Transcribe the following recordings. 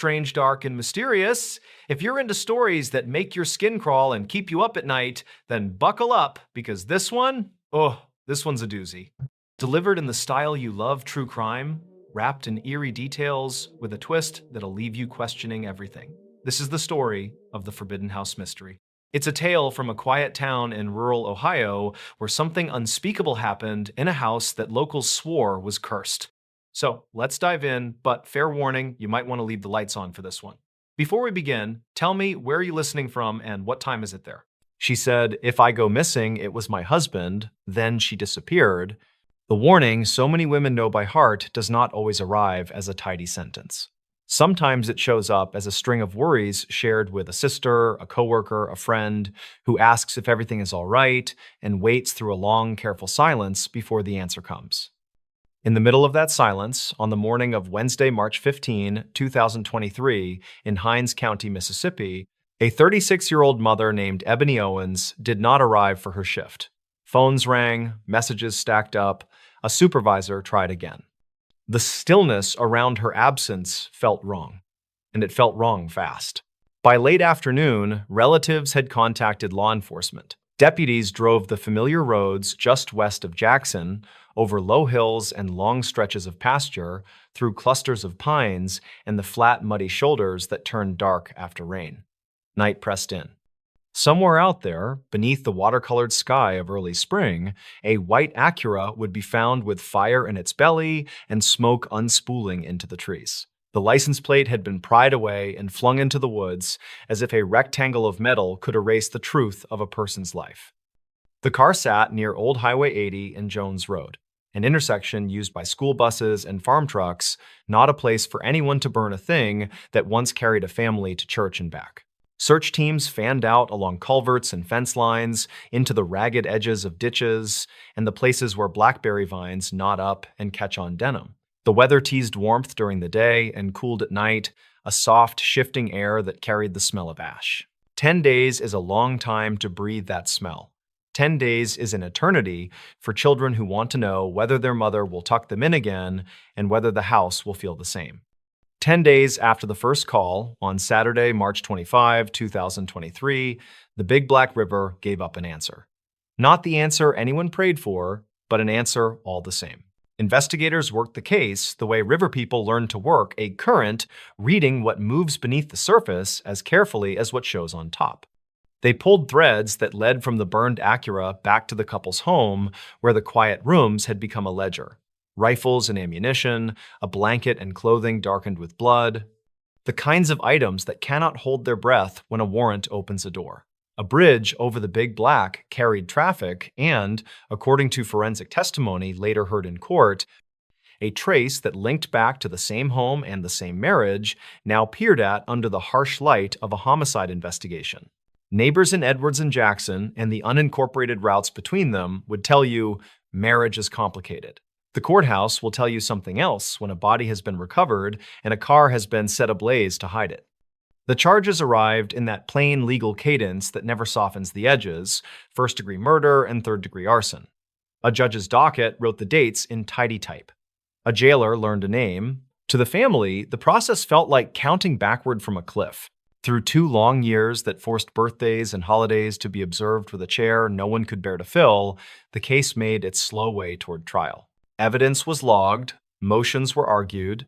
strange, dark, and mysterious. If you're into stories that make your skin crawl and keep you up at night, then buckle up because this one's a doozy. Delivered in the style you love, true crime, wrapped in eerie details with a twist that'll leave you questioning everything. This is the story of the Forbidden House Mystery. It's a tale from a quiet town in rural Ohio where something unspeakable happened in a house that locals swore was cursed. So let's dive in, but fair warning, you might want to leave the lights on for this one. Before we begin, tell me where are you listening from and what time is it there? She said, if I go missing, it was my husband, then she disappeared. The warning so many women know by heart does not always arrive as a tidy sentence. Sometimes it shows up as a string of worries shared with a sister, a coworker, a friend who asks if everything is all right and waits through a long, careful silence before the answer comes. In the middle of that silence, on the morning of Wednesday, March 15, 2023, in Hinds County, Mississippi, a 36-year-old mother named Ebony Owens did not arrive for her shift. Phones rang, messages stacked up, a supervisor tried again. The stillness around her absence felt wrong, and it felt wrong fast. By late afternoon, relatives had contacted law enforcement. Deputies drove the familiar roads just west of Jackson, over low hills and long stretches of pasture, through clusters of pines and the flat, muddy shoulders that turned dark after rain. Night pressed in. Somewhere out there, beneath the watercolored sky of early spring, a white Acura would be found with fire in its belly and smoke unspooling into the trees. The license plate had been pried away and flung into the woods as if a rectangle of metal could erase the truth of a person's life. The car sat near Old Highway 80 and Jones Road, an intersection used by school buses and farm trucks, not a place for anyone to burn a thing that once carried a family to church and back. Search teams fanned out along culverts and fence lines, into the ragged edges of ditches, and the places where blackberry vines knot up and catch on denim. The weather teased warmth during the day and cooled at night, a soft, shifting air that carried the smell of ash. 10 days is a long time to breathe that smell. 10 days is an eternity for children who want to know whether their mother will tuck them in again and whether the house will feel the same. 10 days after the first call, on Saturday, March 25, 2023, the Big Black River gave up an answer. Not the answer anyone prayed for, but an answer all the same. Investigators worked the case the way river people learn to work a current, reading what moves beneath the surface as carefully as what shows on top. They pulled threads that led from the burned Acura back to the couple's home, where the quiet rooms had become a ledger. Rifles and ammunition, a blanket and clothing darkened with blood. The kinds of items that cannot hold their breath when a warrant opens a door. A bridge over the Big Black carried traffic and, according to forensic testimony later heard in court, a trace that linked back to the same home and the same marriage now peered at under the harsh light of a homicide investigation. Neighbors in Edwards and Jackson and the unincorporated routes between them would tell you marriage is complicated. The courthouse will tell you something else when a body has been recovered and a car has been set ablaze to hide it. The charges arrived in that plain legal cadence that never softens the edges: first-degree murder and third-degree arson. A judge's docket wrote the dates in tidy type. A jailer learned a name. To the family, the process felt like counting backward from a cliff. Through 2 long years that forced birthdays and holidays to be observed with a chair no one could bear to fill, the case made its slow way toward trial. Evidence was logged, motions were argued.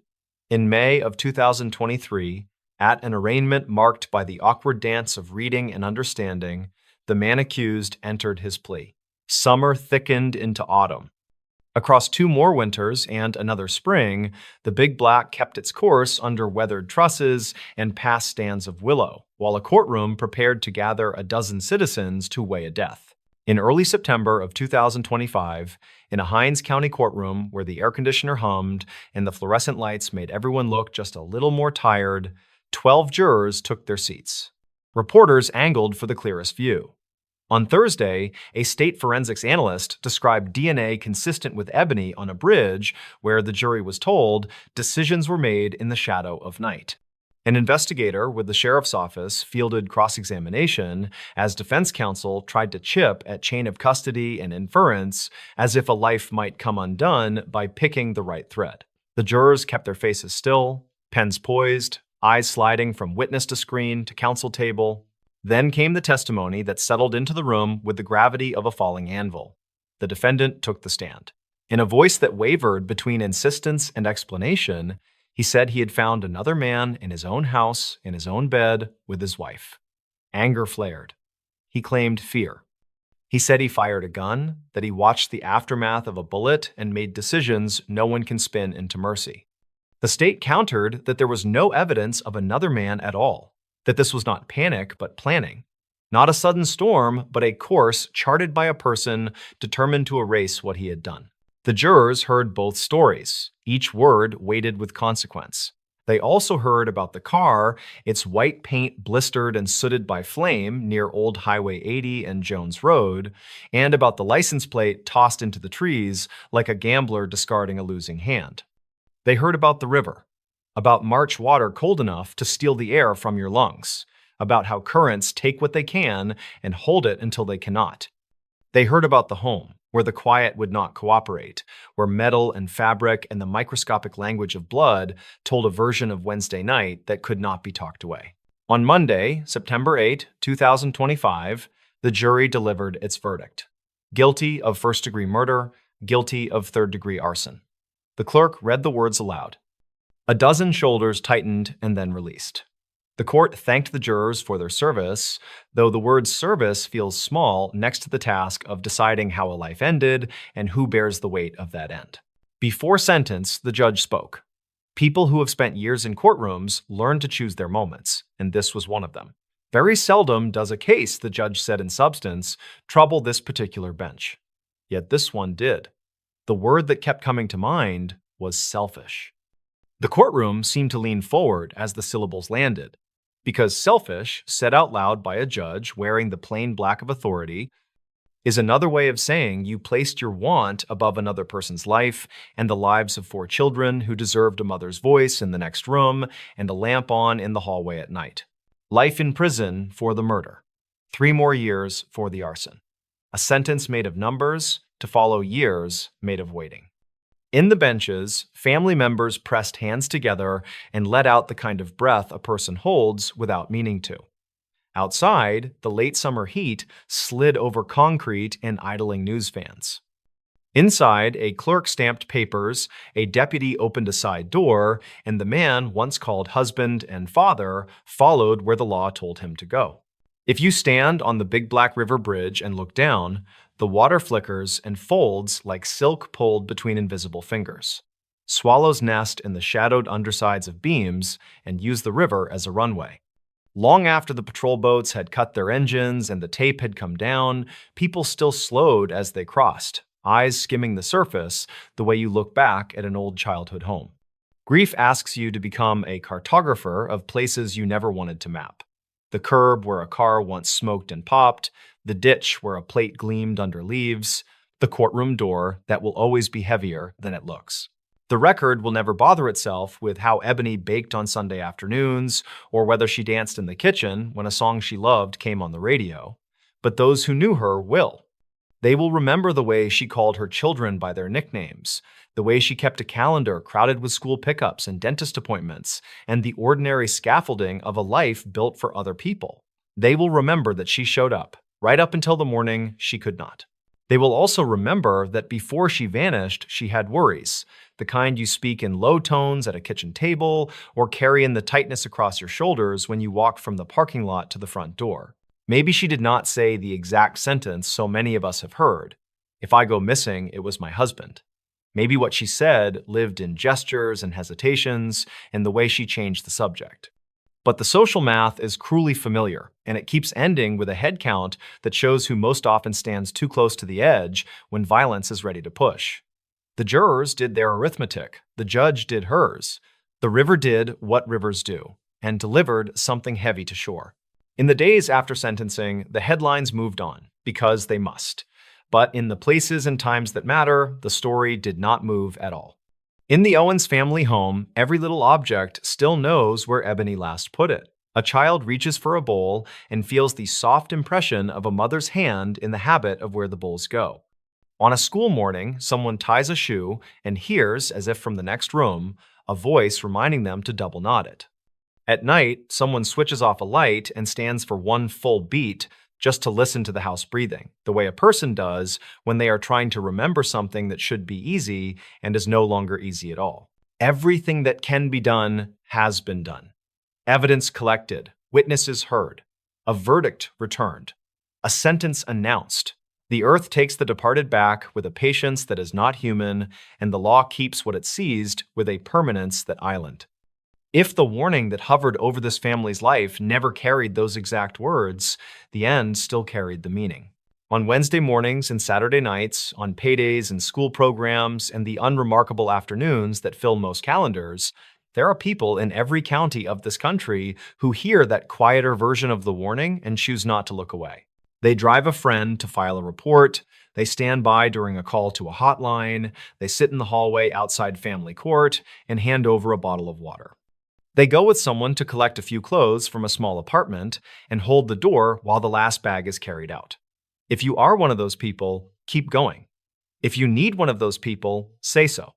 In May of 2023, at an arraignment marked by the awkward dance of reading and understanding, the man accused entered his plea. Summer thickened into autumn. Across 2 more winters and another spring, the Big Black kept its course under weathered trusses and past stands of willow, while a courtroom prepared to gather a dozen citizens to weigh a death. In early September of 2025, in a Hinds County courtroom where the air conditioner hummed and the fluorescent lights made everyone look just a little more tired, 12 jurors took their seats. Reporters angled for the clearest view. On Thursday, a state forensics analyst described DNA consistent with ebony on a bridge where the jury was told decisions were made in the shadow of night. An investigator with the sheriff's office fielded cross-examination as defense counsel tried to chip at chain of custody and inference as if a life might come undone by picking the right thread. The jurors kept their faces still, pens poised, eyes sliding from witness to screen to counsel table. Then came the testimony that settled into the room with the gravity of a falling anvil. The defendant took the stand. In a voice that wavered between insistence and explanation, he said he had found another man in his own house, in his own bed, with his wife. Anger flared. He claimed fear. He said he fired a gun, that he watched the aftermath of a bullet and made decisions no one can spin into mercy. The state countered that there was no evidence of another man at all, that this was not panic but planning, not a sudden storm but a course charted by a person determined to erase what he had done. The jurors heard both stories, each word weighted with consequence. They also heard about the car, its white paint blistered and sooted by flame near Old Highway 80 and Jones Road, and about the license plate tossed into the trees like a gambler discarding a losing hand. They heard about the river, about March water cold enough to steal the air from your lungs, about how currents take what they can and hold it until they cannot. They heard about the home, where the quiet would not cooperate, where metal and fabric and the microscopic language of blood told a version of Wednesday night that could not be talked away. On Monday, September 8, 2025, the jury delivered its verdict. Guilty of first-degree murder, guilty of third-degree arson. The clerk read the words aloud. A dozen shoulders tightened and then released. The court thanked the jurors for their service, though the word service feels small next to the task of deciding how a life ended and who bears the weight of that end. Before sentence, the judge spoke. People who have spent years in courtrooms learn to choose their moments, and this was one of them. Very seldom does a case, the judge said in substance, trouble this particular bench. Yet this one did. The word that kept coming to mind was selfish. The courtroom seemed to lean forward as the syllables landed, because selfish, said out loud by a judge wearing the plain black of authority, is another way of saying you placed your want above another person's life and the lives of 4 children who deserved a mother's voice in the next room and a lamp on in the hallway at night. Life in prison for the murder. 3 more years for the arson. A sentence made of numbers to follow years made of waiting. In the benches, family members pressed hands together and let out the kind of breath a person holds without meaning to. Outside, the late summer heat slid over concrete and idling news fans. Inside, a clerk stamped papers, a deputy opened a side door, and the man once called husband and father followed where the law told him to go. If you stand on the Big Black River Bridge and look down, the water flickers and folds like silk pulled between invisible fingers. Swallows nest in the shadowed undersides of beams and use the river as a runway. Long after the patrol boats had cut their engines and the tape had come down, people still slowed as they crossed, eyes skimming the surface the way you look back at an old childhood home. Grief asks you to become a cartographer of places you never wanted to map. The curb where a car once smoked and popped, the ditch where a plate gleamed under leaves, the courtroom door that will always be heavier than it looks. The record will never bother itself with how Ebony baked on Sunday afternoons or whether she danced in the kitchen when a song she loved came on the radio, but those who knew her will. They will remember the way she called her children by their nicknames, the way she kept a calendar crowded with school pickups and dentist appointments, and the ordinary scaffolding of a life built for other people. They will remember that she showed up, right up until the morning she could not. They will also remember that before she vanished, she had worries, the kind you speak in low tones at a kitchen table or carry in the tightness across your shoulders when you walk from the parking lot to the front door. Maybe she did not say the exact sentence so many of us have heard. If I go missing, it was my husband. Maybe what she said lived in gestures and hesitations and the way she changed the subject. But the social math is cruelly familiar, and it keeps ending with a head count that shows who most often stands too close to the edge when violence is ready to push. The jurors did their arithmetic. The judge did hers. The river did what rivers do, and delivered something heavy to shore. In the days after sentencing, the headlines moved on, because they must. But in the places and times that matter, the story did not move at all. In the Owens family home, every little object still knows where Ebony last put it. A child reaches for a bowl and feels the soft impression of a mother's hand in the habit of where the bowls go. On a school morning, someone ties a shoe and hears, as if from the next room, a voice reminding them to double knot it. At night, someone switches off a light and stands for one full beat just to listen to the house breathing, the way a person does when they are trying to remember something that should be easy and is no longer easy at all. Everything that can be done has been done. Evidence collected, witnesses heard, a verdict returned, a sentence announced. The earth takes the departed back with a patience that is not human, and the law keeps what it seized with a permanence that island. If the warning that hovered over this family's life never carried those exact words, the end still carried the meaning. On Wednesday mornings and Saturday nights, on paydays and school programs, and the unremarkable afternoons that fill most calendars, there are people in every county of this country who hear that quieter version of the warning and choose not to look away. They drive a friend to file a report, they stand by during a call to a hotline, they sit in the hallway outside family court and hand over a bottle of water. They go with someone to collect a few clothes from a small apartment and hold the door while the last bag is carried out. If you are one of those people, keep going. If you need one of those people, say so.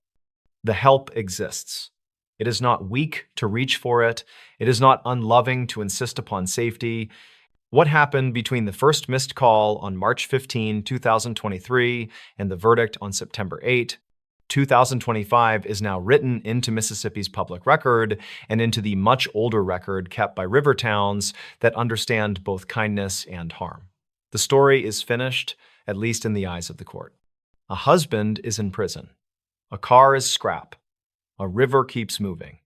The help exists. It is not weak to reach for it. It is not unloving to insist upon safety. What happened between the first missed call on March 15, 2023, and the verdict on September 8, 2025 is now written into Mississippi's public record and into the much older record kept by river towns that understand both kindness and harm. The story is finished, at least in the eyes of the court. A husband is in prison. A car is scrap. A river keeps moving.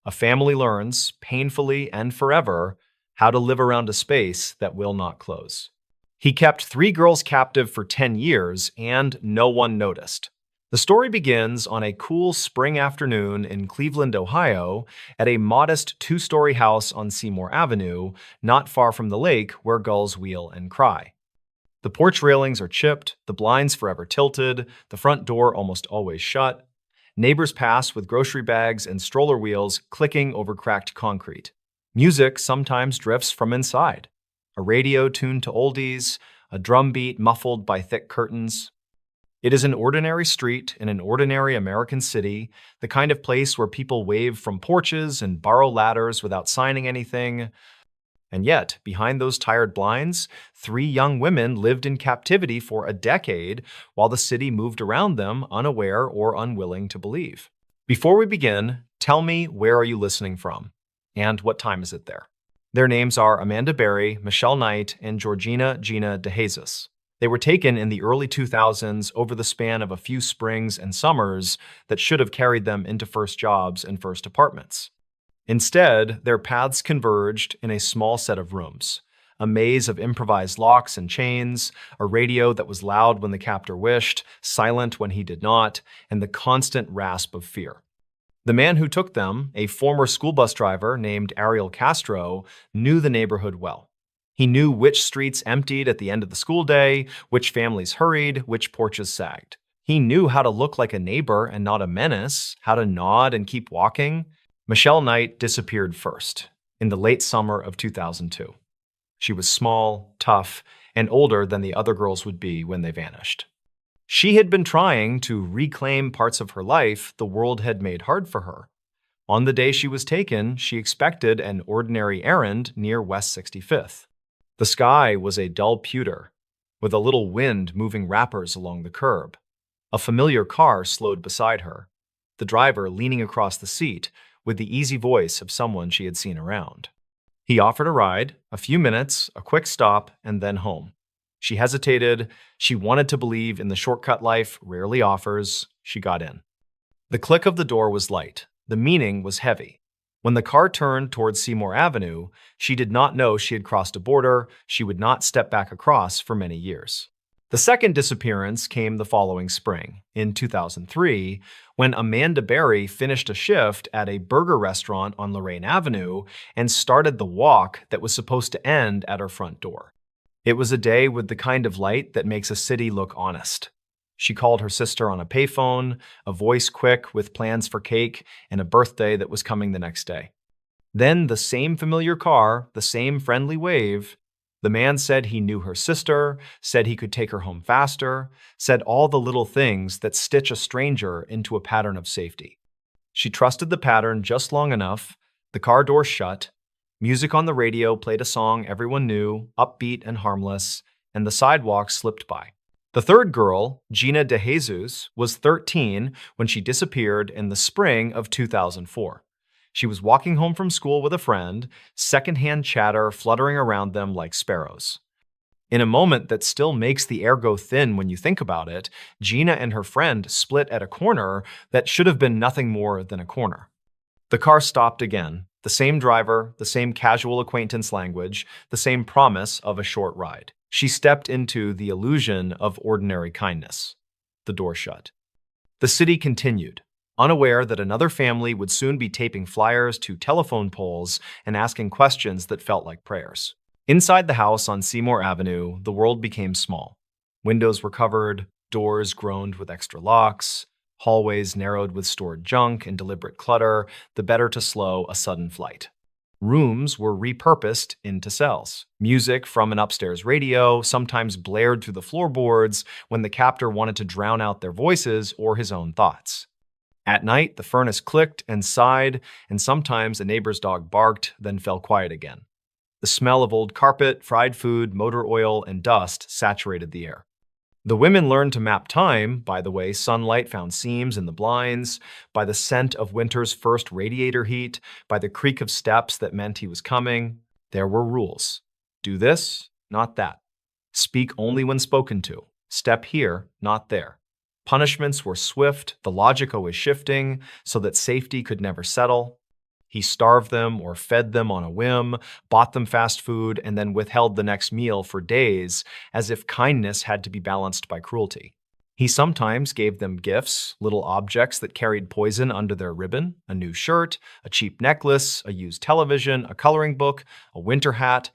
A family learns, painfully and forever, how to live around a space that will not close. He kept 3 girls captive for 10 years, and no one noticed. The story begins on a cool spring afternoon in Cleveland, Ohio, at a modest 2-story house on Seymour Avenue, not far from the lake where gulls wheel and cry. The porch railings are chipped, the blinds forever tilted, the front door almost always shut. Neighbors pass with grocery bags and stroller wheels clicking over cracked concrete. Music sometimes drifts from inside. A radio tuned to oldies, a drum beat muffled by thick curtains. It is an ordinary street in an ordinary American city, the kind of place where people wave from porches and borrow ladders without signing anything. And yet, behind those tired blinds, 3 young women lived in captivity for a decade while the city moved around them, unaware or unwilling to believe. Before we begin, tell me, where are you listening from? And what time is it there? Their names are Amanda Berry, Michelle Knight, and Georgina Gina DeJesus. They were taken in the early 2000s over the span of a few springs and summers that should have carried them into first jobs and first apartments. Instead, their paths converged in a small set of rooms, a maze of improvised locks and chains, a radio that was loud when the captor wished, silent when he did not, and the constant rasp of fear. The man who took them, a former school bus driver named Ariel Castro, knew the neighborhood well. He knew which streets emptied at the end of the school day, which families hurried, which porches sagged. He knew how to look like a neighbor and not a menace, how to nod and keep walking. Michelle Knight disappeared first, in the late summer of 2002. She was small, tough, and older than the other girls would be when they vanished. She had been trying to reclaim parts of her life the world had made hard for her. On the day she was taken, she expected an ordinary errand near West 65th. The sky was a dull pewter, with a little wind moving wrappers along the curb. A familiar car slowed beside her, the driver leaning across the seat with the easy voice of someone she had seen around. He offered a ride, a few minutes, a quick stop, and then home. She hesitated. She wanted to believe in the shortcut life rarely offers. She got in. The click of the door was light. The meaning was heavy. When the car turned towards Seymour Avenue, she did not know she had crossed a border she would not step back across for many years. The second disappearance came the following spring, in 2003, when Amanda Berry finished a shift at a burger restaurant on Lorraine Avenue and started the walk that was supposed to end at her front door. It was a day with the kind of light that makes a city look honest. She called her sister on a payphone, a voice quick with plans for cake and a birthday that was coming the next day. Then the same familiar car, the same friendly wave. The man said he knew her sister, said he could take her home faster, said all the little things that stitch a stranger into a pattern of safety. She trusted the pattern just long enough. The car door shut. Music on the radio played a song everyone knew, upbeat and harmless, and the sidewalk slipped by. The third girl, Gina De Jesus, was 13 when she disappeared in the spring of 2004. She was walking home from school with a friend, secondhand chatter fluttering around them like sparrows. In a moment that still makes the air go thin when you think about it, Gina and her friend split at a corner that should have been nothing more than a corner. The car stopped again, the same driver, the same casual acquaintance language, the same promise of a short ride. She stepped into the illusion of ordinary kindness. The door shut. The city continued, unaware that another family would soon be taping flyers to telephone poles and asking questions that felt like prayers. Inside the house on Seymour Avenue, the world became small. Windows were covered, doors groaned with extra locks, hallways narrowed with stored junk and deliberate clutter, the better to slow a sudden flight. Rooms were repurposed into cells. Music from an upstairs radio sometimes blared through the floorboards when the captor wanted to drown out their voices or his own thoughts. At night, the furnace clicked and sighed, and sometimes a neighbor's dog barked, then fell quiet again. The smell of old carpet, fried food, motor oil, and dust saturated the air. The women learned to map time by the way sunlight found seams in the blinds, by the scent of winter's first radiator heat, by the creak of steps that meant he was coming. There were rules. Do this, not that. Speak only when spoken to. Step here, not there. Punishments were swift, the logic always shifting, so that safety could never settle. He starved them or fed them on a whim, bought them fast food, and then withheld the next meal for days, as if kindness had to be balanced by cruelty. He sometimes gave them gifts, little objects that carried poison under their ribbon, a new shirt, a cheap necklace, a used television, a coloring book, a winter hat.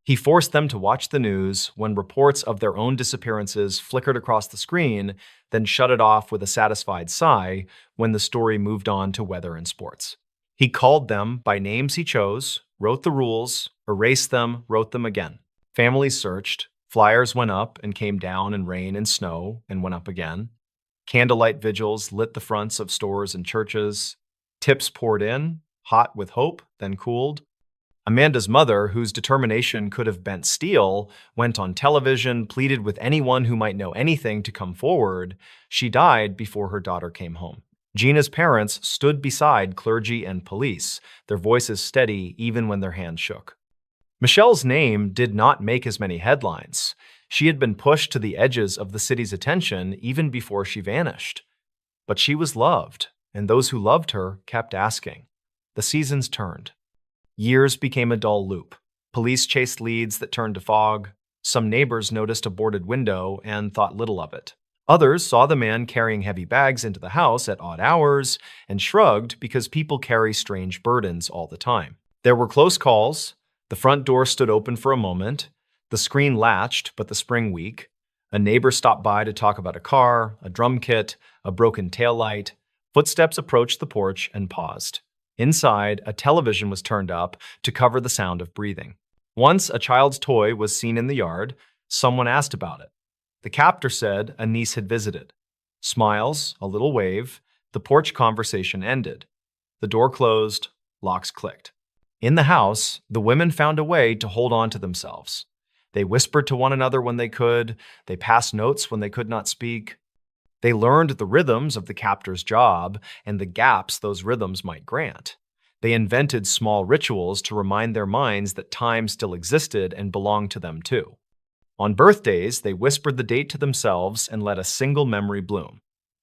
He forced them to watch the news when reports of their own disappearances flickered across the screen, then shut it off with a satisfied sigh when the story moved on to weather and sports. He called them by names he chose, wrote the rules, erased them, wrote them again. Families searched. Flyers went up and came down in rain and snow and went up again. Candlelight vigils lit the fronts of stores and churches. Tips poured in, hot with hope, then cooled. Amanda's mother, whose determination could have bent steel, went on television, pleaded with anyone who might know anything to come forward. She died before her daughter came home. Gina's parents stood beside clergy and police, their voices steady even when their hands shook. Michelle's name did not make as many headlines. She had been pushed to the edges of the city's attention even before she vanished. But she was loved, and those who loved her kept asking. The seasons turned. Years became a dull loop. Police chased leads that turned to fog. Some neighbors noticed a boarded window and thought little of it. Others saw the man carrying heavy bags into the house at odd hours and shrugged because people carry strange burdens all the time. There were close calls. The front door stood open for a moment. The screen latched, but the spring weak. A neighbor stopped by to talk about a car, a drum kit, a broken taillight. Footsteps approached the porch and paused. Inside, a television was turned up to cover the sound of breathing. Once a child's toy was seen in the yard. Someone asked about it. The captor said a niece had visited. Smiles, a little wave, the porch conversation ended. The door closed, locks clicked. In the house, the women found a way to hold on to themselves. They whispered to one another when they could. They passed notes when they could not speak. They learned the rhythms of the captor's job and the gaps those rhythms might grant. They invented small rituals to remind their minds that time still existed and belonged to them too. On birthdays, they whispered the date to themselves and let a single memory bloom.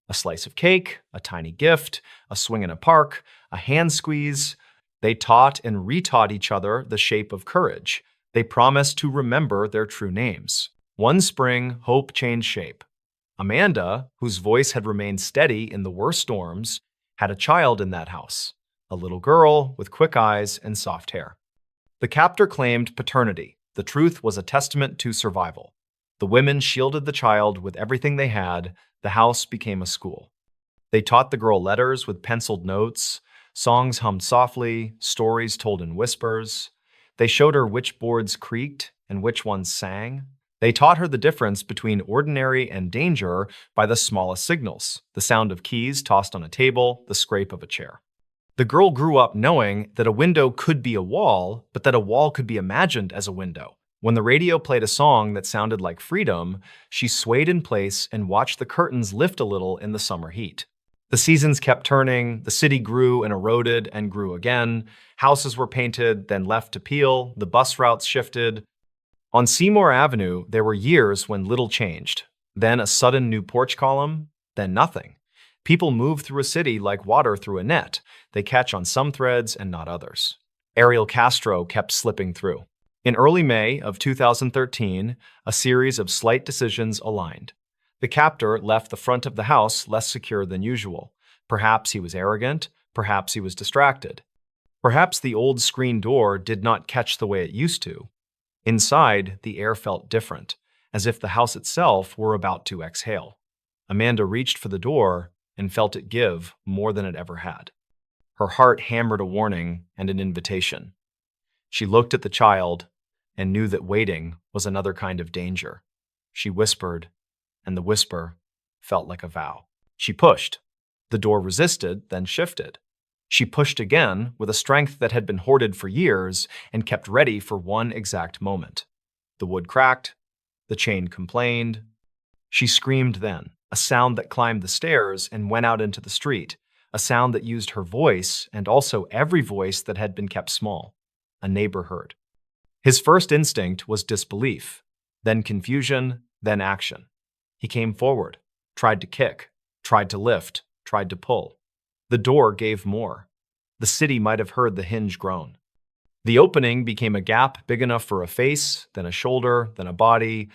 A slice of cake, a tiny gift, a swing in a park, a hand squeeze. They taught and retaught each other the shape of courage. They promised to remember their true names. One spring, hope changed shape. Amanda, whose voice had remained steady in the worst storms, had a child in that house, a little girl with quick eyes and soft hair. The captor claimed paternity. The truth was a testament to survival. The women shielded the child with everything they had. The house became a school. They taught the girl letters with penciled notes, songs hummed softly, stories told in whispers. They showed her which boards creaked and which ones sang. They taught her the difference between ordinary and danger by the smallest signals, the sound of keys tossed on a table, the scrape of a chair. The girl grew up knowing that a window could be a wall, but that a wall could be imagined as a window. When the radio played a song that sounded like freedom, she swayed in place and watched the curtains lift a little in the summer heat. The seasons kept turning, the city grew and eroded and grew again. Houses were painted, then left to peel, the bus routes shifted. On Seymour Avenue, there were years when little changed. Then a sudden new porch column, then nothing. People move through a city like water through a net. They catch on some threads and not others. Ariel Castro kept slipping through. In early May of 2013, a series of slight decisions aligned. The captor left the front of the house less secure than usual. Perhaps he was arrogant, perhaps he was distracted. Perhaps the old screen door did not catch the way it used to. Inside, the air felt different, as if the house itself were about to exhale. Amanda reached for the door and felt it give more than it ever had. Her heart hammered a warning and an invitation. She looked at the child and knew that waiting was another kind of danger. She whispered, and the whisper felt like a vow. She pushed. The door resisted, then shifted. She pushed again with a strength that had been hoarded for years and kept ready for one exact moment. The wood cracked. The chain complained. She screamed then, a sound that climbed the stairs and went out into the street, a sound that used her voice and also every voice that had been kept small. A neighbor heard. His first instinct was disbelief, then confusion, then action. He came forward, tried to kick, tried to lift, tried to pull. The door gave more. The city might have heard the hinge groan. The opening became a gap big enough for a face, then a shoulder, then a body.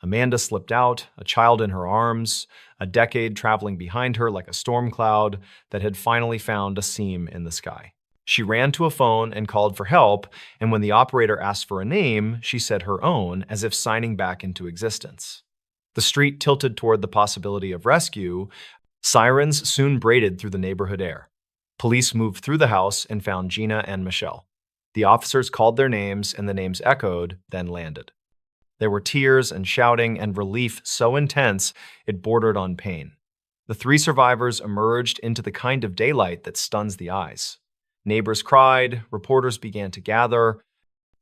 Amanda slipped out, a child in her arms, a decade traveling behind her like a storm cloud that had finally found a seam in the sky. She ran to a phone and called for help, and when the operator asked for a name, she said her own, as if signing back into existence. The street tilted toward the possibility of rescue. Sirens soon braided through the neighborhood air. Police moved through the house and found Gina and Michelle. The officers called their names, and the names echoed, then landed. There were tears and shouting and relief so intense it bordered on pain. The three survivors emerged into the kind of daylight that stuns the eyes. Neighbors cried, reporters began to gather.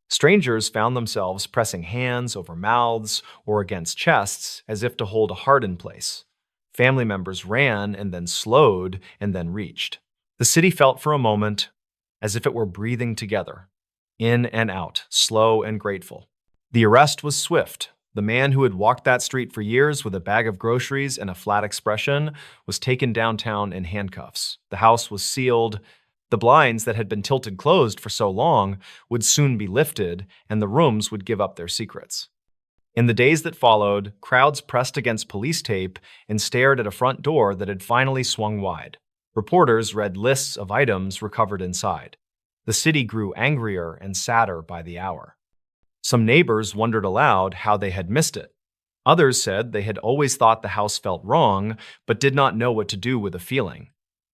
Strangers found themselves pressing hands over mouths or against chests as if to hold a heart in place. Family members ran and then slowed and then reached. The city felt for a moment as if it were breathing together, in and out, slow and grateful. The arrest was swift. The man who had walked that street for years with a bag of groceries and a flat expression was taken downtown in handcuffs. The house was sealed. The blinds that had been tilted closed for so long would soon be lifted, and the rooms would give up their secrets. In the days that followed, crowds pressed against police tape and stared at a front door that had finally swung wide. Reporters read lists of items recovered inside. The city grew angrier and sadder by the hour. Some neighbors wondered aloud how they had missed it. Others said they had always thought the house felt wrong, but did not know what to do with a feeling.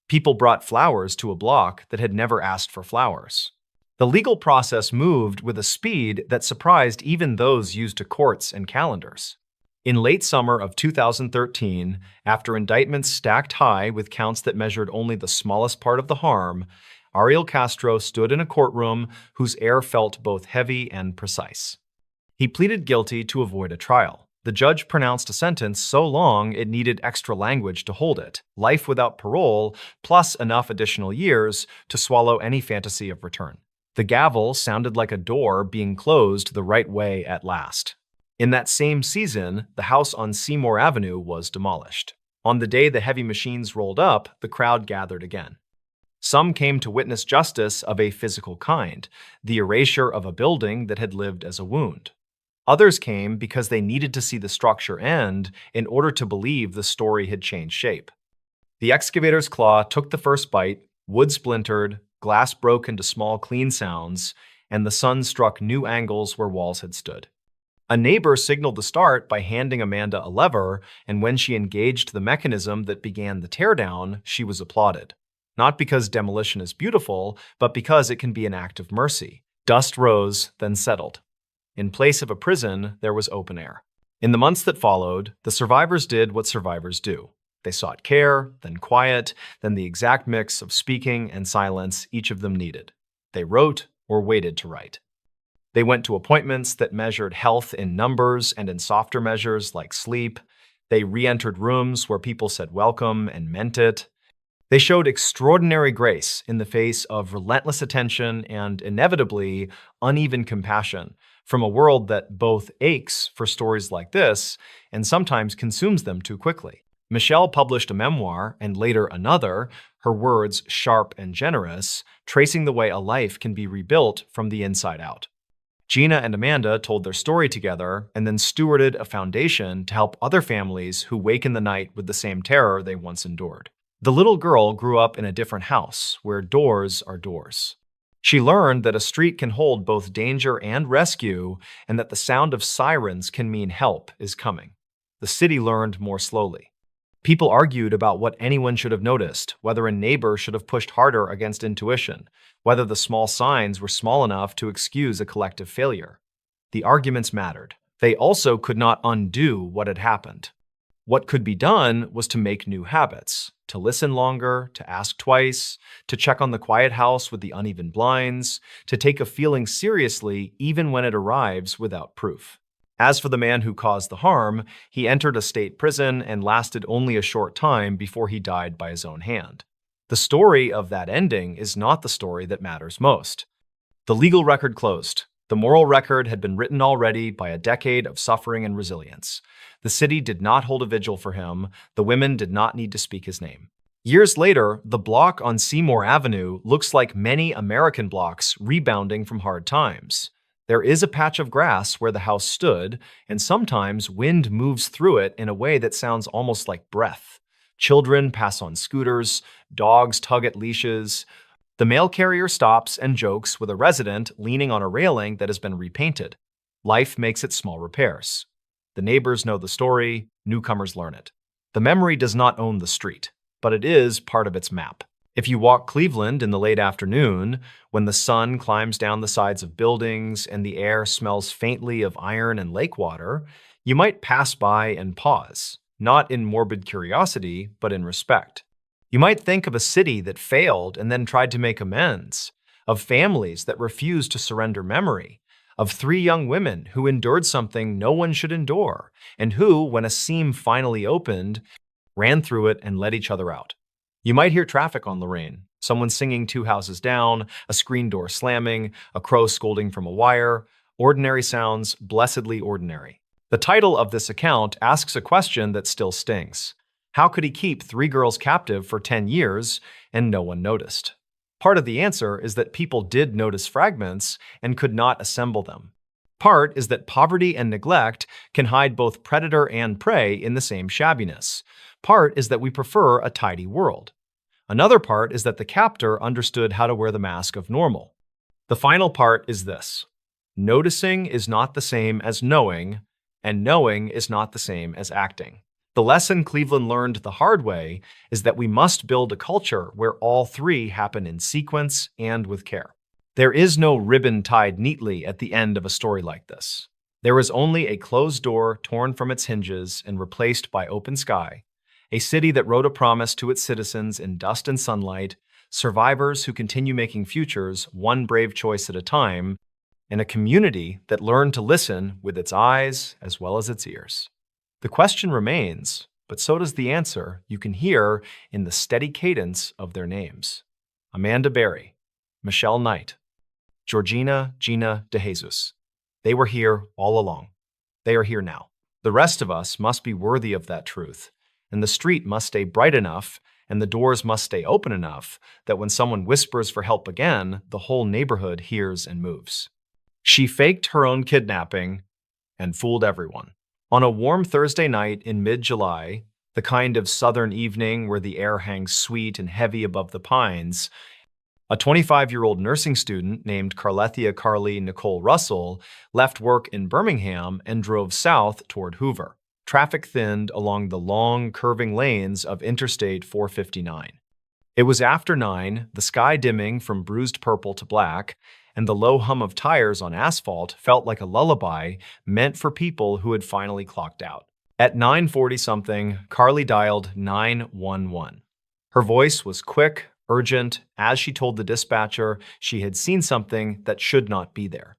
People brought flowers to a block that had never asked for flowers. The legal process moved with a speed that surprised even those used to courts and calendars. In late summer of 2013, after indictments stacked high with counts that measured only the smallest part of the harm, Ariel Castro stood in a courtroom whose air felt both heavy and precise. He pleaded guilty to avoid a trial. The judge pronounced a sentence so long it needed extra language to hold it, life without parole, plus enough additional years to swallow any fantasy of return. The gavel sounded like a door being closed the right way at last. In that same season, the house on Seymour Avenue was demolished. On the day the heavy machines rolled up, the crowd gathered again. Some came to witness justice of a physical kind, the erasure of a building that had lived as a wound. Others came because they needed to see the structure end in order to believe the story had changed shape. The excavator's claw took the first bite, wood splintered, glass broke into small clean sounds, and the sun struck new angles where walls had stood. A neighbor signaled the start by handing Amanda a lever, and when she engaged the mechanism that began the teardown, she was applauded. Not because demolition is beautiful, but because it can be an act of mercy. Dust rose, then settled. In place of a prison, there was open air. In the months that followed, the survivors did what survivors do. They sought care, then quiet, then the exact mix of speaking and silence each of them needed. They wrote or waited to write. They went to appointments that measured health in numbers and in softer measures like sleep. They re-entered rooms where people said welcome and meant it. They showed extraordinary grace in the face of relentless attention and, inevitably, uneven compassion from a world that both aches for stories like this and sometimes consumes them too quickly. Michelle published a memoir and later another, her words sharp and generous, tracing the way a life can be rebuilt from the inside out. Gina and Amanda told their story together and then stewarded a foundation to help other families who wake in the night with the same terror they once endured. The little girl grew up in a different house where doors are doors. She learned that a street can hold both danger and rescue, and that the sound of sirens can mean help is coming. The city learned more slowly. People argued about what anyone should have noticed, whether a neighbor should have pushed harder against intuition, whether the small signs were small enough to excuse a collective failure. The arguments mattered. They also could not undo what had happened. What could be done was to make new habits, to listen longer, to ask twice, to check on the quiet house with the uneven blinds, to take a feeling seriously even when it arrives without proof. As for the man who caused the harm, he entered a state prison and lasted only a short time before he died by his own hand. The story of that ending is not the story that matters most. The legal record closed. The moral record had been written already by a decade of suffering and resilience. The city did not hold a vigil for him. The women did not need to speak his name. Years later, the block on Seymour Avenue looks like many American blocks rebounding from hard times. There is a patch of grass where the house stood, and sometimes wind moves through it in a way that sounds almost like breath. Children pass on scooters, dogs tug at leashes. The mail carrier stops and jokes with a resident leaning on a railing that has been repainted. Life makes its small repairs. The neighbors know the story, newcomers learn it. The memory does not own the street, but it is part of its map. If you walk Cleveland in the late afternoon, when the sun climbs down the sides of buildings and the air smells faintly of iron and lake water, you might pass by and pause, not in morbid curiosity, but in respect. You might think of a city that failed and then tried to make amends, of families that refused to surrender memory, of 3 young women who endured something no one should endure, and who, when a seam finally opened, ran through it and let each other out. You might hear traffic on Lorraine, someone singing 2 houses down, a screen door slamming, a crow scolding from a wire. Ordinary sounds, blessedly ordinary. The title of this account asks a question that still stings. How could he keep 3 girls captive for 10 years and no one noticed? Part of the answer is that people did notice fragments and could not assemble them. Part is that poverty and neglect can hide both predator and prey in the same shabbiness. Part is that we prefer a tidy world. Another part is that the captor understood how to wear the mask of normal. The final part is this. Noticing is not the same as knowing, and knowing is not the same as acting. The lesson Cleveland learned the hard way is that we must build a culture where all 3 happen in sequence and with care. There is no ribbon tied neatly at the end of a story like this. There is only a closed door torn from its hinges and replaced by open sky, a city that wrote a promise to its citizens in dust and sunlight, survivors who continue making futures one brave choice at a time, and a community that learned to listen with its eyes as well as its ears. The question remains, but so does the answer you can hear in the steady cadence of their names. Amanda Berry, Michelle Knight, Georgina Gina DeJesus. They were here all along. They are here now. The rest of us must be worthy of that truth, and the street must stay bright enough and the doors must stay open enough that when someone whispers for help again, the whole neighborhood hears and moves. She faked her own kidnapping and fooled everyone. On a warm Thursday night in mid-July, the kind of southern evening where the air hangs sweet and heavy above the pines, a 25-year-old nursing student named Carlethia Carly Nicole Russell left work in Birmingham and drove south toward Hoover. Traffic thinned along the long, curving lanes of Interstate 459. It was after 9, the sky dimming from bruised purple to black, and the low hum of tires on asphalt felt like a lullaby meant for people who had finally clocked out. At 9:40 something, Carly dialed 911. Her voice was quick, urgent, as she told the dispatcher she had seen something that should not be there.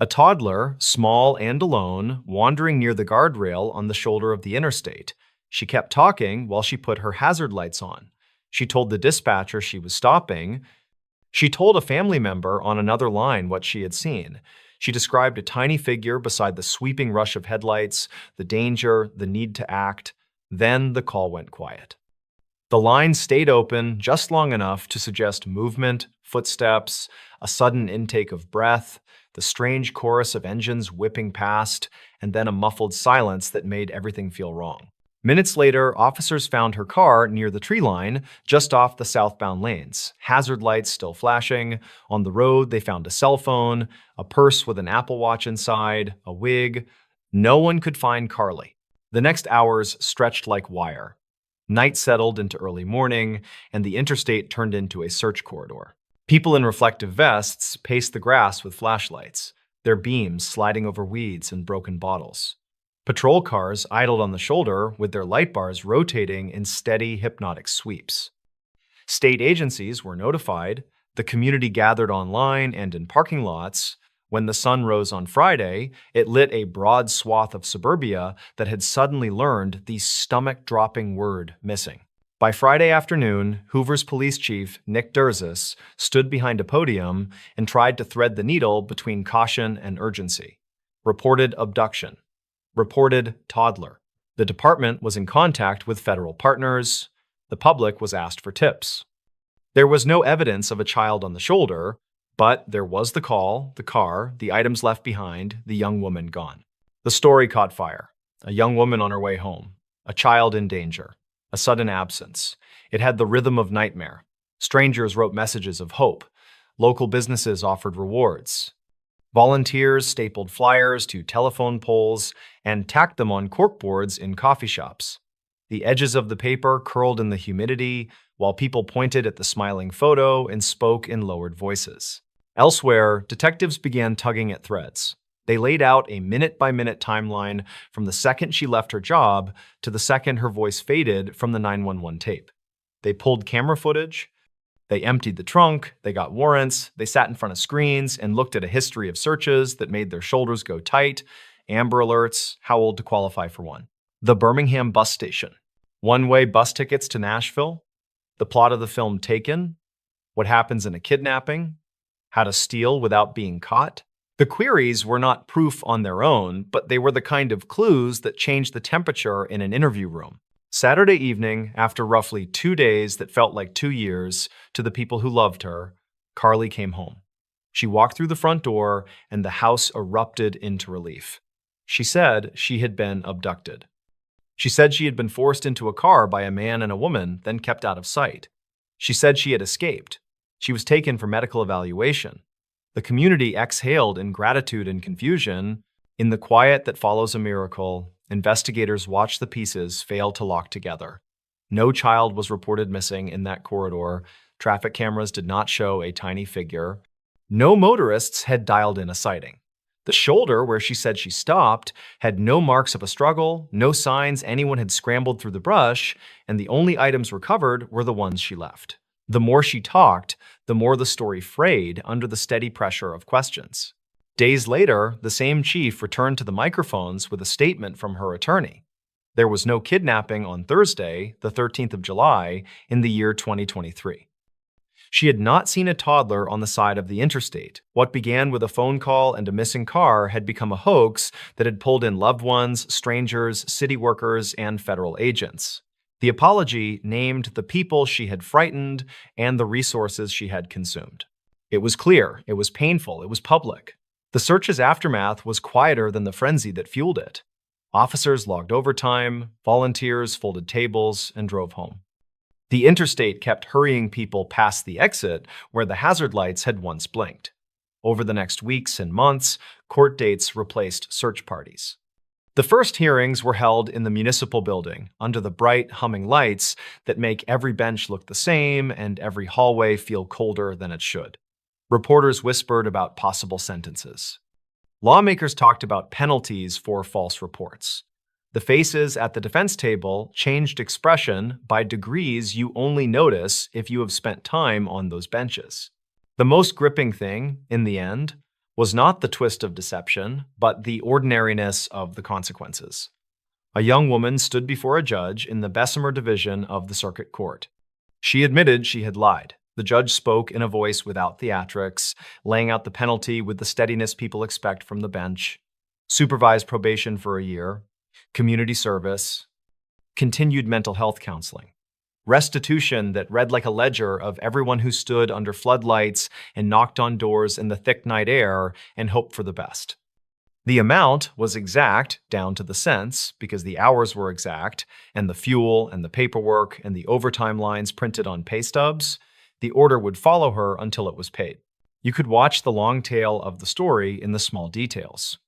A toddler, small and alone, wandering near the guardrail on the shoulder of the interstate. She kept talking while she put her hazard lights on. She told the dispatcher she was stopping. She told a family member on another line what she had seen. She described a tiny figure beside the sweeping rush of headlights, the danger, the need to act. Then the call went quiet. The line stayed open just long enough to suggest movement, footsteps, a sudden intake of breath, the strange chorus of engines whipping past, and then a muffled silence that made everything feel wrong. Minutes later, officers found her car near the tree line, just off the southbound lanes, hazard lights still flashing. On the road, they found a cell phone, a purse with an Apple Watch inside, a wig. No one could find Carly. The next hours stretched like wire. Night settled into early morning, and the interstate turned into a search corridor. People in reflective vests paced the grass with flashlights, their beams sliding over weeds and broken bottles. Patrol cars idled on the shoulder with their light bars rotating in steady, hypnotic sweeps. State agencies were notified. The community gathered online and in parking lots. When the sun rose on Friday, it lit a broad swath of suburbia that had suddenly learned the stomach-dropping word missing. By Friday afternoon, Hoover's police chief, Nick Durzis, stood behind a podium and tried to thread the needle between caution and urgency. Reported abduction. Reported toddler. The department was in contact with federal partners. The public was asked for tips. There was no evidence of a child on the shoulder, but there was the call, the car, the items left behind, the young woman gone. The story caught fire. A young woman on her way home. A child in danger. A sudden absence. It had the rhythm of nightmare. Strangers wrote messages of hope. Local businesses offered rewards. Volunteers stapled flyers to telephone poles and tacked them on corkboards in coffee shops. The edges of the paper curled in the humidity, while people pointed at the smiling photo and spoke in lowered voices. Elsewhere, detectives began tugging at threads. They laid out a minute-by-minute timeline from the second she left her job to the second her voice faded from the 911 tape. They pulled camera footage. They emptied the trunk, they got warrants, they sat in front of screens and looked at a history of searches that made their shoulders go tight, Amber Alerts, how old to qualify for one. The Birmingham bus station. One-way bus tickets to Nashville. The plot of the film Taken. What happens in a kidnapping. How to steal without being caught. The queries were not proof on their own, but they were the kind of clues that changed the temperature in an interview room. Saturday evening, after roughly 2 days that felt like 2 years to the people who loved her, Carly came home. She walked through the front door, and the house erupted into relief. She said she had been abducted. She said she had been forced into a car by a man and a woman, then kept out of sight. She said she had escaped. She was taken for medical evaluation. The community exhaled in gratitude and confusion. In the quiet that follows a miracle, investigators watched the pieces fail to lock together. No child was reported missing in that corridor. Traffic cameras did not show a tiny figure. No motorists had dialed in a sighting. The shoulder where she said she stopped had no marks of a struggle, no signs anyone had scrambled through the brush, and the only items recovered were the ones she left. The more she talked, the more the story frayed under the steady pressure of questions. Days later, the same chief returned to the microphones with a statement from her attorney. There was no kidnapping on Thursday, the 13th of July, in the year 2023. She had not seen a toddler on the side of the interstate. What began with a phone call and a missing car had become a hoax that had pulled in loved ones, strangers, city workers, and federal agents. The apology named the people she had frightened and the resources she had consumed. It was clear, it was painful, it was public. The search's aftermath was quieter than the frenzy that fueled it. Officers logged overtime, volunteers folded tables, and drove home. The interstate kept hurrying people past the exit where the hazard lights had once blinked. Over the next weeks and months, court dates replaced search parties. The first hearings were held in the municipal building, under the bright, humming lights that make every bench look the same and every hallway feel colder than it should. Reporters whispered about possible sentences. Lawmakers talked about penalties for false reports. The faces at the defense table changed expression by degrees you only notice if you have spent time on those benches. The most gripping thing, in the end, was not the twist of deception, but the ordinariness of the consequences. A young woman stood before a judge in the Bessemer division of the circuit court. She admitted she had lied. The judge spoke in a voice without theatrics, laying out the penalty with the steadiness people expect from the bench: supervised probation for a year, community service, continued mental health counseling, restitution that read like a ledger of everyone who stood under floodlights and knocked on doors in the thick night air and hoped for the best. The amount was exact down to the cents because the hours were exact, and the fuel and the paperwork and the overtime lines printed on pay stubs. The order would follow her until it was paid. You could watch the long tail of the story in the small details.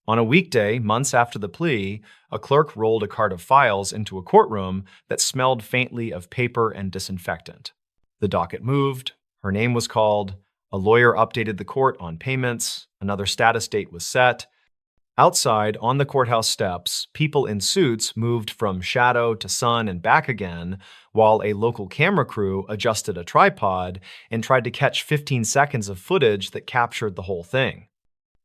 On a weekday, months after the plea, a clerk rolled a cart of files into a courtroom that smelled faintly of paper and disinfectant. The docket moved, her name was called, a lawyer updated the court on payments, another status date was set. Outside, on the courthouse steps, people in suits moved from shadow to sun and back again, while a local camera crew adjusted a tripod and tried to catch 15 seconds of footage that captured the whole thing.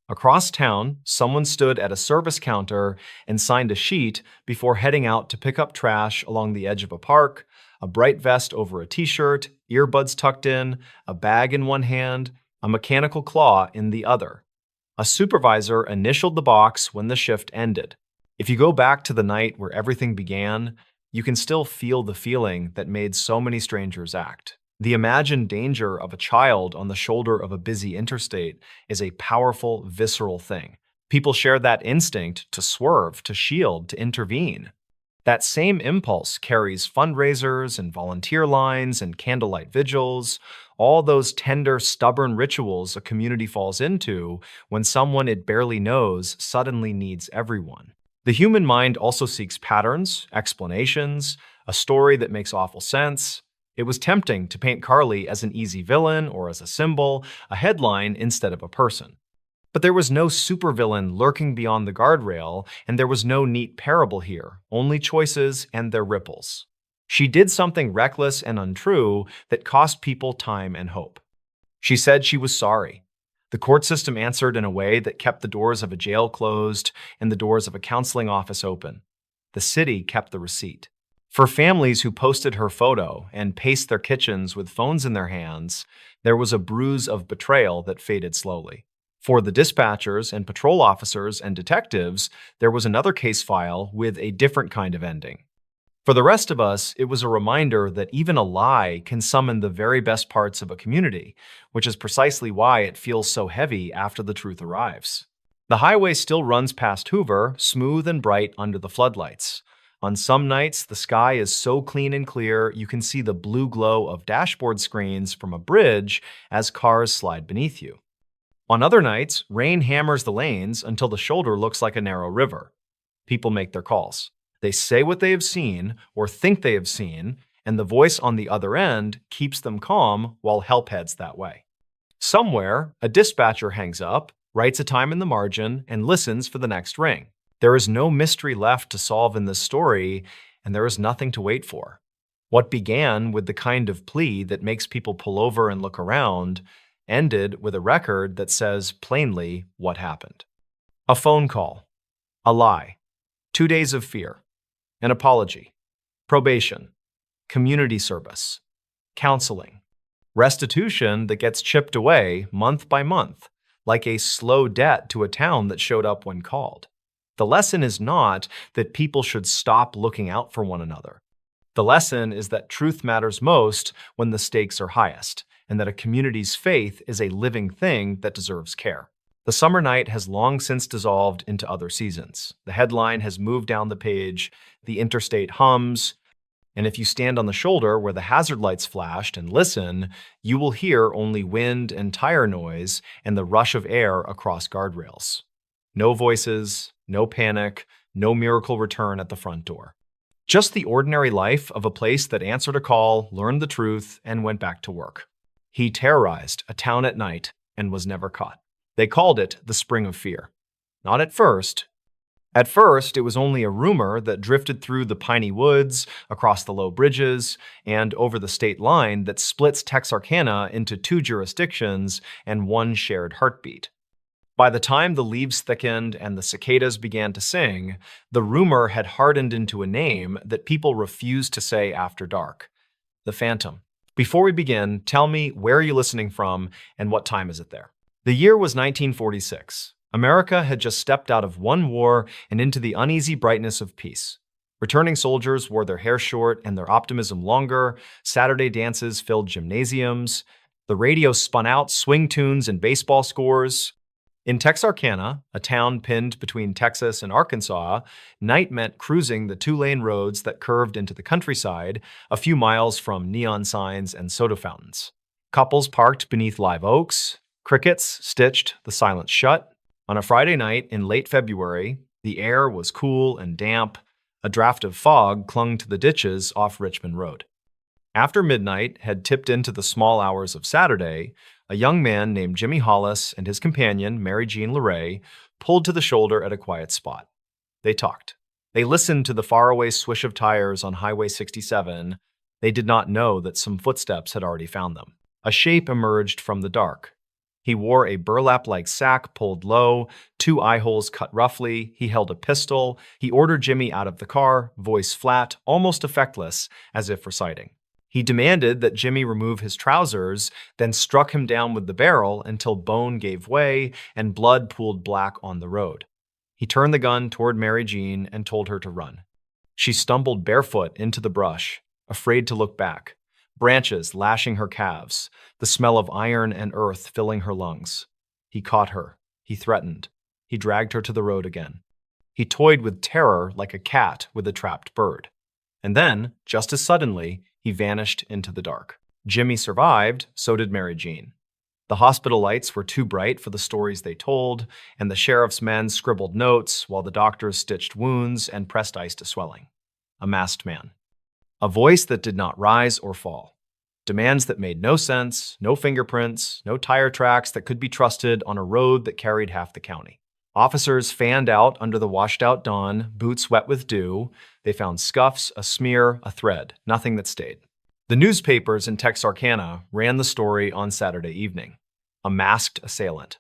Across town, someone stood at a service counter and signed a sheet before heading out to pick up trash along the edge of a park, a bright vest over a t-shirt, earbuds tucked in, a bag in one hand, a mechanical claw in the other. A supervisor initialed the box when the shift ended. If you go back to the night where everything began, you can still feel the feeling that made so many strangers act. The imagined danger of a child on the shoulder of a busy interstate is a powerful, visceral thing. People share that instinct to swerve, to shield, to intervene. That same impulse carries fundraisers and volunteer lines and candlelight vigils, all those tender, stubborn rituals a community falls into when someone it barely knows suddenly needs everyone. The human mind also seeks patterns, explanations, a story that makes awful sense. It was tempting to paint Carly as an easy villain or as a symbol, a headline instead of a person. But there was no supervillain lurking beyond the guardrail, and there was no neat parable here, only choices and their ripples. She did something reckless and untrue that cost people time and hope. She said she was sorry. The court system answered in a way that kept the doors of a jail closed and the doors of a counseling office open. The city kept the receipt. For families who posted her photo and paced their kitchens with phones in their hands, there was a bruise of betrayal that faded slowly. For the dispatchers and patrol officers and detectives, there was another case file with a different kind of ending. For the rest of us, it was a reminder that even a lie can summon the very best parts of a community, which is precisely why it feels so heavy after the truth arrives. The highway still runs past Hoover, smooth and bright under the floodlights. On some nights, the sky is so clean and clear you can see the blue glow of dashboard screens from a bridge as cars slide beneath you. On other nights, rain hammers the lanes until the shoulder looks like a narrow river. People make their calls. They say what they have seen or think they have seen, and the voice on the other end keeps them calm while help heads that way. Somewhere, a dispatcher hangs up, writes a time in the margin, and listens for the next ring. There is no mystery left to solve in this story, and there is nothing to wait for. What began with the kind of plea that makes people pull over and look around ended with a record that says plainly what happened. A phone call, a lie, 2 days of fear, an apology, probation, community service, counseling, restitution that gets chipped away month by month, like a slow debt to a town that showed up when called. The lesson is not that people should stop looking out for one another. The lesson is that truth matters most when the stakes are highest, and that a community's faith is a living thing that deserves care. The summer night has long since dissolved into other seasons. The headline has moved down the page, the interstate hums, and if you stand on the shoulder where the hazard lights flashed and listen, you will hear only wind and tire noise and the rush of air across guardrails. No voices, no panic, no miracle return at the front door. Just the ordinary life of a place that answered a call, learned the truth, and went back to work. He terrorized a town at night and was never caught. They called it the Spring of Fear. Not at first, At first, it was only a rumor that drifted through the piney woods, across the low bridges, and over the state line that splits Texarkana into two jurisdictions and one shared heartbeat. By the time the leaves thickened and the cicadas began to sing, the rumor had hardened into a name that people refused to say after dark: the Phantom. Before we begin, tell me, where are you listening from and what time is it there? The year was 1946. America had just stepped out of one war and into the uneasy brightness of peace. Returning soldiers wore their hair short and their optimism longer. Saturday dances filled gymnasiums. The radio spun out swing tunes and baseball scores. In Texarkana, a town pinned between Texas and Arkansas, night meant cruising the two-lane roads that curved into the countryside, a few miles from neon signs and soda fountains. Couples parked beneath live oaks. Crickets stitched the silence shut. On a Friday night in late February, the air was cool and damp. A draft of fog clung to the ditches off Richmond Road. After midnight had tipped into the small hours of Saturday, a young man named Jimmy Hollis and his companion, Mary Jean LeRae, pulled to the shoulder at a quiet spot. They talked. They listened to the faraway swish of tires on Highway 67. They did not know that some footsteps had already found them. A shape emerged from the dark. He wore a burlap-like sack pulled low, two eye holes cut roughly. He held a pistol. He ordered Jimmy out of the car, voice flat, almost effectless, as if reciting. He demanded that Jimmy remove his trousers, then struck him down with the barrel until bone gave way and blood pooled black on the road. He turned the gun toward Mary Jean and told her to run. She stumbled barefoot into the brush, afraid to look back. Branches lashing her calves, the smell of iron and earth filling her lungs. He caught her. He threatened. He dragged her to the road again. He toyed with terror like a cat with a trapped bird. And then, just as suddenly, he vanished into the dark. Jimmy survived, so did Mary Jean. The hospital lights were too bright for the stories they told, and the sheriff's men scribbled notes while the doctors stitched wounds and pressed ice to swelling. A masked man. A voice that did not rise or fall. Demands that made no sense, no fingerprints, no tire tracks that could be trusted on a road that carried half the county. Officers fanned out under the washed-out dawn, boots wet with dew. They found scuffs, a smear, a thread, nothing that stayed. The newspapers in Texarkana ran the story on Saturday evening. A masked assailant.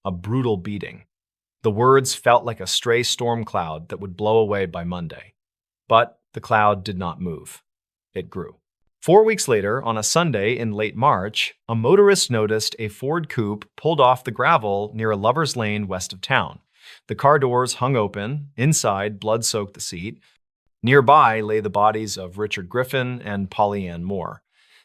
A brutal beating. The words felt like a stray storm cloud that would blow away by Monday. But the cloud did not move. It grew. 4 weeks later, on a Sunday in late March, a motorist noticed a Ford coupe pulled off the gravel near a lover's lane west of town. The car doors hung open. Inside, blood soaked the seat. Nearby lay the bodies of Richard Griffin and Polly Ann Moore.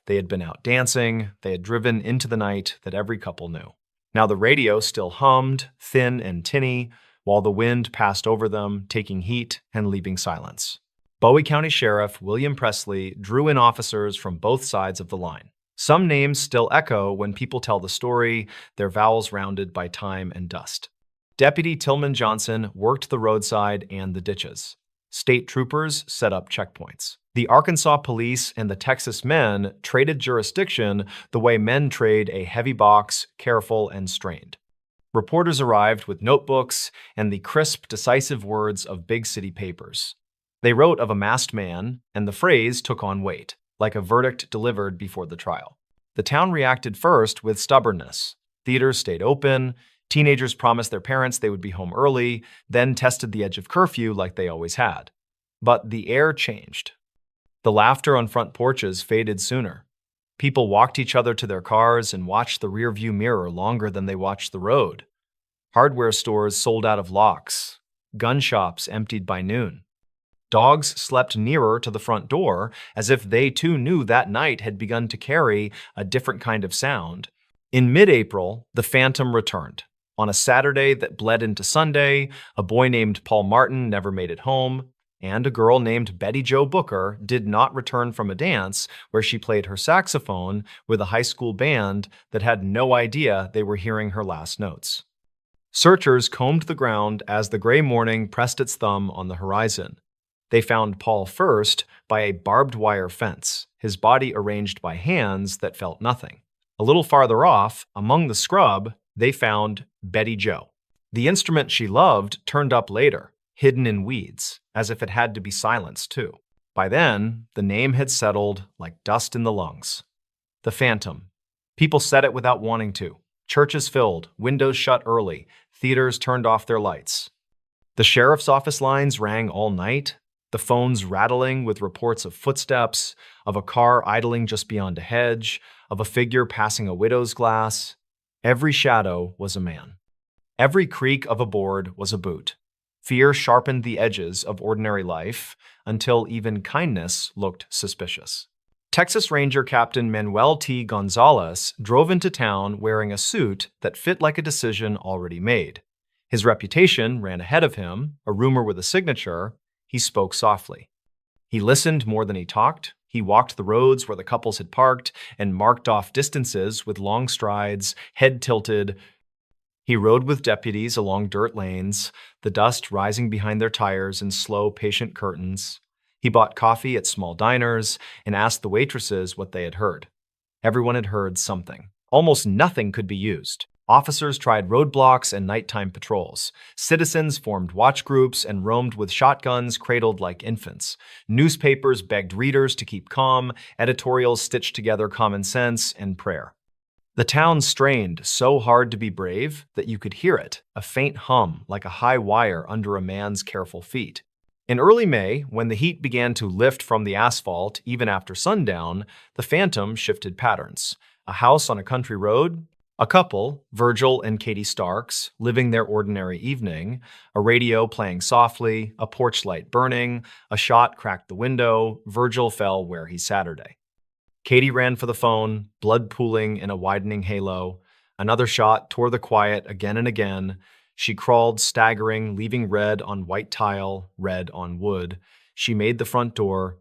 They had been out dancing. They had driven into the night that every couple knew. Now the radio still hummed, thin and tinny, while the wind passed over them, taking heat and leaving silence. Bowie County Sheriff William Presley drew in officers from both sides of the line. Some names still echo when people tell the story, their vowels rounded by time and dust. Deputy Tillman Johnson worked the roadside and the ditches. State troopers set up checkpoints. The Arkansas police and the Texas men traded jurisdiction the way men trade a heavy box, careful and strained. Reporters arrived with notebooks and the crisp, decisive words of big city papers. They wrote of a masked man, and the phrase took on weight, like a verdict delivered before the trial. The town reacted first with stubbornness. Theaters stayed open. Teenagers promised their parents they would be home early, then tested the edge of curfew like they always had. But the air changed. The laughter on front porches faded sooner. People walked each other to their cars and watched the rearview mirror longer than they watched the road. Hardware stores sold out of locks. Gun shops emptied by noon. Dogs slept nearer to the front door, as if they too knew that night had begun to carry a different kind of sound. In mid-April, the Phantom returned. On a Saturday that bled into Sunday, a boy named Paul Martin never made it home, and a girl named Betty Jo Booker did not return from a dance where she played her saxophone with a high school band that had no idea they were hearing her last notes. Searchers combed the ground as the gray morning pressed its thumb on the horizon. They found Paul first by a barbed wire fence, his body arranged by hands that felt nothing. A little farther off, among the scrub, they found Betty Jo. The instrument she loved turned up later. hidden in weeds, as if it had to be silenced too. By then, the name had settled like dust in the lungs. The Phantom. People said it without wanting to. Churches filled, windows shut early, theaters turned off their lights. The sheriff's office lines rang all night, the phones rattling with reports of footsteps, of a car idling just beyond a hedge, of a figure passing a widow's glass. Every shadow was a man. Every creak of a board was a boot. Fear sharpened the edges of ordinary life until even kindness looked suspicious. Texas Ranger Captain Manuel T. Gonzalez drove into town wearing a suit that fit like a decision already made. His reputation ran ahead of him, a rumor with a signature. He spoke softly. He listened more than he talked. He walked the roads where the couples had parked and marked off distances with long strides, head tilted. He rode with deputies along dirt lanes, the dust rising behind their tires in slow, patient curtains. He bought coffee at small diners and asked the waitresses what they had heard. Everyone had heard something. Almost nothing could be used. Officers tried roadblocks and nighttime patrols. Citizens formed watch groups and roamed with shotguns cradled like infants. Newspapers begged readers to keep calm. Editorials stitched together common sense and prayer. The town strained so hard to be brave that you could hear it, a faint hum like a high wire under a man's careful feet. In early May, when the heat began to lift from the asphalt even after sundown, the Phantom shifted patterns. A house on a country road, a couple, Virgil and Katie Starks, living their ordinary evening, a radio playing softly, a porch light burning, a shot cracked the window, Virgil fell where he Saturday. Katie ran for the phone, blood pooling in a widening halo. Another shot tore the quiet again and again. She crawled, staggering, leaving red on white tile, red on wood. She made the front door.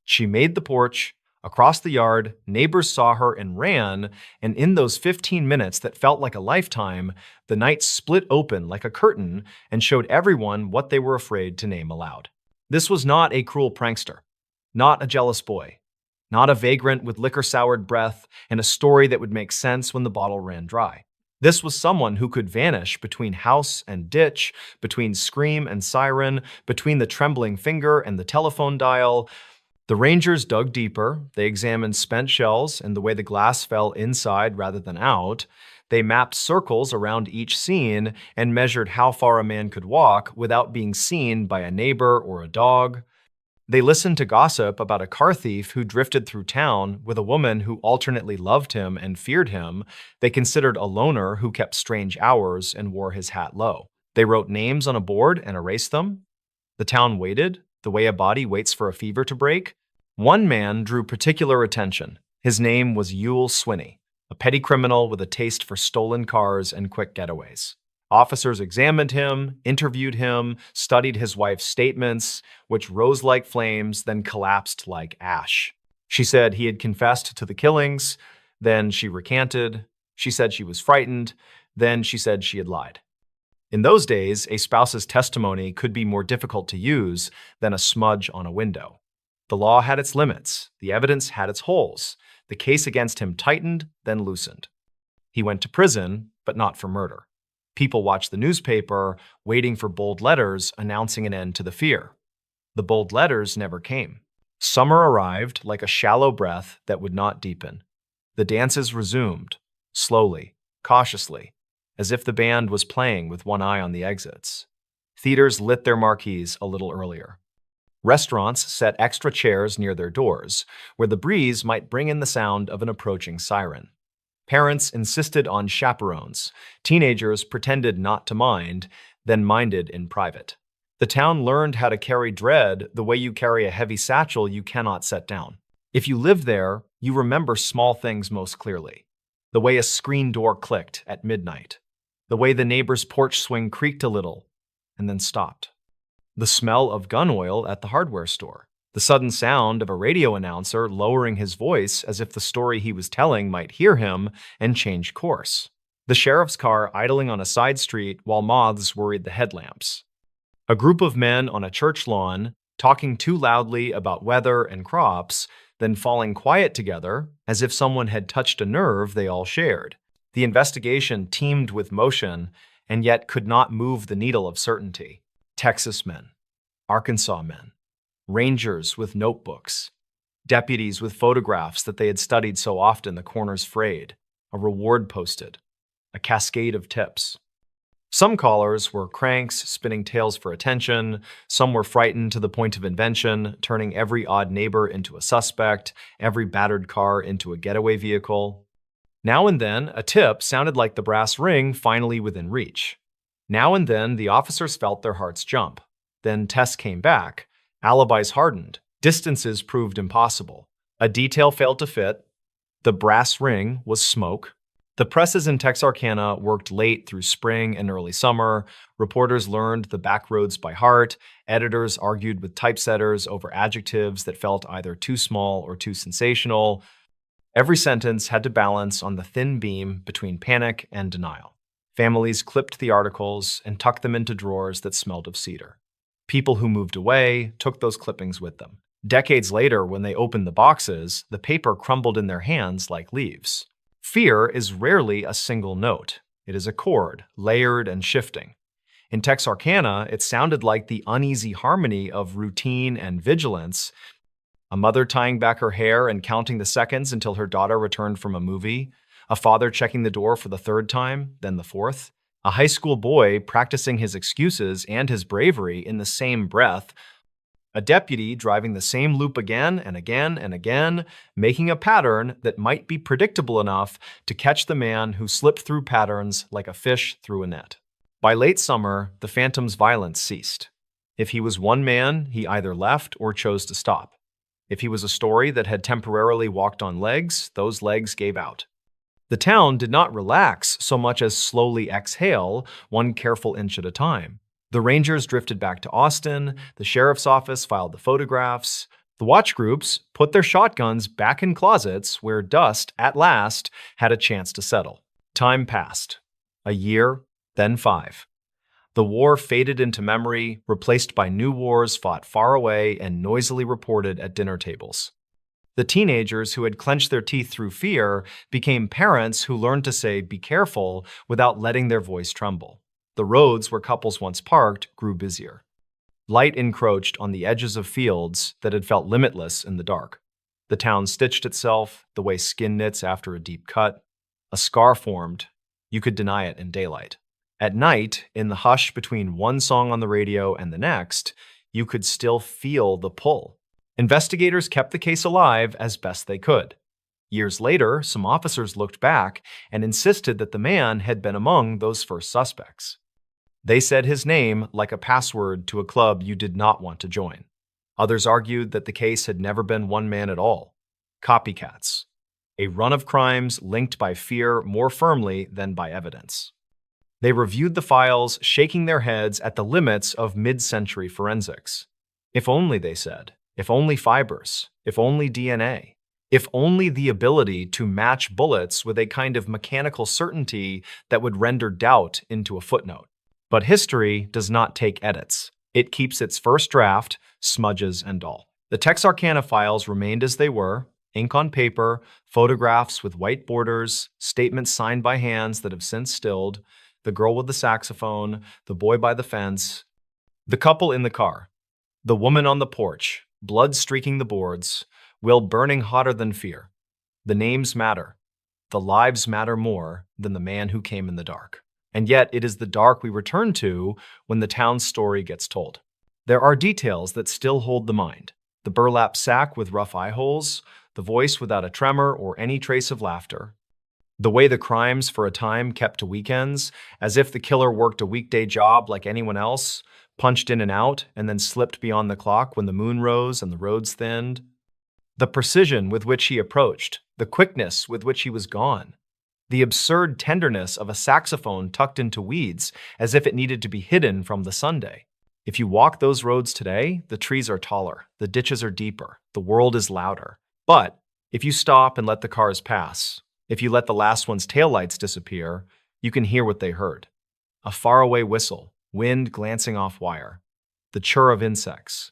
She made the porch. Across the yard, neighbors saw her and ran, and in those 15 minutes that felt like a lifetime, the night split open like a curtain and showed everyone what they were afraid to name aloud. This was not a cruel prankster, not a jealous boy, not a vagrant with liquor-soured breath and a story that would make sense when the bottle ran dry. This was someone who could vanish between house and ditch, between scream and siren, between the trembling finger and the telephone dial. The Rangers dug deeper. They examined spent shells and the way the glass fell inside rather than out. They mapped circles around each scene and measured how far a man could walk without being seen by a neighbor or a dog. They listened to gossip about a car thief who drifted through town with a woman who alternately loved him and feared him. They considered a loner who kept strange hours and wore his hat low. They wrote names on a board and erased them. The town waited, the way a body waits for a fever to break. One man drew particular attention. His name was Yule Swinney, a petty criminal with a taste for stolen cars and quick getaways. Officers examined him, interviewed him, studied his wife's statements, which rose like flames, then collapsed like ash. She said he had confessed to the killings, then she recanted. She said she was frightened, then she said she had lied. In those days, a spouse's testimony could be more difficult to use than a smudge on a window. The law had its limits, the evidence had its holes. The case against him tightened, then loosened. He went to prison, but not for murder. People watched the newspaper, waiting for bold letters announcing an end to the fear. The bold letters never came. Summer arrived like a shallow breath that would not deepen. The dances resumed, slowly, cautiously, as if the band was playing with one eye on the exits. Theaters lit their marquees a little earlier. Restaurants set extra chairs near their doors, where the breeze might bring in the sound of an approaching siren. Parents insisted on chaperones. Teenagers pretended not to mind, then minded in private. The town learned how to carry dread the way you carry a heavy satchel you cannot set down. If you live there, you remember small things most clearly. The way a screen door clicked at midnight. The way the neighbor's porch swing creaked a little and then stopped. The smell of gun oil at the hardware store. The sudden sound of a radio announcer lowering his voice as if the story he was telling might hear him and change course. The sheriff's car idling on a side street while moths worried the headlamps. A group of men on a church lawn talking too loudly about weather and crops, then falling quiet together as if someone had touched a nerve they all shared. The investigation teemed with motion and yet could not move the needle of certainty. Texas men, Arkansas men, rangers with notebooks, deputies with photographs that they had studied so often the corners frayed, a reward posted, a cascade of tips. Some callers were cranks spinning tales for attention, some were frightened to the point of invention, turning every odd neighbor into a suspect, every battered car into a getaway vehicle. Now and then, a tip sounded like the brass ring finally within reach. Now and then, the officers felt their hearts jump. Then tests came back, alibis hardened, distances proved impossible. A detail failed to fit, the brass ring was smoke. The presses in Texarkana worked late through spring and early summer. Reporters learned the back roads by heart. Editors argued with typesetters over adjectives that felt either too small or too sensational. Every sentence had to balance on the thin beam between panic and denial. Families clipped the articles and tucked them into drawers that smelled of cedar. People who moved away took those clippings with them. Decades later, when they opened the boxes, the paper crumbled in their hands like leaves. Fear is rarely a single note. It is a chord, layered and shifting. In Texarkana, it sounded like the uneasy harmony of routine and vigilance. A mother tying back her hair and counting the seconds until her daughter returned from a movie. A father checking the door for the third time, then the fourth. A high school boy practicing his excuses and his bravery in the same breath. A deputy driving the same loop again and again and again, making a pattern that might be predictable enough to catch the man who slipped through patterns like a fish through a net. By late summer, the phantom's violence ceased. If he was one man, he either left or chose to stop. If he was a story that had temporarily walked on legs, those legs gave out. The town did not relax so much as slowly exhale, one careful inch at a time. The Rangers drifted back to Austin, the sheriff's office filed the photographs, the watch groups put their shotguns back in closets where dust, at last, had a chance to settle. Time passed. A year, then 5. The war faded into memory, replaced by new wars fought far away and noisily reported at dinner tables. The teenagers who had clenched their teeth through fear became parents who learned to say, "Be careful," without letting their voice tremble. The roads where couples once parked grew busier. Light encroached on the edges of fields that had felt limitless in the dark. The town stitched itself the way skin knits after a deep cut. A scar formed. You could deny it in daylight. At night, in the hush between one song on the radio and the next, you could still feel the pull. Investigators kept the case alive as best they could. Years later, some officers looked back and insisted that the man had been among those first suspects. They said his name like a password to a club you did not want to join. Others argued that the case had never been one man at all. Copycats. A run of crimes linked by fear more firmly than by evidence. They reviewed the files, shaking their heads at the limits of mid-century forensics. If only, they said. If only fibers. If only DNA. If only the ability to match bullets with a kind of mechanical certainty that would render doubt into a footnote. But history does not take edits. It keeps its first draft, smudges and all. The Texarkana files remained as they were, ink on paper, photographs with white borders, statements signed by hands that have since stilled, the girl with the saxophone, the boy by the fence, the couple in the car, the woman on the porch, blood streaking the boards, will burning hotter than fear. The names matter. The lives matter more than the man who came in the dark. And yet it is the dark we return to when the town's story gets told. There are details that still hold the mind. The burlap sack with rough eye holes, the voice without a tremor or any trace of laughter. The way the crimes for a time kept to weekends, as if the killer worked a weekday job like anyone else, punched in and out, and then slipped beyond the clock when the moon rose and the roads thinned. The precision with which he approached, the quickness with which he was gone. The absurd tenderness of a saxophone tucked into weeds as if it needed to be hidden from the Sunday. If you walk those roads today, the trees are taller, the ditches are deeper, the world is louder. But if you stop and let the cars pass, if you let the last one's taillights disappear, you can hear what they heard. A faraway whistle, wind glancing off wire, the chirr of insects,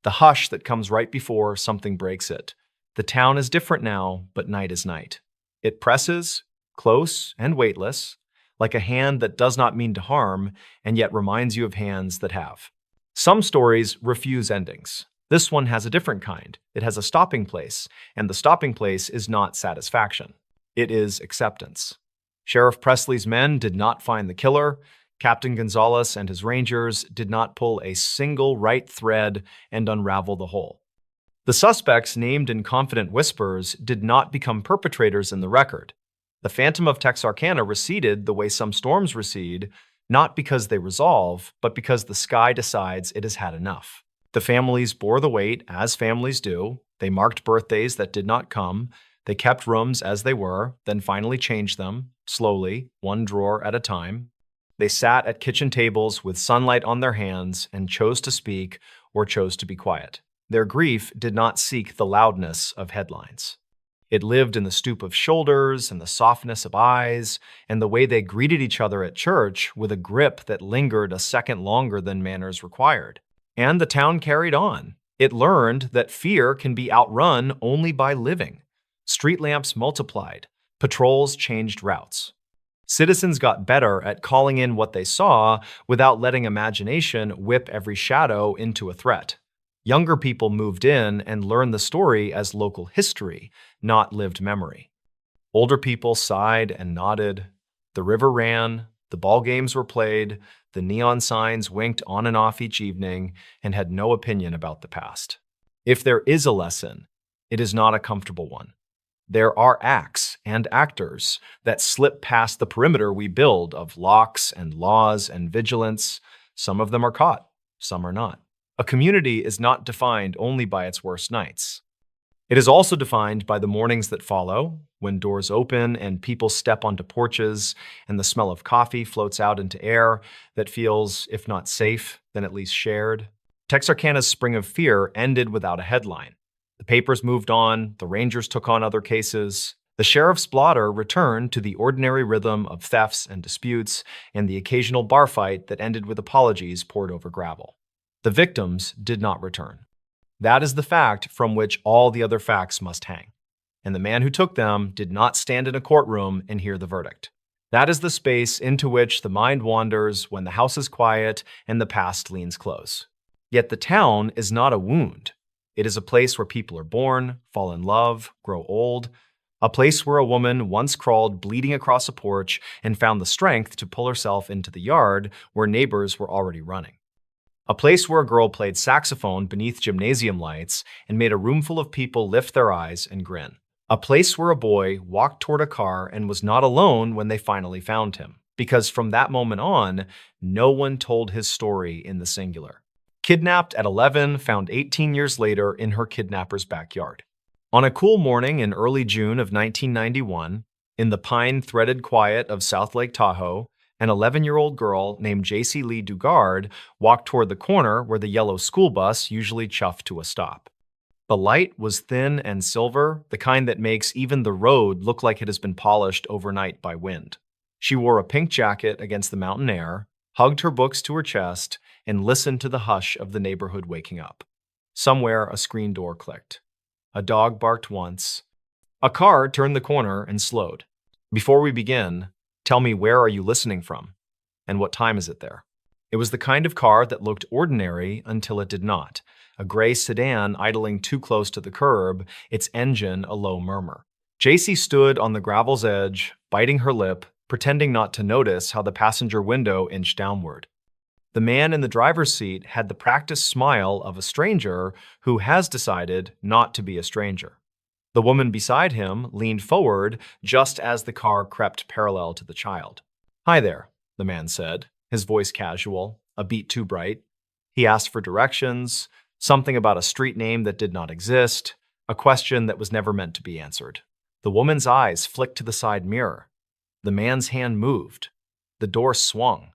the hush that comes right before something breaks it. The town is different now, but night is night. It presses, close and weightless, like a hand that does not mean to harm and yet reminds you of hands that have. Some stories refuse endings. This one has a different kind. It has a stopping place, and the stopping place is not satisfaction. It is acceptance. Sheriff Presley's men did not find the killer. Captain Gonzalez and his rangers did not pull a single right thread and unravel the whole. The suspects named in confident whispers did not become perpetrators in the record. The phantom of Texarkana receded the way some storms recede, not because they resolve, but because the sky decides it has had enough. The families bore the weight, as families do. They marked birthdays that did not come. They kept rooms as they were, then finally changed them, slowly, one drawer at a time. They sat at kitchen tables with sunlight on their hands and chose to speak or chose to be quiet. Their grief did not seek the loudness of headlines. It lived in the stoop of shoulders and the softness of eyes and the way they greeted each other at church with a grip that lingered a second longer than manners required. And the town carried on. It learned that fear can be outrun only by living. Street lamps multiplied. Patrols changed routes. Citizens got better at calling in what they saw without letting imagination whip every shadow into a threat. Younger people moved in and learned the story as local history, not lived memory. Older people sighed and nodded. The river ran, the ball games were played, the neon signs winked on and off each evening, and had no opinion about the past. If there is a lesson, it is not a comfortable one. There are acts and actors that slip past the perimeter we build of locks and laws and vigilance. Some of them are caught, some are not. A community is not defined only by its worst nights. It is also defined by the mornings that follow, when doors open and people step onto porches and the smell of coffee floats out into air that feels, if not safe, then at least shared. Texarkana's spring of fear ended without a headline. The papers moved on, the rangers took on other cases. The sheriff's blotter returned to the ordinary rhythm of thefts and disputes and the occasional bar fight that ended with apologies poured over gravel. The victims did not return. That is the fact from which all the other facts must hang. And the man who took them did not stand in a courtroom and hear the verdict. That is the space into which the mind wanders when the house is quiet and the past leans close. Yet the town is not a wound. It is a place where people are born, fall in love, grow old. A place where a woman once crawled bleeding across a porch and found the strength to pull herself into the yard where neighbors were already running. A place where a girl played saxophone beneath gymnasium lights and made a roomful of people lift their eyes and grin. A place where a boy walked toward a car and was not alone when they finally found him, because from that moment on, no one told his story in the singular. Kidnapped at 11, found 18 years later in her kidnapper's backyard. On a cool morning in early June of 1991, in the pine-threaded quiet of South Lake Tahoe, an 11-year-old girl named J.C. Lee Dugard walked toward the corner where the yellow school bus usually chuffed to a stop. The light was thin and silver, the kind that makes even the road look like it has been polished overnight by wind. She wore a pink jacket against the mountain air, hugged her books to her chest, and listened to the hush of the neighborhood waking up. Somewhere a screen door clicked. A dog barked once. A car turned the corner and slowed. Before we begin, tell me, where are you listening from? And what time is it there? It was the kind of car that looked ordinary until it did not. A gray sedan idling too close to the curb, its engine a low murmur. JC stood on the gravel's edge, biting her lip, pretending not to notice how the passenger window inched downward. The man in the driver's seat had the practiced smile of a stranger who has decided not to be a stranger. The woman beside him leaned forward just as the car crept parallel to the child. "Hi there," the man said, his voice casual, a beat too bright. He asked for directions, something about a street name that did not exist, a question that was never meant to be answered. The woman's eyes flicked to the side mirror. The man's hand moved. The door swung.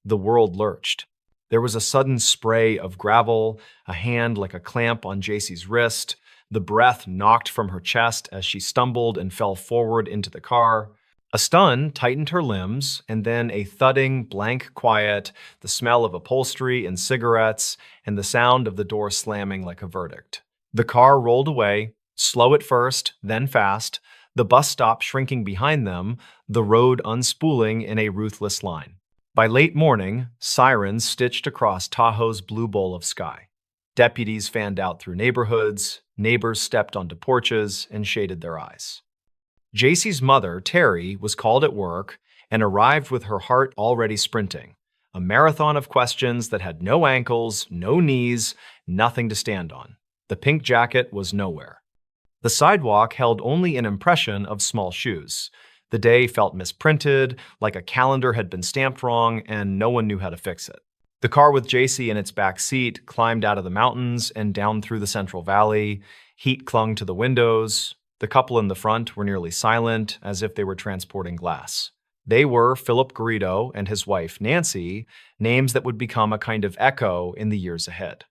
The world lurched. There was a sudden spray of gravel, a hand like a clamp on JC's wrist. The breath knocked from her chest as she stumbled and fell forward into the car. A stun tightened her limbs, and then a thudding, blank quiet, the smell of upholstery and cigarettes, and the sound of the door slamming like a verdict. The car rolled away, slow at first, then fast, the bus stop shrinking behind them, the road unspooling in a ruthless line. By late morning, sirens stitched across Tahoe's blue bowl of sky. Deputies fanned out through neighborhoods, neighbors stepped onto porches and shaded their eyes. JC's mother, Terry, was called at work and arrived with her heart already sprinting. A marathon of questions that had no ankles, no knees, nothing to stand on. The pink jacket was nowhere. The sidewalk held only an impression of small shoes. The day felt misprinted, like a calendar had been stamped wrong, and no one knew how to fix it. The car with JC in its back seat climbed out of the mountains and down through the Central Valley. Heat clung to the windows. The couple in the front were nearly silent, as if they were transporting glass. They were Philip Garrido and his wife, Nancy, names that would become a kind of echo in the years ahead.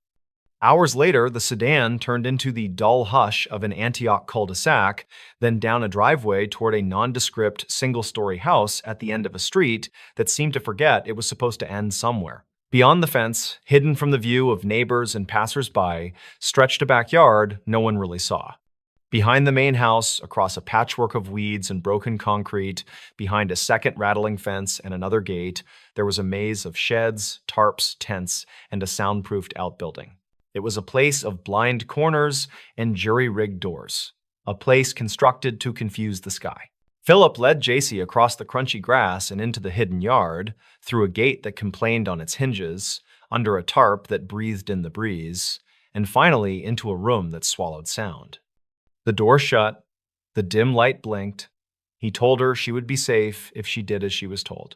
Hours later, the sedan turned into the dull hush of an Antioch cul-de-sac, then down a driveway toward a nondescript single-story house at the end of a street that seemed to forget it was supposed to end somewhere. Beyond the fence, hidden from the view of neighbors and passers-by, stretched a backyard no one really saw. Behind the main house, across a patchwork of weeds and broken concrete, behind a second rattling fence and another gate, there was a maze of sheds, tarps, tents, and a soundproofed outbuilding. It was a place of blind corners and jury-rigged doors, a place constructed to confuse the sky. Philip led JC across the crunchy grass and into the hidden yard, through a gate that complained on its hinges, under a tarp that breathed in the breeze, and finally into a room that swallowed sound. The door shut, the dim light blinked. He told her she would be safe if she did as she was told.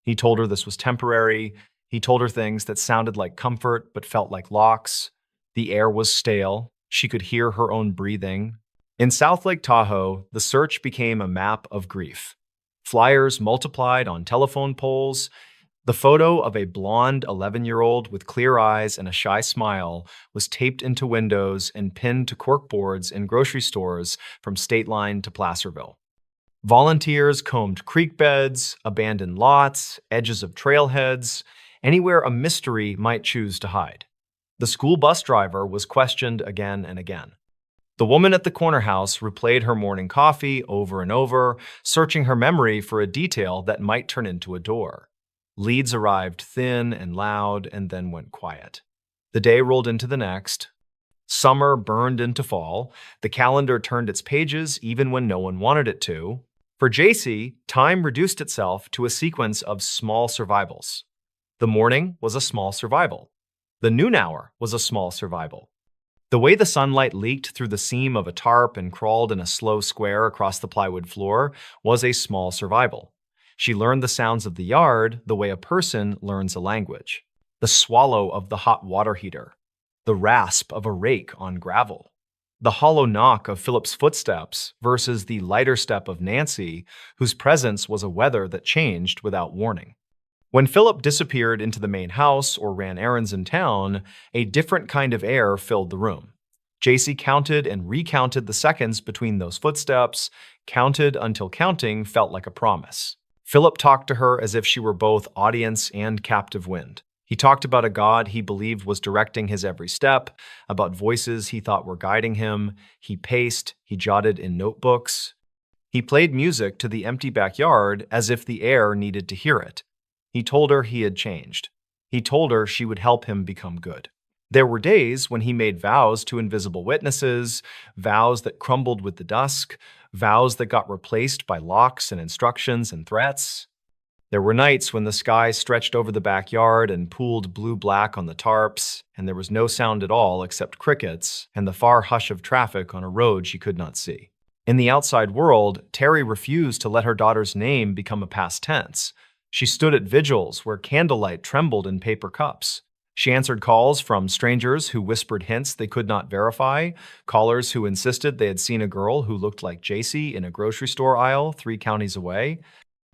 He told her this was temporary. He told her things that sounded like comfort but felt like locks. The air was stale. She could hear her own breathing. In South Lake Tahoe, the search became a map of grief. Flyers multiplied on telephone poles. The photo of a blonde 11-year-old with clear eyes and a shy smile was taped into windows and pinned to corkboards in grocery stores from State Line to Placerville. Volunteers combed creek beds, abandoned lots, edges of trailheads, anywhere a mystery might choose to hide. The school bus driver was questioned again and again. The woman at the corner house replayed her morning coffee over and over, searching her memory for a detail that might turn into a door. Leads arrived thin and loud and then went quiet. The day rolled into the next. Summer burned into fall. The calendar turned its pages even when no one wanted it to. For JC, time reduced itself to a sequence of small survivals. The morning was a small survival. The noon hour was a small survival. The way the sunlight leaked through the seam of a tarp and crawled in a slow square across the plywood floor was a small survival. She learned the sounds of the yard the way a person learns a language. The swallow of the hot water heater, the rasp of a rake on gravel, the hollow knock of Philip's footsteps versus the lighter step of Nancy, whose presence was a weather that changed without warning. When Philip disappeared into the main house or ran errands in town, a different kind of air filled the room. JC counted and recounted the seconds between those footsteps, counted until counting felt like a promise. Philip talked to her as if she were both audience and captive wind. He talked about a God he believed was directing his every step, about voices he thought were guiding him. He paced, he jotted in notebooks. He played music to the empty backyard as if the air needed to hear it. He told her he had changed. He told her she would help him become good. There were days when he made vows to invisible witnesses, vows that crumbled with the dusk, vows that got replaced by locks and instructions and threats. There were nights when the sky stretched over the backyard and pooled blue-black on the tarps, and there was no sound at all except crickets and the far hush of traffic on a road she could not see. In the outside world, Terry refused to let her daughter's name become a past tense. She stood at vigils where candlelight trembled in paper cups. She answered calls from strangers who whispered hints they could not verify, callers who insisted they had seen a girl who looked like JC in a grocery store aisle 3 counties away.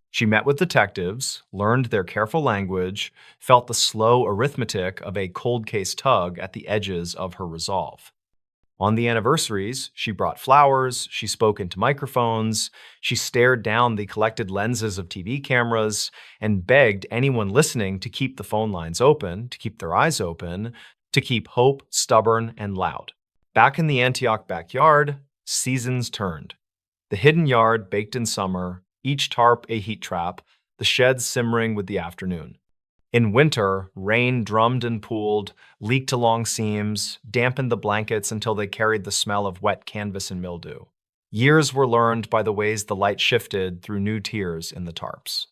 She met with detectives, learned their careful language, felt the slow arithmetic of a cold case tug at the edges of her resolve. On the anniversaries, she brought flowers, she spoke into microphones, she stared down the collected lenses of TV cameras, and begged anyone listening to keep the phone lines open, to keep their eyes open, to keep hope stubborn and loud. Back in the Antioch backyard, seasons turned. The hidden yard baked in summer, each tarp a heat trap, the sheds simmering with the afternoon. In winter, rain drummed and pooled, leaked along seams, dampened the blankets until they carried the smell of wet canvas and mildew. Years were learned by the ways the light shifted through new tiers in the tarps.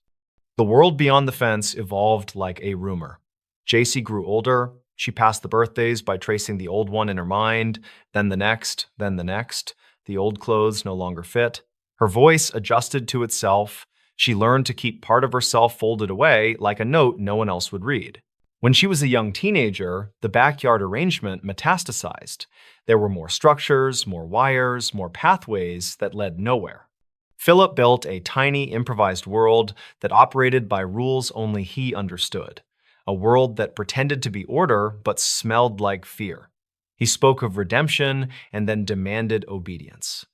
The world beyond the fence evolved like a rumor. JC grew older. She passed the birthdays by tracing the old one in her mind, then the next, then the next. The old clothes no longer fit. Her voice adjusted to itself. She learned to keep part of herself folded away like a note no one else would read. When she was a young teenager, the backyard arrangement metastasized. There were more structures, more wires, more pathways that led nowhere. Philip built a tiny improvised world that operated by rules only he understood. A world that pretended to be order but smelled like fear. He spoke of redemption and then demanded obedience.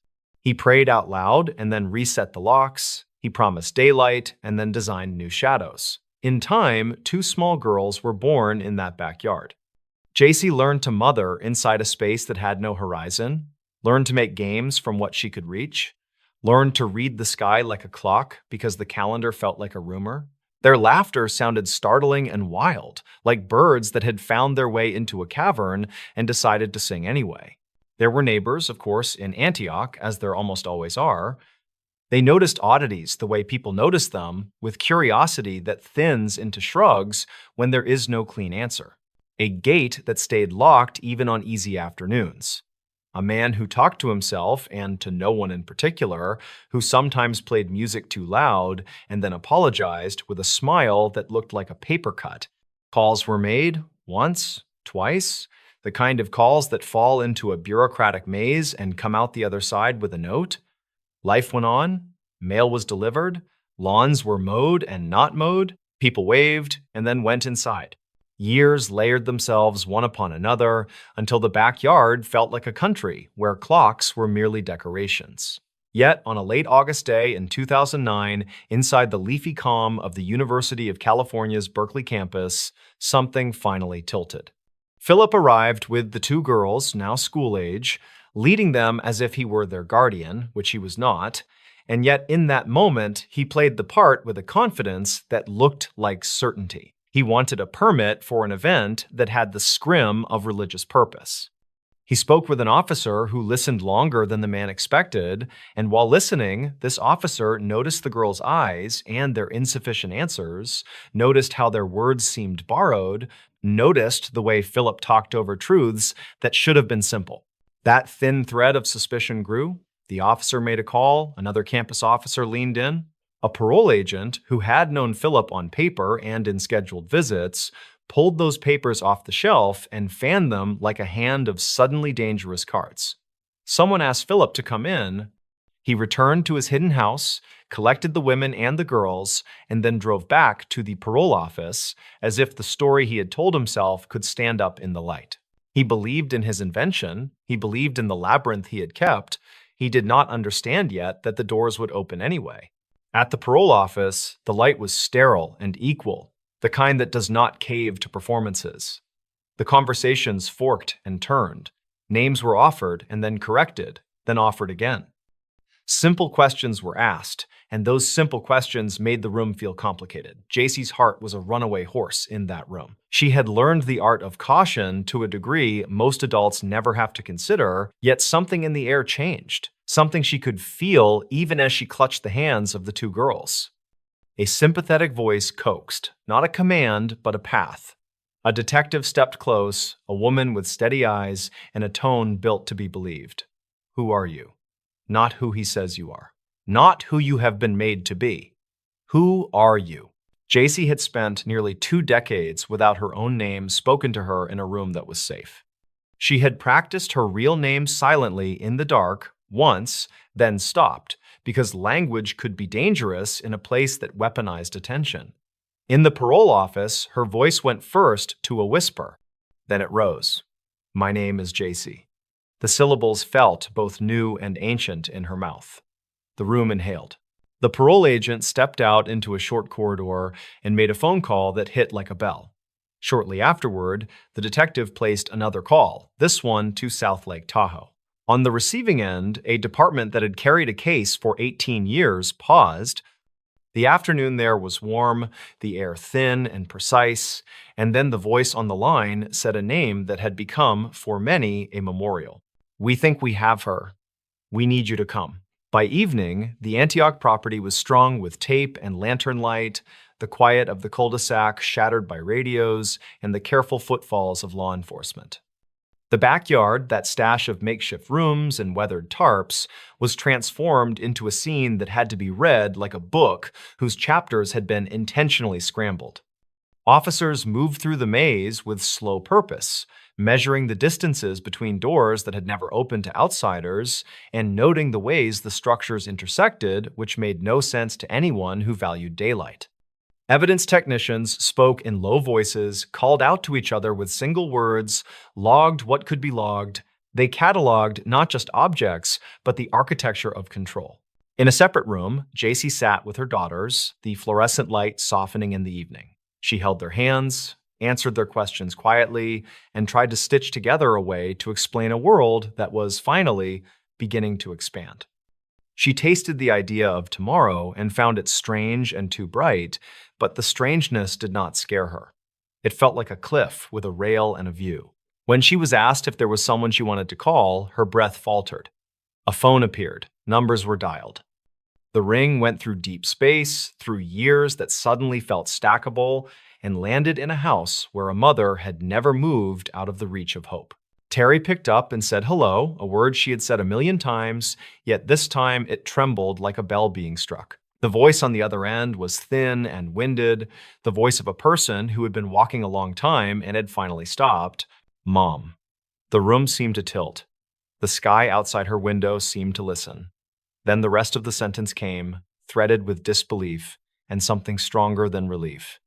He prayed out loud and then reset the locks. He promised daylight and then designed new shadows. In time, 2 small girls were born in that backyard. JC learned to mother inside a space that had no horizon, learned to make games from what she could reach, learned to read the sky like a clock because the calendar felt like a rumor. Their laughter sounded startling and wild, like birds that had found their way into a cavern and decided to sing anyway. There were neighbors, of course, in Antioch, as there almost always are. They noticed oddities the way people notice them, with curiosity that thins into shrugs when there is no clean answer. A gate that stayed locked even on easy afternoons. A man who talked to himself and to no one in particular, who sometimes played music too loud and then apologized with a smile that looked like a paper cut. Calls were made once, twice, the kind of calls that fall into a bureaucratic maze and come out the other side with a note. Life went on, mail was delivered, lawns were mowed and not mowed, people waved and then went inside. Years layered themselves one upon another until the backyard felt like a country where clocks were merely decorations. Yet, on a late August day in 2009, inside the leafy calm of the University of California's Berkeley campus, something finally tilted. Philip arrived with the 2 girls, now school age, leading them as if he were their guardian, which he was not, and yet in that moment, he played the part with a confidence that looked like certainty. He wanted a permit for an event that had the scrim of religious purpose. He spoke with an officer who listened longer than the man expected, and while listening, this officer noticed the girls' eyes and their insufficient answers, noticed how their words seemed borrowed, noticed the way Philip talked over truths that should have been simple. That thin thread of suspicion grew. The officer made a call, another campus officer leaned in. A parole agent, who had known Philip on paper and in scheduled visits, pulled those papers off the shelf and fanned them like a hand of suddenly dangerous cards. Someone asked Philip to come in. He returned to his hidden house, collected the women and the girls, and then drove back to the parole office as if the story he had told himself could stand up in the light. He believed in his invention. He believed in the labyrinth he had kept. He did not understand yet that the doors would open anyway. At the parole office, the light was sterile and equal, the kind that does not cave to performances. The conversations forked and turned. Names were offered and then corrected, then offered again. Simple questions were asked, and those simple questions made the room feel complicated. JC's heart was a runaway horse in that room. She had learned the art of caution to a degree most adults never have to consider, yet something in the air changed, something she could feel even as she clutched the hands of the 2 girls. A sympathetic voice coaxed, not a command, but a path. A detective stepped close, a woman with steady eyes and a tone built to be believed. Who are you? Not who he says you are. Not who you have been made to be. Who are you? JC had spent nearly 2 decades without her own name spoken to her in a room that was safe. She had practiced her real name silently in the dark once, then stopped, because language could be dangerous in a place that weaponized attention. In the parole office, her voice went first to a whisper. Then it rose. My name is JC. The syllables felt both new and ancient in her mouth. The room inhaled. The parole agent stepped out into a short corridor and made a phone call that hit like a bell. Shortly afterward, the detective placed another call, this one to South Lake Tahoe. On the receiving end, a department that had carried a case for 18 years paused. The afternoon there was warm, the air thin and precise, and then the voice on the line said a name that had become, for many, a memorial. "We think we have her. We need you to come." By evening, the Antioch property was strung with tape and lantern light, the quiet of the cul-de-sac shattered by radios and the careful footfalls of law enforcement. The backyard, that stash of makeshift rooms and weathered tarps, was transformed into a scene that had to be read like a book whose chapters had been intentionally scrambled. Officers moved through the maze with slow purpose, measuring the distances between doors that had never opened to outsiders and noting the ways the structures intersected, which made no sense to anyone who valued daylight. Evidence technicians spoke in low voices, called out to each other with single words, logged what could be logged. They cataloged not just objects, but the architecture of control. In a separate room, JC sat with her daughters, the fluorescent light softening in the evening. She held their hands, answered their questions quietly, and tried to stitch together a way to explain a world that was finally beginning to expand. She tasted the idea of tomorrow and found it strange and too bright, but the strangeness did not scare her. It felt like a cliff with a rail and a view. When she was asked if there was someone she wanted to call, her breath faltered. A phone appeared. Numbers were dialed. The ring went through deep space, through years that suddenly felt stackable, and landed in a house where a mother had never moved out of the reach of hope. Terry picked up and said hello, a word she had said 1,000,000 times, yet this time it trembled like a bell being struck. The voice on the other end was thin and winded, the voice of a person who had been walking a long time and had finally stopped. "Mom." The room seemed to tilt. The sky outside her window seemed to listen. Then the rest of the sentence came, threaded with disbelief and something stronger than relief.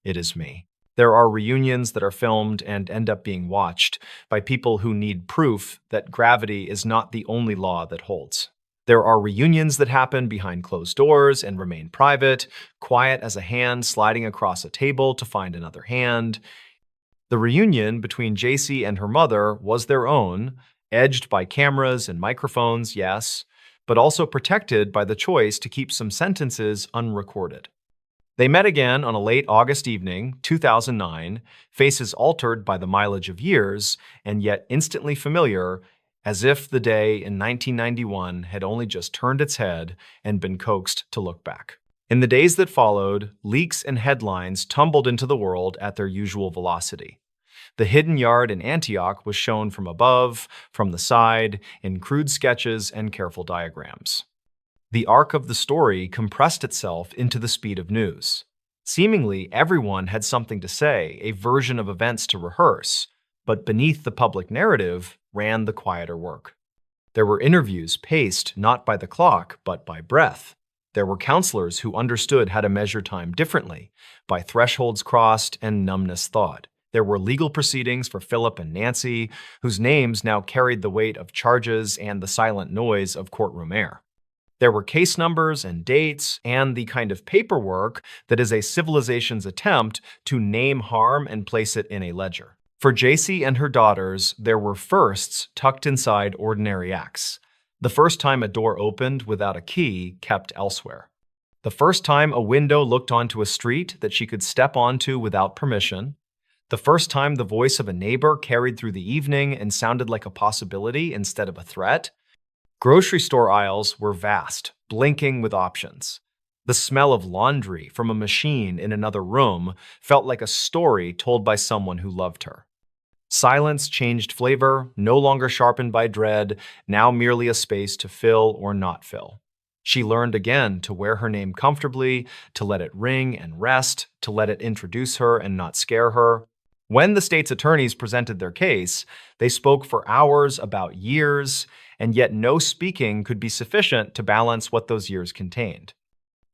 "It is me." There are reunions that are filmed and end up being watched by people who need proof that gravity is not the only law that holds. There are reunions that happen behind closed doors and remain private, quiet as a hand sliding across a table to find another hand. The reunion between JC and her mother was their own, edged by cameras and microphones, yes, but also protected by the choice to keep some sentences unrecorded. They met again on a late August evening, 2009, faces altered by the mileage of years, and yet instantly familiar, as if the day in 1991 had only just turned its head and been coaxed to look back. In the days that followed, leaks and headlines tumbled into the world at their usual velocity. The hidden yard in Antioch was shown from above, from the side, in crude sketches and careful diagrams. The arc of the story compressed itself into the speed of news. Seemingly, everyone had something to say, a version of events to rehearse, but beneath the public narrative ran the quieter work. There were interviews paced not by the clock, but by breath. There were counselors who understood how to measure time differently, by thresholds crossed and numbness thawed. There were legal proceedings for Philip and Nancy, whose names now carried the weight of charges and the silent noise of courtroom air. There were case numbers and dates and the kind of paperwork that is a civilization's attempt to name harm and place it in a ledger. For JC and her daughters, there were firsts tucked inside ordinary acts. The first time a door opened without a key kept elsewhere. The first time a window looked onto a street that she could step onto without permission. The first time the voice of a neighbor carried through the evening and sounded like a possibility instead of a threat. Grocery store aisles were vast, blinking with options. The smell of laundry from a machine in another room felt like a story told by someone who loved her. Silence changed flavor, no longer sharpened by dread, now merely a space to fill or not fill. She learned again to wear her name comfortably, to let it ring and rest, to let it introduce her and not scare her. When the state's attorneys presented their case, they spoke for hours about years, and yet no speaking could be sufficient to balance what those years contained.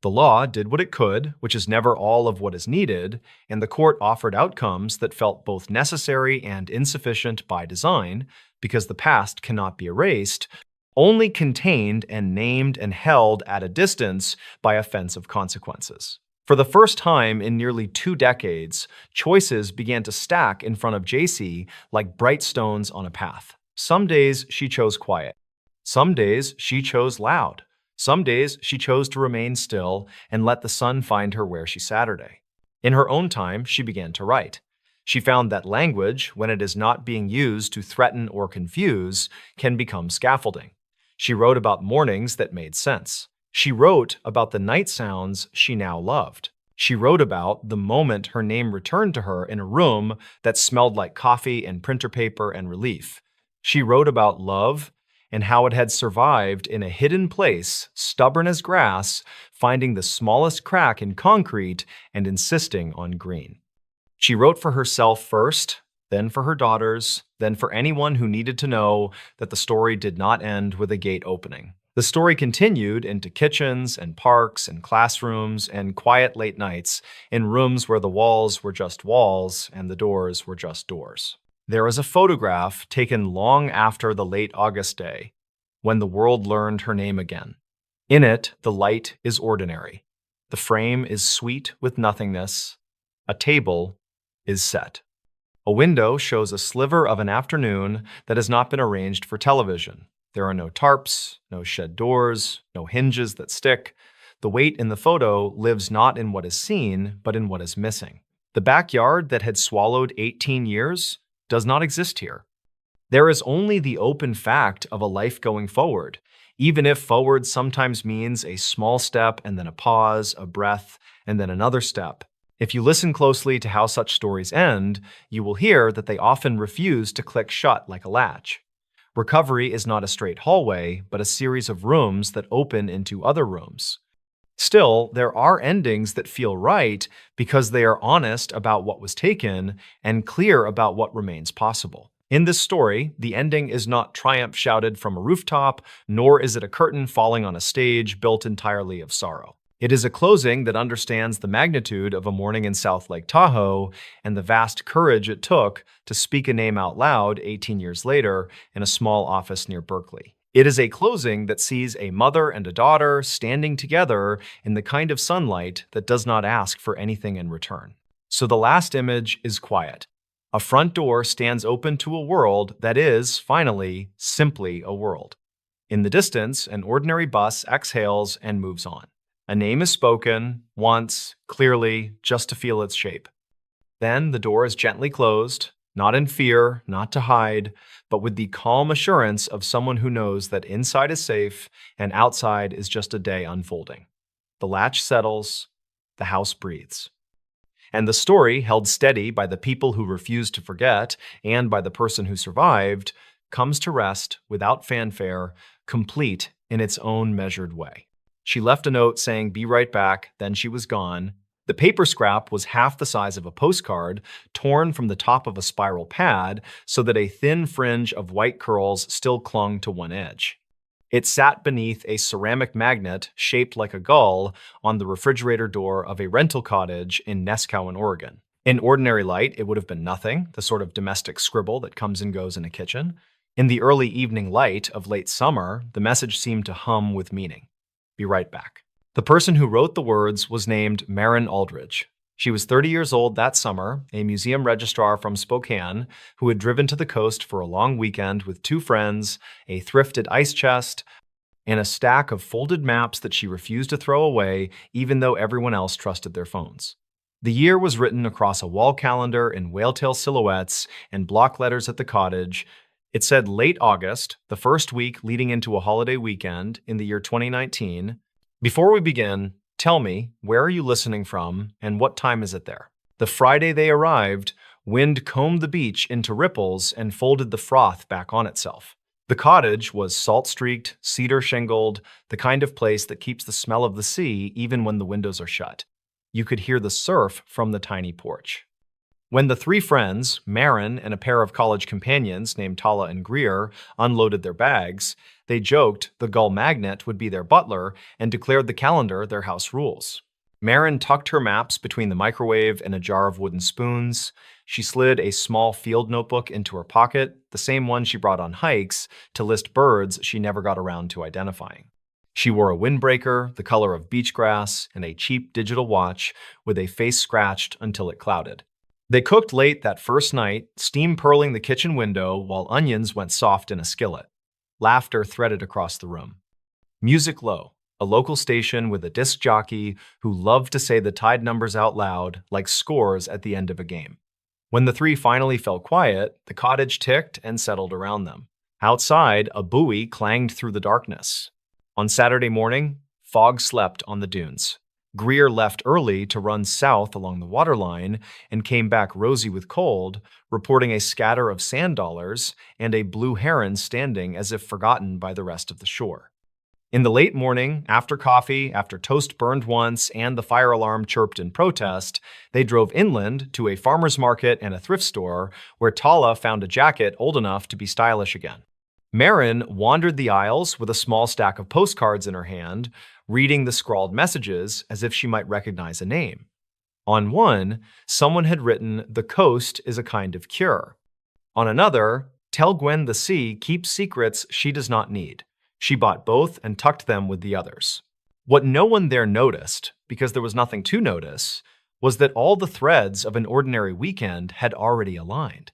The law did what it could, which is never all of what is needed, and the court offered outcomes that felt both necessary and insufficient by design, because the past cannot be erased, only contained and named and held at a distance by offensive consequences. For the first time in nearly 2 decades, choices began to stack in front of JC like bright stones on a path. Some days she chose quiet. Some days she chose loud. Some days she chose to remain still and let the sun find her where she Saturday. In her own time, she began to write. She found that language, when it is not being used to threaten or confuse, can become scaffolding. She wrote about mornings that made sense. She wrote about the night sounds she now loved. She wrote about the moment her name returned to her in a room that smelled like coffee and printer paper and relief. She wrote about love and how it had survived in a hidden place, stubborn as grass, finding the smallest crack in concrete and insisting on green. She wrote for herself first, then for her daughters, then for anyone who needed to know that the story did not end with a gate opening. The story continued into kitchens and parks and classrooms and quiet late nights in rooms where the walls were just walls and the doors were just doors. There is a photograph taken long after the late August day, when the world learned her name again. In it, the light is ordinary. The frame is sweet with nothingness. A table is set. A window shows a sliver of an afternoon that has not been arranged for television. There are no tarps, no shed doors, no hinges that stick. The weight in the photo lives not in what is seen, but in what is missing. The backyard that had swallowed 18 years does not exist here. There is only the open fact of a life going forward, even if forward sometimes means a small step and then a pause, a breath, and then another step. If you listen closely to how such stories end, you will hear that they often refuse to click shut like a latch. Recovery is not a straight hallway, but a series of rooms that open into other rooms. Still, there are endings that feel right because they are honest about what was taken and clear about what remains possible. In this story, the ending is not triumph shouted from a rooftop, nor is it a curtain falling on a stage built entirely of sorrow. It is a closing that understands the magnitude of a morning in South Lake Tahoe and the vast courage it took to speak a name out loud 18 years later in a small office near Berkeley. It is a closing that sees a mother and a daughter standing together in the kind of sunlight that does not ask for anything in return. So the last image is quiet. A front door stands open to a world that is, finally, simply a world. In the distance, an ordinary bus exhales and moves on. A name is spoken, once, clearly, just to feel its shape. Then the door is gently closed, not in fear, not to hide, but with the calm assurance of someone who knows that inside is safe and outside is just a day unfolding. The latch settles, the house breathes. And the story, held steady by the people who refused to forget and by the person who survived, comes to rest without fanfare, complete in its own measured way. She left a note saying, "Be right back," then she was gone. The paper scrap was half the size of a postcard, torn from the top of a spiral pad so that a thin fringe of white curls still clung to one edge. It sat beneath a ceramic magnet shaped like a gull on the refrigerator door of a rental cottage in Neskowin, Oregon. In ordinary light, it would have been nothing, the sort of domestic scribble that comes and goes in a kitchen. In the early evening light of late summer, the message seemed to hum with meaning. Be right back. The person who wrote the words was named Maren Aldridge. She was 30 years old that summer, a museum registrar from Spokane who had driven to the coast for a long weekend with two friends, a thrifted ice chest, and a stack of folded maps that she refused to throw away even though everyone else trusted their phones. The year was written across a wall calendar in whaletail silhouettes and block letters at the cottage. It said late August, the first week leading into a holiday weekend in the year 2019. Before we begin, tell me, where are you listening from and what time is it there? The Friday they arrived, wind combed the beach into ripples and folded the froth back on itself. The cottage was salt-streaked, cedar-shingled, the kind of place that keeps the smell of the sea even when the windows are shut. You could hear the surf from the tiny porch. When the three friends, Maren and a pair of college companions named Tala and Greer, unloaded their bags, they joked the gull magnet would be their butler and declared the calendar their house rules. Maren tucked her maps between the microwave and a jar of wooden spoons. She slid a small field notebook into her pocket, the same one she brought on hikes, to list birds she never got around to identifying. She wore a windbreaker, the color of beach grass, and a cheap digital watch with a face scratched until it clouded. They cooked late that first night, steam purling the kitchen window while onions went soft in a skillet. Laughter threaded across the room. Music low. a local station with a disc jockey who loved to say the tide numbers out loud like scores at the end of a game. When the three finally fell quiet, the cottage ticked and settled around them. Outside, a buoy clanged through the darkness. On Saturday morning, fog slept on the dunes. Greer left early to run south along the waterline and came back rosy with cold, reporting a scatter of sand dollars and a blue heron standing as if forgotten by the rest of the shore. In the late morning, after coffee, after toast burned once, and the fire alarm chirped in protest, they drove inland to a farmer's market and a thrift store where Tala found a jacket old enough to be stylish again. Marin wandered the aisles with a small stack of postcards in her hand, reading the scrawled messages as if she might recognize a name. On one, someone had written, "The coast is a kind of cure." On another, "Tell Gwen the sea keeps secrets she does not need." She bought both and tucked them with the others. What no one there noticed, because there was nothing to notice, was that all the threads of an ordinary weekend had already aligned.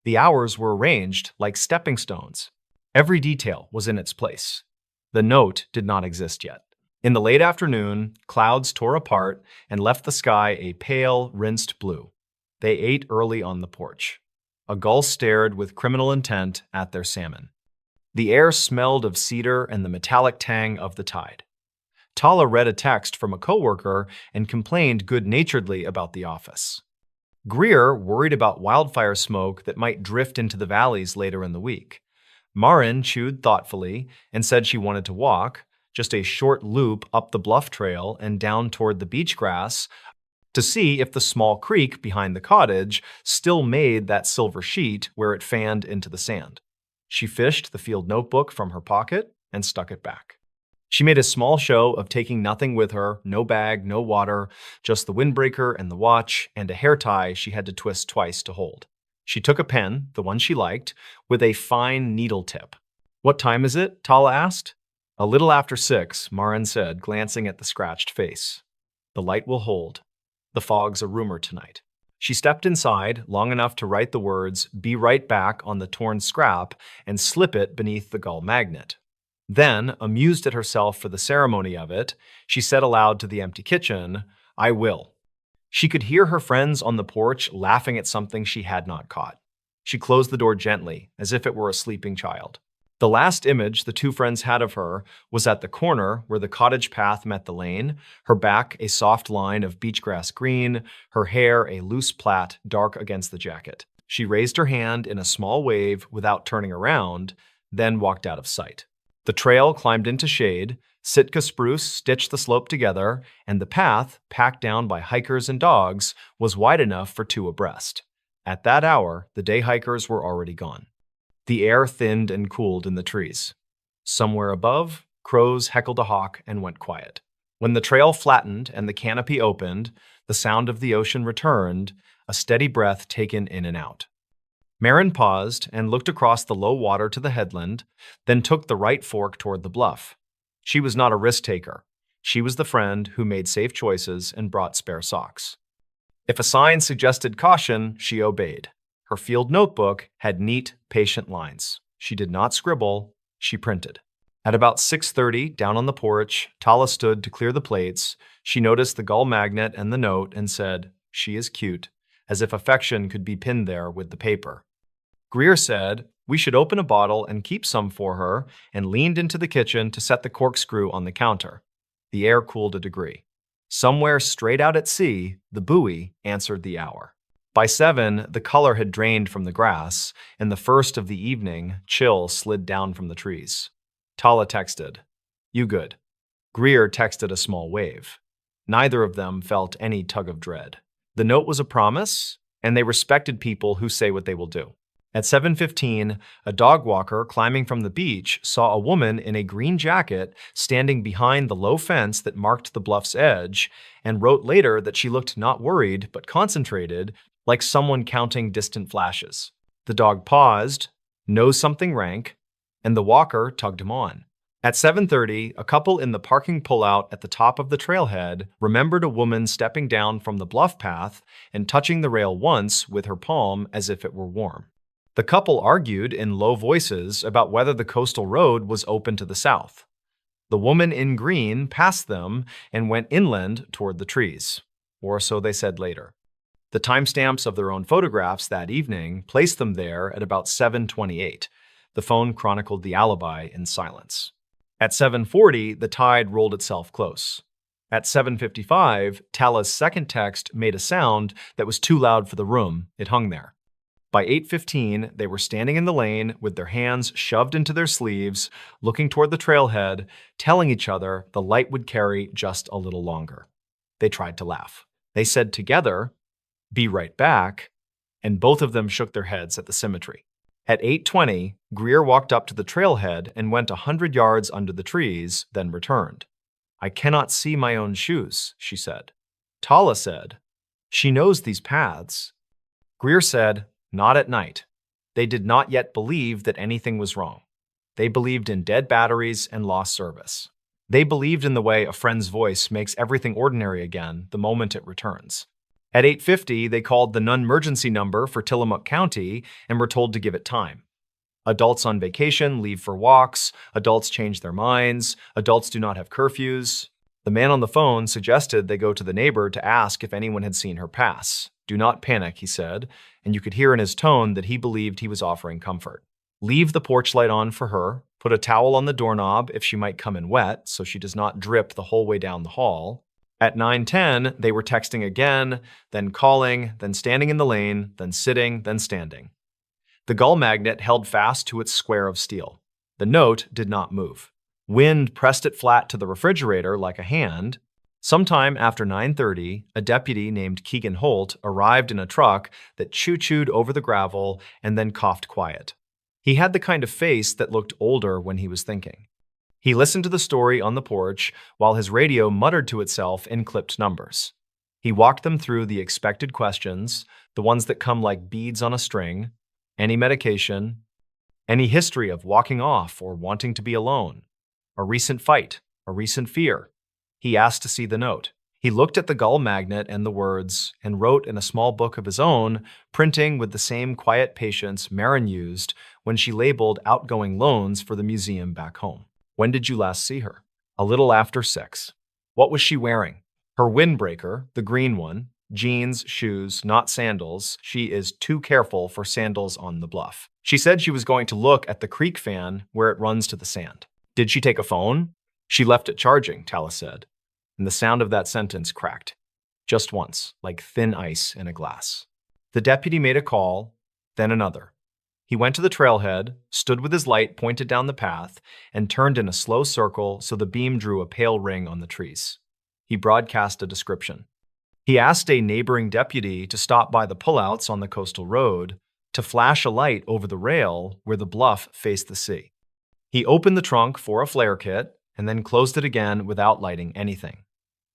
The hours were arranged like stepping stones. Every detail was in its place. The note did not exist yet. In the late afternoon, clouds tore apart and left the sky a pale, rinsed blue. They ate early on the porch. A gull stared with criminal intent at their salmon. The air smelled of cedar and the metallic tang of the tide. Tala read a text from a coworker and complained good-naturedly about the office. Greer worried about wildfire smoke that might drift into the valleys later in the week. Marin chewed thoughtfully and said she wanted to walk, just a short loop up the bluff trail and down toward the beach grass, to see if the small creek behind the cottage still made that silver sheet where it fanned into the sand. She fished the field notebook from her pocket and stuck it back. She made a small show of taking nothing with her, no bag, no water, just the windbreaker and the watch and a hair tie she had to twist twice to hold. She took a pen, the one she liked, with a fine needle tip. "What time is it?" Tala asked. "A little after 6, Marin said, glancing at the scratched face. "The light will hold. The fog's a rumor tonight." She stepped inside long enough to write the words, "Be right back," on the torn scrap and slip it beneath the gull magnet. Then, amused at herself for the ceremony of it, she said aloud to the empty kitchen, "I will." She could hear her friends on the porch laughing at something she had not caught. She closed the door gently, as if it were a sleeping child. The last image the two friends had of her was at the corner where the cottage path met the lane, her back a soft line of beachgrass green, her hair a loose plait dark against the jacket. She raised her hand in a small wave without turning around, then walked out of sight. The trail climbed into shade, Sitka spruce stitched the slope together, and the path, packed down by hikers and dogs, was wide enough for two abreast. At that hour, the day hikers were already gone. The air thinned and cooled in the trees. Somewhere above, crows heckled a hawk and went quiet. When the trail flattened and the canopy opened, the sound of the ocean returned, a steady breath taken in and out. Marin paused and looked across the low water to the headland, then took the right fork toward the bluff. She was not a risk-taker. She was the friend who made safe choices and brought spare socks. If a sign suggested caution, she obeyed. Her field notebook had neat, patient lines. She did not scribble, she printed. At about 6:30, down on the porch, Tala stood to clear the plates. She noticed the gull magnet and the note and said, "She is cute," as if affection could be pinned there with the paper. Greer said, "We should open a bottle and keep some for her," and leaned into the kitchen to set the corkscrew on the counter. The air cooled a degree. Somewhere straight out at sea, the buoy answered the hour. By 7, the color had drained from the grass, and the first of the evening chill slid down from the trees. Tala texted, "You good?" Greer texted a small wave. Neither of them felt any tug of dread. The note was a promise, and they respected people who say what they will do. At 7:15, a dog walker climbing from the beach saw a woman in a green jacket standing behind the low fence that marked the bluff's edge, and wrote later that she looked not worried but concentrated, like someone counting distant flashes. The dog paused, nosed something rank, and the walker tugged him on. At 7:30, a couple in the parking pullout at the top of the trailhead remembered a woman stepping down from the bluff path and touching the rail once with her palm as if it were warm. The couple argued in low voices about whether the coastal road was open to the south. The woman in green passed them and went inland toward the trees, or so they said later. The timestamps of their own photographs that evening placed them there at about 7:28. The phone chronicled the alibi in silence. At 7:40, the tide rolled itself close. At 7:55, Tala's second text made a sound that was too loud for the room. It hung there. By 8:15, they were standing in the lane with their hands shoved into their sleeves, looking toward the trailhead, telling each other the light would carry just a little longer. They tried to laugh. They said together, "Be right back," and both of them shook their heads at the symmetry. At 8:20, Greer walked up to the trailhead and went 100 yards under the trees, then returned. "I cannot see my own shoes," she said. Tala said, "She knows these paths." Greer said, "Not at night." They did not yet believe that anything was wrong. They believed in dead batteries and lost service. They believed in the way a friend's voice makes everything ordinary again the moment it returns. At 8:50, they called the non-emergency number for Tillamook County and were told to give it time. Adults on vacation leave for walks, adults change their minds, adults do not have curfews. The man on the phone suggested they go to the neighbor to ask if anyone had seen her pass. "Do not panic," he said, and you could hear in his tone that he believed he was offering comfort. Leave the porch light on for her, put a towel on the doorknob if she might come in wet so she does not drip the whole way down the hall. At 9:10, they were texting again, then calling, then standing in the lane, then sitting, then standing. The gull magnet held fast to its square of steel. The note did not move. Wind pressed it flat to the refrigerator like a hand. Sometime after 9:30, a deputy named Keegan Holt arrived in a truck that choo-chooed over the gravel and then coughed quiet. He had the kind of face that looked older when he was thinking. He listened to the story on the porch while his radio muttered to itself in clipped numbers. He walked them through the expected questions, the ones that come like beads on a string: any medication, any history of walking off or wanting to be alone, a recent fight, a recent fear. He asked to see the note. He looked at the gull magnet and the words and wrote in a small book of his own, printing with the same quiet patience Marin used when she labeled outgoing loans for the museum back home. When did you last see her? A little after 6. What was she wearing? Her windbreaker, the green one, jeans, shoes, not sandals. She is too careful for sandals on the bluff. She said she was going to look at the creek fan where it runs to the sand. Did she take a phone? She left it charging, Tala said, and the sound of that sentence cracked. Just once, like thin ice in a glass. The deputy made a call, then another. He went to the trailhead, stood with his light pointed down the path, and turned in a slow circle so the beam drew a pale ring on the trees. He broadcast a description. He asked a neighboring deputy to stop by the pullouts on the coastal road to flash a light over the rail where the bluff faced the sea. He opened the trunk for a flare kit and then closed it again without lighting anything.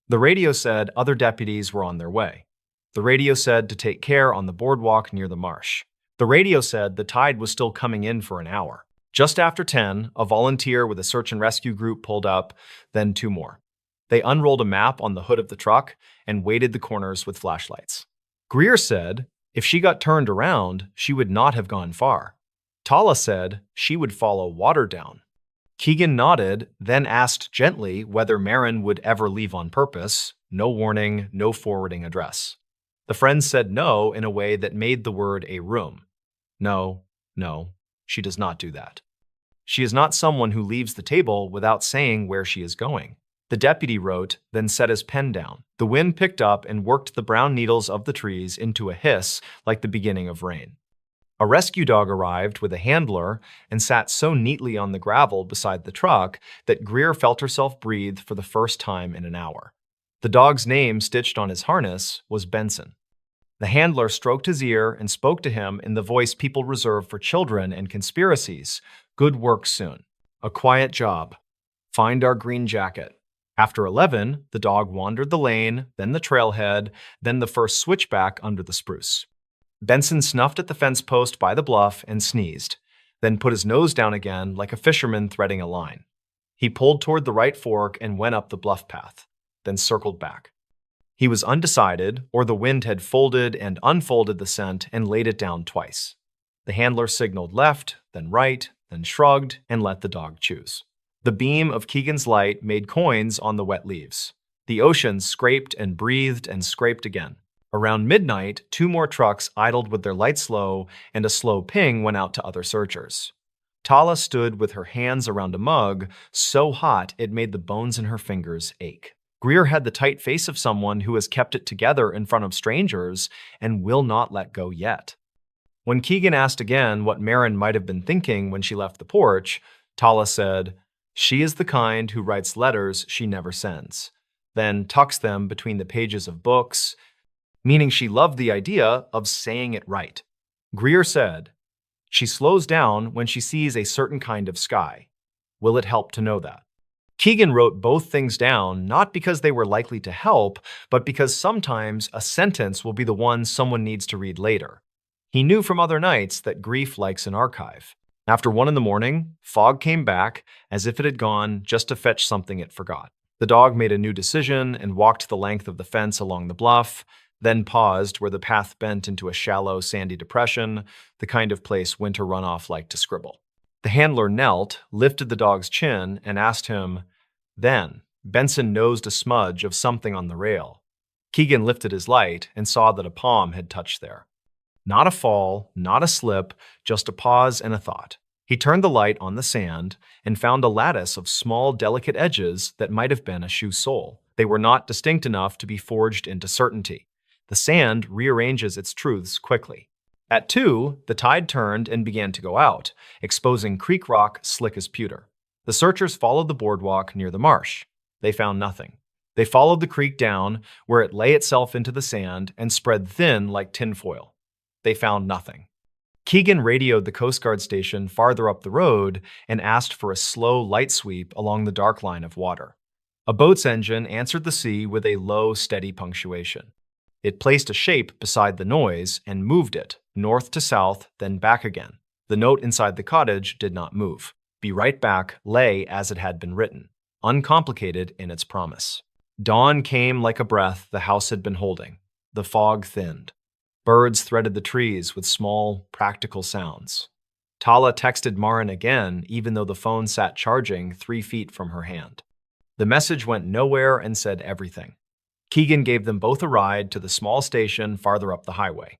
The radio said other deputies were on their way. The radio said to take care on the boardwalk near the marsh. The radio said the tide was still coming in for an hour. Just after 10, a volunteer with a search and rescue group pulled up, then 2 more. They unrolled a map on the hood of the truck and weighted the corners with flashlights. Greer said if she got turned around, she would not have gone far. Tala said she would follow water down. Keegan nodded, then asked gently whether Marin would ever leave on purpose. No warning, no forwarding address. The friend said no in a way that made the word a room. No, she does not do that. She is not someone who leaves the table without saying where she is going. The deputy wrote, then set his pen down. The wind picked up and worked the brown needles of the trees into a hiss like the beginning of rain. A rescue dog arrived with a handler and sat so neatly on the gravel beside the truck that Greer felt herself breathe for the first time in an hour. The dog's name stitched on his harness was Benson. The handler stroked his ear and spoke to him in the voice people reserve for children and conspiracies. Good work soon. A quiet job. Find our green jacket. After 11, the dog wandered the lane, then the trailhead, then the first switchback under the spruce. Benson snuffed at the fence post by the bluff and sneezed, then put his nose down again like a fisherman threading a line. He pulled toward the right fork and went up the bluff path, then circled back. He was undecided, or the wind had folded and unfolded the scent and laid it down twice. The handler signaled left, then right, then shrugged and let the dog choose. The beam of Keegan's light made coins on the wet leaves. The ocean scraped and breathed and scraped again. Around midnight, two more trucks idled with their lights low, and a slow ping went out to other searchers. Tala stood with her hands around a mug, so hot it made the bones in her fingers ache. Greer had the tight face of someone who has kept it together in front of strangers and will not let go yet. When Keegan asked again what Marin might have been thinking when she left the porch, Tala said, "She is the kind who writes letters she never sends, then tucks them between the pages of books," meaning she loved the idea of saying it right. Greer said, "She slows down when she sees a certain kind of sky. Will it help to know that?" Keegan wrote both things down not because they were likely to help, but because sometimes a sentence will be the one someone needs to read later. He knew from other nights that grief likes an archive. After 1 in the morning, Fog came back as if it had gone just to fetch something it forgot. The dog made a new decision and walked the length of the fence along the bluff, then paused where the path bent into a shallow, sandy depression, the kind of place winter runoff liked to scribble. The handler knelt, lifted the dog's chin, and asked him. Then, Benson nosed a smudge of something on the rail. Keegan lifted his light and saw that a palm had touched there. Not a fall, not a slip, just a pause and a thought. He turned the light on the sand and found a lattice of small, delicate edges that might have been a shoe sole. They were not distinct enough to be forged into certainty. The sand rearranges its truths quickly. At 2, the tide turned and began to go out, exposing creek rock slick as pewter. The searchers followed the boardwalk near the marsh. They found nothing. They followed the creek down, where it lay itself into the sand and spread thin like tinfoil. They found nothing. Keegan radioed the Coast Guard station farther up the road and asked for a slow light sweep along the dark line of water. A boat's engine answered the sea with a low, steady punctuation. It placed a shape beside the noise and moved it, north to south, then back again. The note inside the cottage did not move. "Be right back" lay as it had been written, uncomplicated in its promise. Dawn came like a breath the house had been holding. The fog thinned. Birds threaded the trees with small, practical sounds. Tala texted Marin again, even though the phone sat charging 3 feet from her hand. The message went nowhere and said everything. Keegan gave them both a ride to the small station farther up the highway.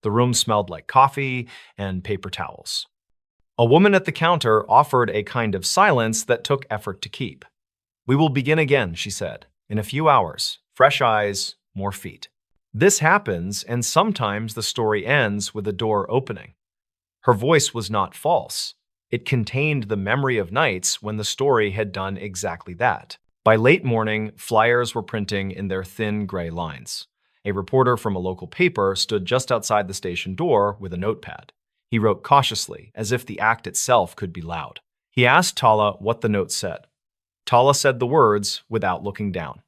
The room smelled like coffee and paper towels. A woman at the counter offered a kind of silence that took effort to keep. "We will begin again," she said, "in a few hours. Fresh eyes, more feet." This happens, and sometimes the story ends with a door opening. Her voice was not false. It contained the memory of nights when the story had done exactly that. By late morning, flyers were printing in their thin gray lines. A reporter from a local paper stood just outside the station door with a notepad. He wrote cautiously, as if the act itself could be loud. He asked Tala what the note said. Tala said the words without looking down.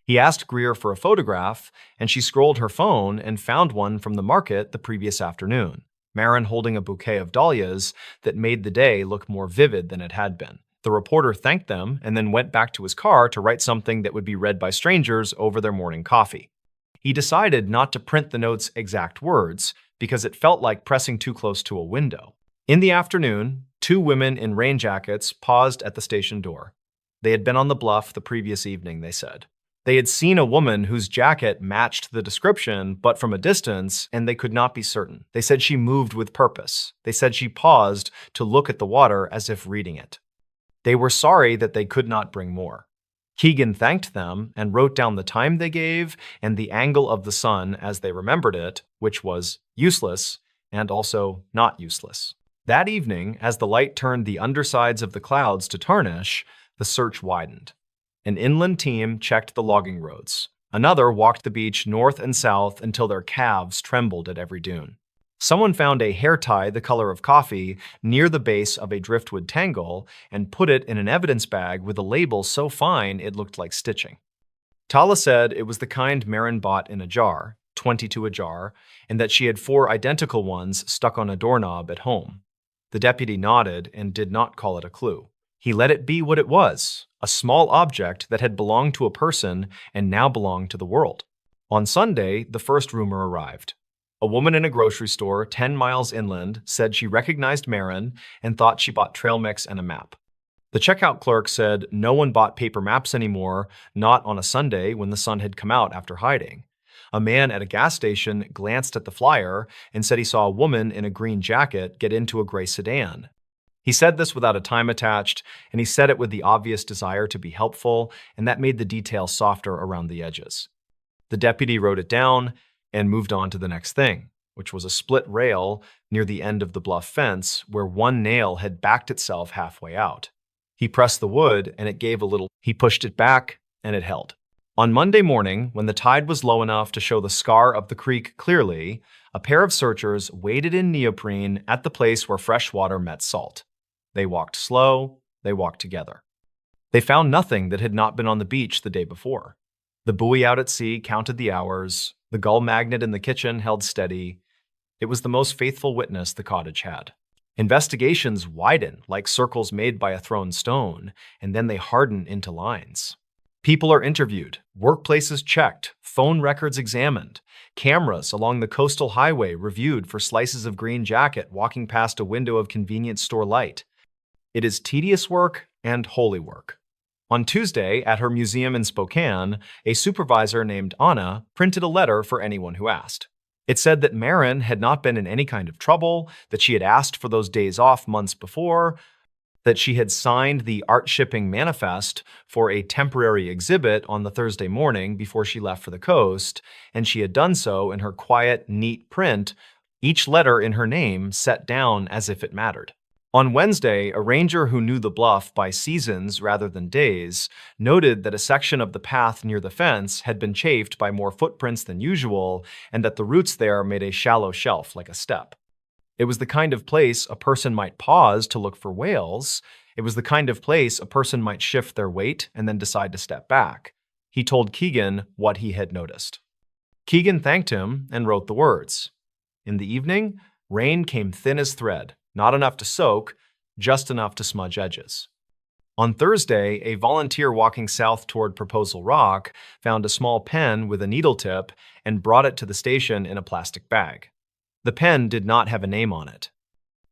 He asked Greer for a photograph, and she scrolled her phone and found one from the market the previous afternoon, Marin holding a bouquet of dahlias that made the day look more vivid than it had been. The reporter thanked them and then went back to his car to write something that would be read by strangers over their morning coffee. He decided not to print the note's exact words because it felt like pressing too close to a window. In the afternoon, 2 women in rain jackets paused at the station door. They had been on the bluff the previous evening, they said. They had seen a woman whose jacket matched the description, but from a distance, and they could not be certain. They said she moved with purpose. They said she paused to look at the water as if reading it. They were sorry that they could not bring more. Keegan thanked them and wrote down the time they gave and the angle of the sun as they remembered it, which was useless and also not useless. That evening, as the light turned the undersides of the clouds to tarnish, the search widened. An inland team checked the logging roads. Another walked the beach north and south until their calves trembled at every dune. Someone found a hair tie the color of coffee near the base of a driftwood tangle and put it in an evidence bag with a label so fine it looked like stitching. Tala said it was the kind Marin bought in a jar, 22 a jar, and that she had 4 identical ones stuck on a doorknob at home. The deputy nodded and did not call it a clue. He let it be what it was, a small object that had belonged to a person and now belonged to the world. On Sunday, the first rumor arrived. A woman in a grocery store 10 miles inland said she recognized Marin and thought she bought trail mix and a map. The checkout clerk said no one bought paper maps anymore, not on a Sunday when the sun had come out after hiding. A man at a gas station glanced at the flyer and said he saw a woman in a green jacket get into a gray sedan. He said this without a time attached, and he said it with the obvious desire to be helpful, and that made the details softer around the edges. The deputy wrote it down and moved on to the next thing, which was a split rail near the end of the bluff fence where one nail had backed itself halfway out. He pressed the wood and it gave a little. He pushed it back and it held. On Monday morning, when the tide was low enough to show the scar of the creek clearly, a pair of searchers waded in neoprene at the place where fresh water met salt. They walked slow, they walked together. They found nothing that had not been on the beach the day before. The buoy out at sea counted the hours, the gull magnet in the kitchen held steady. It was the most faithful witness the cottage had. Investigations widen like circles made by a thrown stone, and then they harden into lines. People are interviewed, workplaces checked, phone records examined, cameras along the coastal highway reviewed for slices of green jacket walking past a window of convenience store light. It is tedious work and holy work. On Tuesday, at her museum in Spokane, a supervisor named Anna printed a letter for anyone who asked. It said that Marin had not been in any kind of trouble, that she had asked for those days off months before, that she had signed the art shipping manifest for a temporary exhibit on the Thursday morning before she left for the coast, and she had done so in her quiet, neat print, each letter in her name set down as if it mattered. On Wednesday, a ranger who knew the bluff by seasons rather than days noted that a section of the path near the fence had been chafed by more footprints than usual and that the roots there made a shallow shelf like a step. It was the kind of place a person might pause to look for whales. It was the kind of place a person might shift their weight and then decide to step back. He told Keegan what he had noticed. Keegan thanked him and wrote the words. In the evening, rain came thin as thread. Not enough to soak, just enough to smudge edges. On Thursday, a volunteer walking south toward Proposal Rock found a small pen with a needle tip and brought it to the station in a plastic bag. The pen did not have a name on it.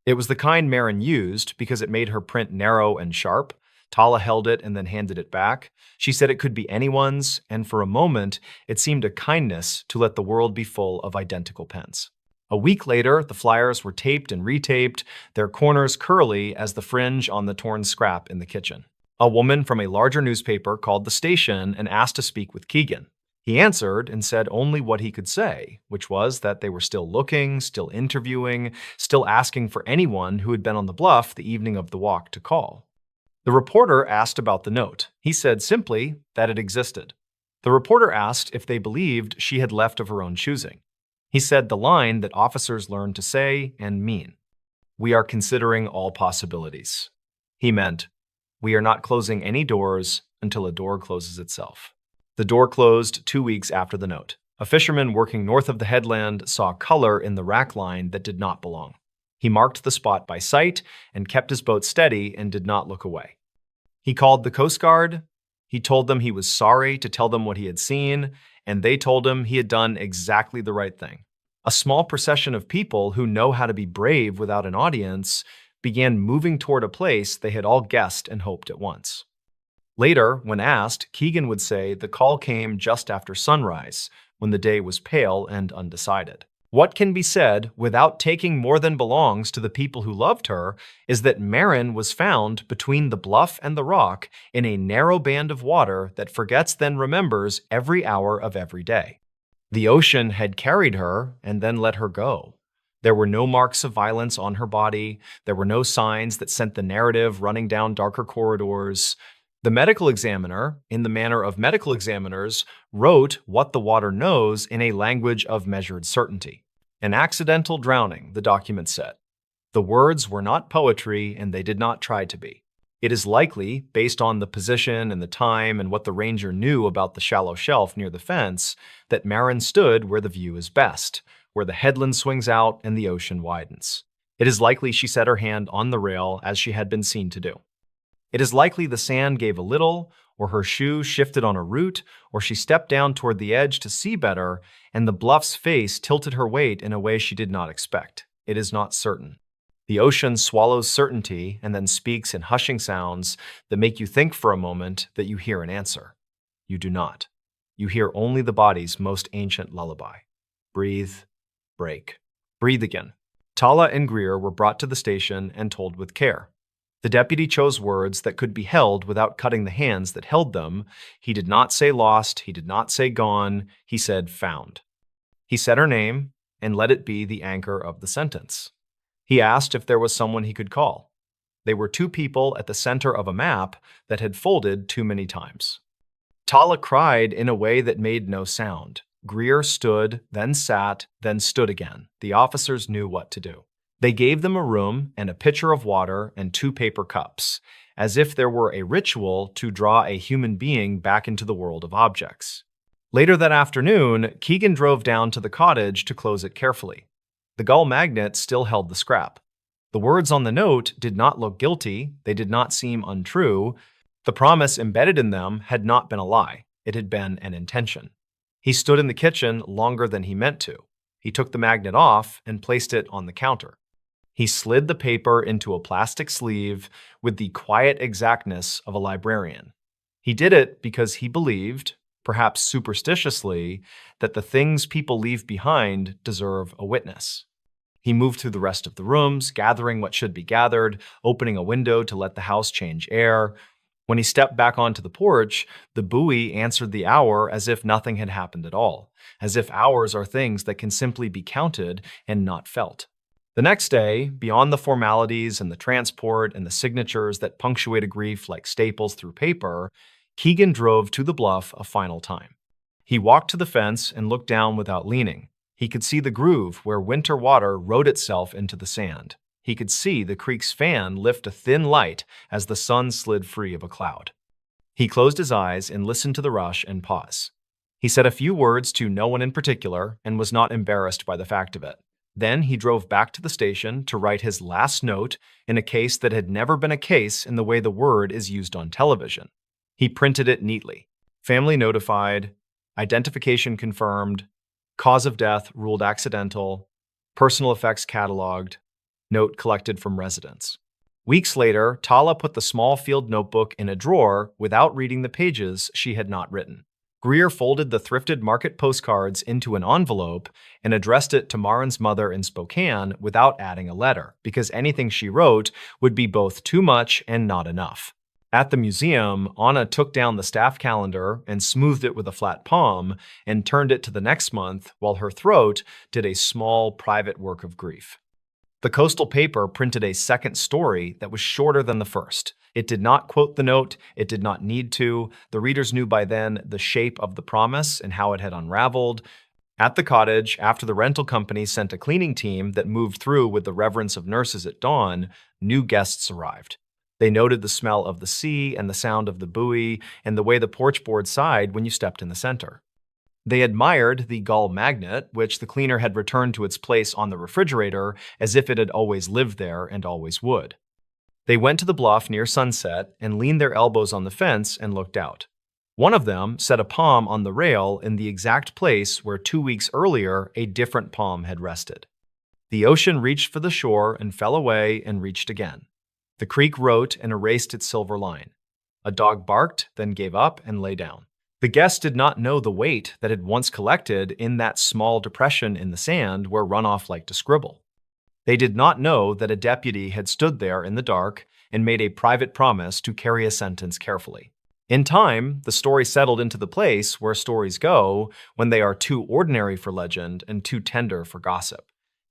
It was the kind Marin used because it made her print narrow and sharp. Tala held it and then handed it back. She said it could be anyone's, and for a moment, it seemed a kindness to let the world be full of identical pens. A week later, the flyers were taped and retaped, their corners curly as the fringe on the torn scrap in the kitchen. A woman from a larger newspaper called the station and asked to speak with Keegan. He answered and said only what he could say, which was that they were still looking, still interviewing, still asking for anyone who had been on the bluff the evening of the walk to call. The reporter asked about the note. He said simply that it existed. The reporter asked if they believed she had left of her own choosing. He said the line that officers learn to say and mean. We are considering all possibilities. He meant, we are not closing any doors until a door closes itself. The door closed 2 weeks after the note. A fisherman working north of the headland saw color in the rack line that did not belong. He marked the spot by sight and kept his boat steady and did not look away. He called the Coast Guard. He told them he was sorry to tell them what he had seen, and they told him he had done exactly the right thing. A small procession of people who know how to be brave without an audience began moving toward a place they had all guessed and hoped at once. Later, when asked, Keegan would say the call came just after sunrise, when the day was pale and undecided. What can be said without taking more than belongs to the people who loved her is that Marin was found between the bluff and the rock in a narrow band of water that forgets then remembers every hour of every day. The ocean had carried her and then let her go. There were no marks of violence on her body. There were no signs that sent the narrative running down darker corridors. The medical examiner, in the manner of medical examiners, wrote what the water knows in a language of measured certainty. An accidental drowning, the document said. The words were not poetry, and they did not try to be. It is likely, based on the position and the time and what the ranger knew about the shallow shelf near the fence, that Marin stood where the view is best, where the headland swings out and the ocean widens. It is likely she set her hand on the rail as she had been seen to do. It is likely the sand gave a little, or her shoe shifted on a root, or she stepped down toward the edge to see better, and the bluff's face tilted her weight in a way she did not expect. It is not certain. The ocean swallows certainty and then speaks in hushing sounds that make you think for a moment that you hear an answer. You do not. You hear only the body's most ancient lullaby. Breathe, break, breathe again. Tala and Greer were brought to the station and told with care. The deputy chose words that could be held without cutting the hands that held them. He did not say lost, he did not say gone, he said found. He said her name and let it be the anchor of the sentence. He asked if there was someone he could call. They were two people at the center of a map that had folded too many times. Tala cried in a way that made no sound. Greer stood, then sat, then stood again. The officers knew what to do. They gave them a room and a pitcher of water and 2 paper cups, as if there were a ritual to draw a human being back into the world of objects. Later that afternoon, Keegan drove down to the cottage to close it carefully. The gull magnet still held the scrap. The words on the note did not look guilty, they did not seem untrue. The promise embedded in them had not been a lie, it had been an intention. He stood in the kitchen longer than he meant to. He took the magnet off and placed it on the counter. He slid the paper into a plastic sleeve with the quiet exactness of a librarian. He did it because he believed, perhaps superstitiously, that the things people leave behind deserve a witness. He moved through the rest of the rooms, gathering what should be gathered, opening a window to let the house change air. When he stepped back onto the porch, the buoy answered the hour as if nothing had happened at all, as if hours are things that can simply be counted and not felt. The next day, beyond the formalities and the transport and the signatures that punctuate a grief like staples through paper, Keegan drove to the bluff a final time. He walked to the fence and looked down without leaning. He could see the groove where winter water wrote itself into the sand. He could see the creek's fan lift a thin light as the sun slid free of a cloud. He closed his eyes and listened to the rush and pause. He said a few words to no one in particular and was not embarrassed by the fact of it. Then he drove back to the station to write his last note in a case that had never been a case in the way the word is used on television. He printed it neatly. Family notified, identification confirmed, cause of death ruled accidental, personal effects cataloged, note collected from residents. Weeks later, Tala put the small field notebook in a drawer without reading the pages she had not written. Greer folded the thrifted market postcards into an envelope and addressed it to Marin's mother in Spokane without adding a letter, because anything she wrote would be both too much and not enough. At the museum, Anna took down the staff calendar and smoothed it with a flat palm and turned it to the next month while her throat did a small private work of grief. The coastal paper printed a second story that was shorter than the first. It did not quote the note, it did not need to. The readers knew by then the shape of the promise and how it had unraveled. At the cottage, after the rental company sent a cleaning team that moved through with the reverence of nurses at dawn, new guests arrived. They noted the smell of the sea and the sound of the buoy and the way the porch board sighed when you stepped in the center. They admired the gull magnet, which the cleaner had returned to its place on the refrigerator as if it had always lived there and always would. They went to the bluff near sunset and leaned their elbows on the fence and looked out. One of them set a palm on the rail in the exact place where 2 weeks earlier a different palm had rested. The ocean reached for the shore and fell away and reached again. The creek wrote and erased its silver line. A dog barked, then gave up and lay down. The guests did not know the weight that had once collected in that small depression in the sand where runoff liked to scribble. They did not know that a deputy had stood there in the dark and made a private promise to carry a sentence carefully. In time, the story settled into the place where stories go when they are too ordinary for legend and too tender for gossip.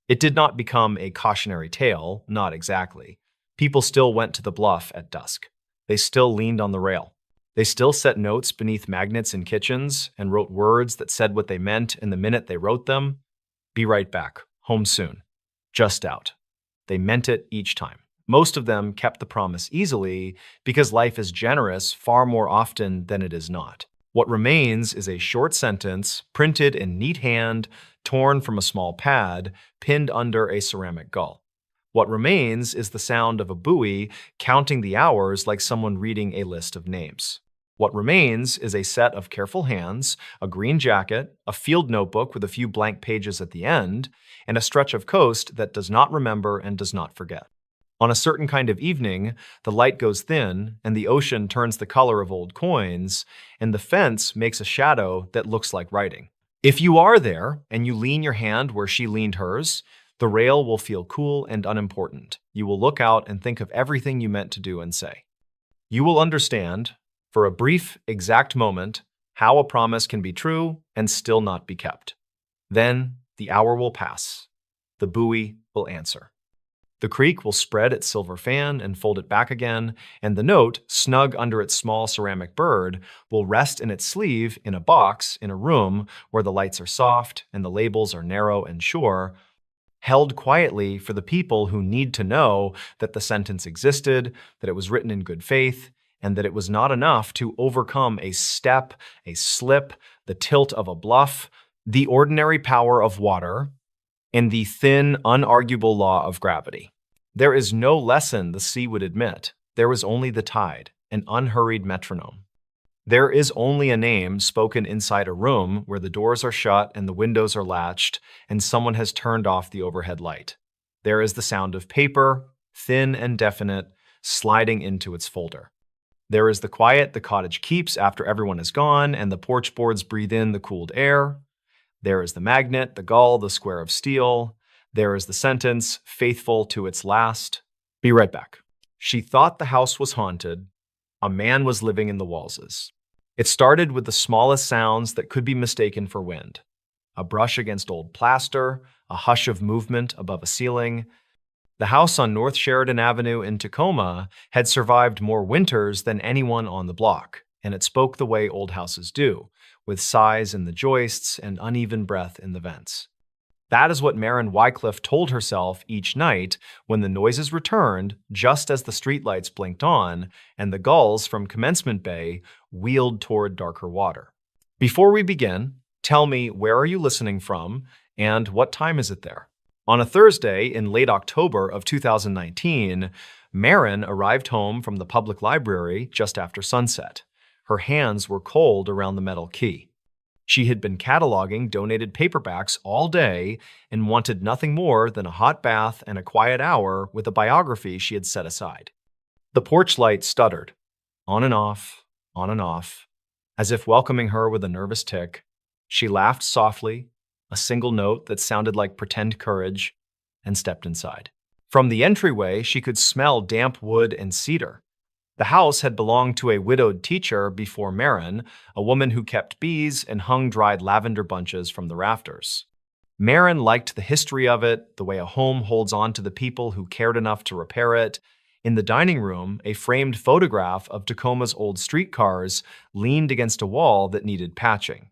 It did not become a cautionary tale, not exactly. People still went to the bluff at dusk. They still leaned on the rail. They still set notes beneath magnets in kitchens and wrote words that said what they meant in the minute they wrote them. Be right back. Home soon. Just out. They meant it each time. Most of them kept the promise easily because life is generous far more often than it is not. What remains is a short sentence printed in neat hand, torn from a small pad, pinned under a ceramic gull. What remains is the sound of a buoy counting the hours like someone reading a list of names. What remains is a set of careful hands, a green jacket, a field notebook with a few blank pages at the end, and a stretch of coast that does not remember and does not forget. On a certain kind of evening, the light goes thin, and the ocean turns the color of old coins, and the fence makes a shadow that looks like writing. If you are there, and you lean your hand where she leaned hers, the rail will feel cool and unimportant. You will look out and think of everything you meant to do and say. You will understand, for a brief, exact moment, how a promise can be true and still not be kept. Then the hour will pass. The buoy will answer. The creek will spread its silver fan and fold it back again, and the note, snug under its small ceramic bird, will rest in its sleeve in a box in a room where the lights are soft and the labels are narrow and sure, held quietly for the people who need to know that the sentence existed, that it was written in good faith, and that it was not enough to overcome a step, a slip, the tilt of a bluff, the ordinary power of water, and the thin, unarguable law of gravity. There is no lesson the sea would admit. There is only the tide, an unhurried metronome. There is only a name spoken inside a room where the doors are shut and the windows are latched, and someone has turned off the overhead light. There is the sound of paper, thin and definite, sliding into its folder. There is the quiet the cottage keeps after everyone is gone and the porch boards breathe in the cooled air. There is the magnet, the gull, the square of steel. There is the sentence, faithful to its last. Be right back. She thought the house was haunted. A man was living in the Wallses. It started with the smallest sounds that could be mistaken for wind. A brush against old plaster, a hush of movement above a ceiling. The house on North Sheridan Avenue in Tacoma had survived more winters than anyone on the block, and it spoke the way old houses do, with sighs in the joists and uneven breath in the vents. That is what Maren Wycliffe told herself each night when the noises returned just as the streetlights blinked on and the gulls from Commencement Bay wheeled toward darker water. Before we begin, tell me, where are you listening from and what time is it there? On a Thursday in late October of 2019, Maren arrived home from the public library just after sunset. Her hands were cold around the metal key. She had been cataloging donated paperbacks all day and wanted nothing more than a hot bath and a quiet hour with a biography she had set aside. The porch light stuttered, on and off, as if welcoming her with a nervous tick. She laughed softly, a single note that sounded like pretend courage, and stepped inside. From the entryway, she could smell damp wood and cedar. The house had belonged to a widowed teacher before Maren, a woman who kept bees and hung dried lavender bunches from the rafters. Maren liked the history of it, the way a home holds on to the people who cared enough to repair it. In the dining room, a framed photograph of Tacoma's old streetcars leaned against a wall that needed patching.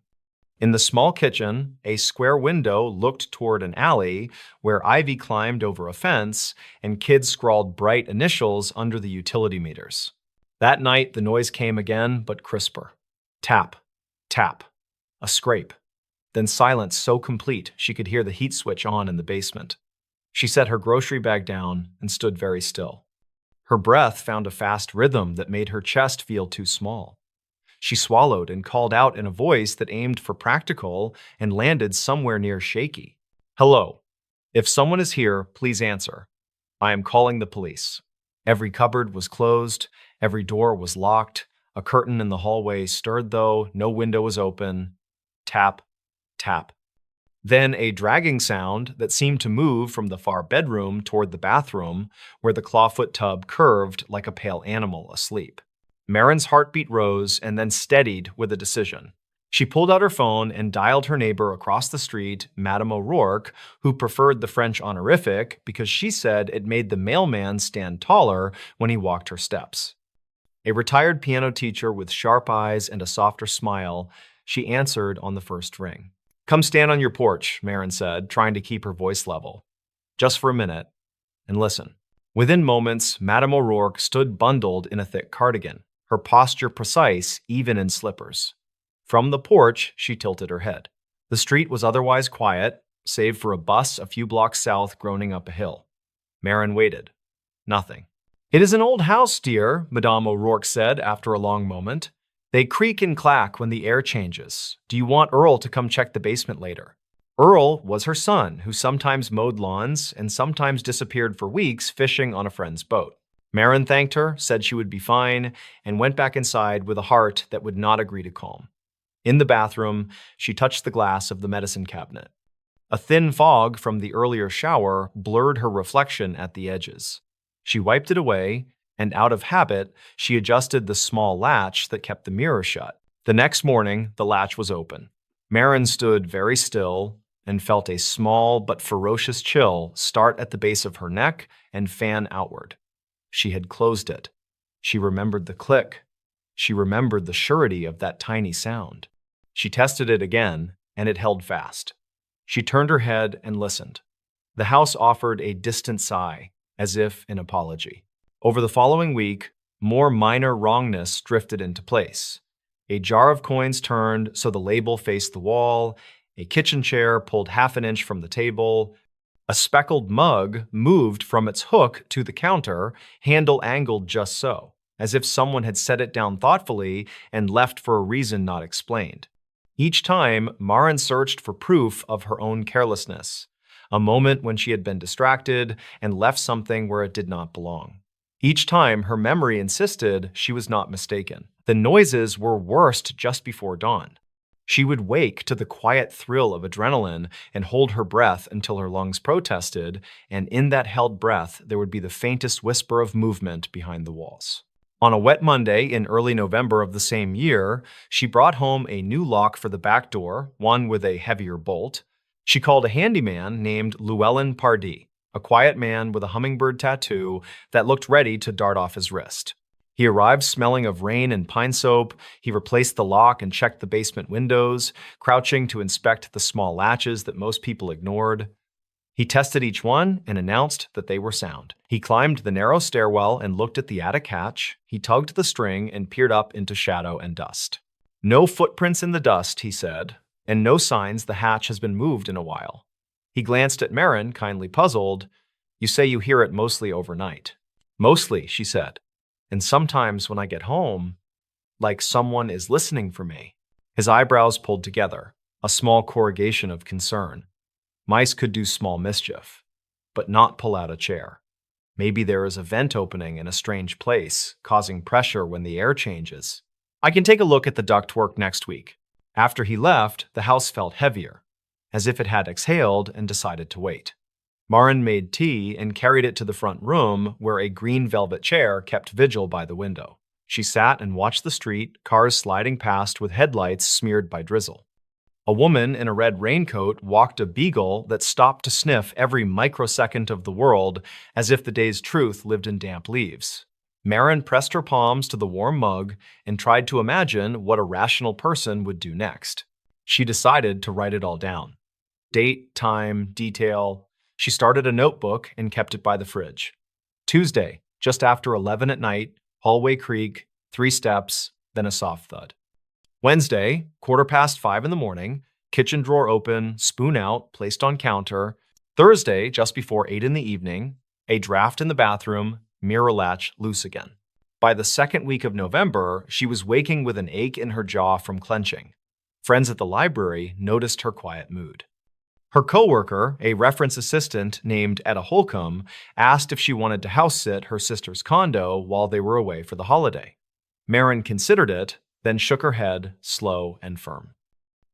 In the small kitchen, a square window looked toward an alley where ivy climbed over a fence and kids scrawled bright initials under the utility meters. That night, the noise came again, but crisper. Tap, tap, a scrape. Then silence so complete she could hear the heat switch on in the basement. She set her grocery bag down and stood very still. Her breath found a fast rhythm that made her chest feel too small. She swallowed and called out in a voice that aimed for practical and landed somewhere near shaky. Hello. If someone is here, please answer. I am calling the police. Every cupboard was closed. Every door was locked. A curtain in the hallway stirred, though no window was open. Tap, tap. Then a dragging sound that seemed to move from the far bedroom toward the bathroom, where the clawfoot tub curved like a pale animal asleep. Maren's heartbeat rose and then steadied with a decision. She pulled out her phone and dialed her neighbor across the street, Madame O'Rourke, who preferred the French honorific because she said it made the mailman stand taller when he walked her steps. A retired piano teacher with sharp eyes and a softer smile, she answered on the first ring. Come stand on your porch, Maren said, trying to keep her voice level. Just for a minute, and listen. Within moments, Madame O'Rourke stood bundled in a thick cardigan, her posture precise even in slippers. From the porch, she tilted her head. The street was otherwise quiet, save for a bus a few blocks south groaning up a hill. Maren waited. Nothing. It is an old house, dear, Madame O'Rourke said after a long moment. They creak and clack when the air changes. Do you want Earl to come check the basement later? Earl was her son, who sometimes mowed lawns and sometimes disappeared for weeks fishing on a friend's boat. Marin thanked her, said she would be fine, and went back inside with a heart that would not agree to calm. In the bathroom, she touched the glass of the medicine cabinet. A thin fog from the earlier shower blurred her reflection at the edges. She wiped it away, and out of habit, she adjusted the small latch that kept the mirror shut. The next morning, the latch was open. Marin stood very still and felt a small but ferocious chill start at the base of her neck and fan outward. She had closed it. She remembered the click. She remembered the surety of that tiny sound. She tested it again, and it held fast. She turned her head and listened. The house offered a distant sigh, as if in apology. Over the following week, more minor wrongness drifted into place. A jar of coins turned so the label faced the wall, a kitchen chair pulled half an inch from the table, a speckled mug moved from its hook to the counter, handle angled just so, as if someone had set it down thoughtfully and left for a reason not explained. Each time, Marin searched for proof of her own carelessness, a moment when she had been distracted and left something where it did not belong. Each time, her memory insisted she was not mistaken. The noises were worst just before dawn. She would wake to the quiet thrill of adrenaline and hold her breath until her lungs protested, and in that held breath, there would be the faintest whisper of movement behind the walls. On a wet Monday in early November of the same year, she brought home a new lock for the back door, one with a heavier bolt. She called a handyman named Llewellyn Pardee, a quiet man with a hummingbird tattoo that looked ready to dart off his wrist. He arrived smelling of rain and pine soap. He replaced the lock and checked the basement windows, crouching to inspect the small latches that most people ignored. He tested each one and announced that they were sound. He climbed the narrow stairwell and looked at the attic hatch. He tugged the string and peered up into shadow and dust. "No footprints in the dust," he said, "and no signs the hatch has been moved in a while." He glanced at Marin, kindly puzzled. "You say you hear it mostly overnight." "Mostly," she said. "And sometimes when I get home, like someone is listening for me." His eyebrows pulled together, a small corrugation of concern. Mice could do small mischief, but not pull out a chair. Maybe there is a vent opening in a strange place, causing pressure when the air changes. "I can take a look at the ductwork next week." After he left, the house felt heavier, as if it had exhaled and decided to wait. Marin made tea and carried it to the front room, where a green velvet chair kept vigil by the window. She sat and watched the street, cars sliding past with headlights smeared by drizzle. A woman in a red raincoat walked a beagle that stopped to sniff every microsecond of the world, as if the day's truth lived in damp leaves. Marin pressed her palms to the warm mug and tried to imagine what a rational person would do next. She decided to write it all down. Date, time, detail. She started a notebook and kept it by the fridge. Tuesday, just after 11 at night, hallway creak, 3 steps, then a soft thud. Wednesday, 5:15 in the morning, kitchen drawer open, spoon out, placed on counter. Thursday, just before 8 in the evening, a draft in the bathroom, mirror latch loose again. By the second week of November, she was waking with an ache in her jaw from clenching. Friends at the library noticed her quiet mood. Her coworker, a reference assistant named Etta Holcomb, asked if she wanted to house sit her sister's condo while they were away for the holiday. Marin considered it, then shook her head, slow and firm.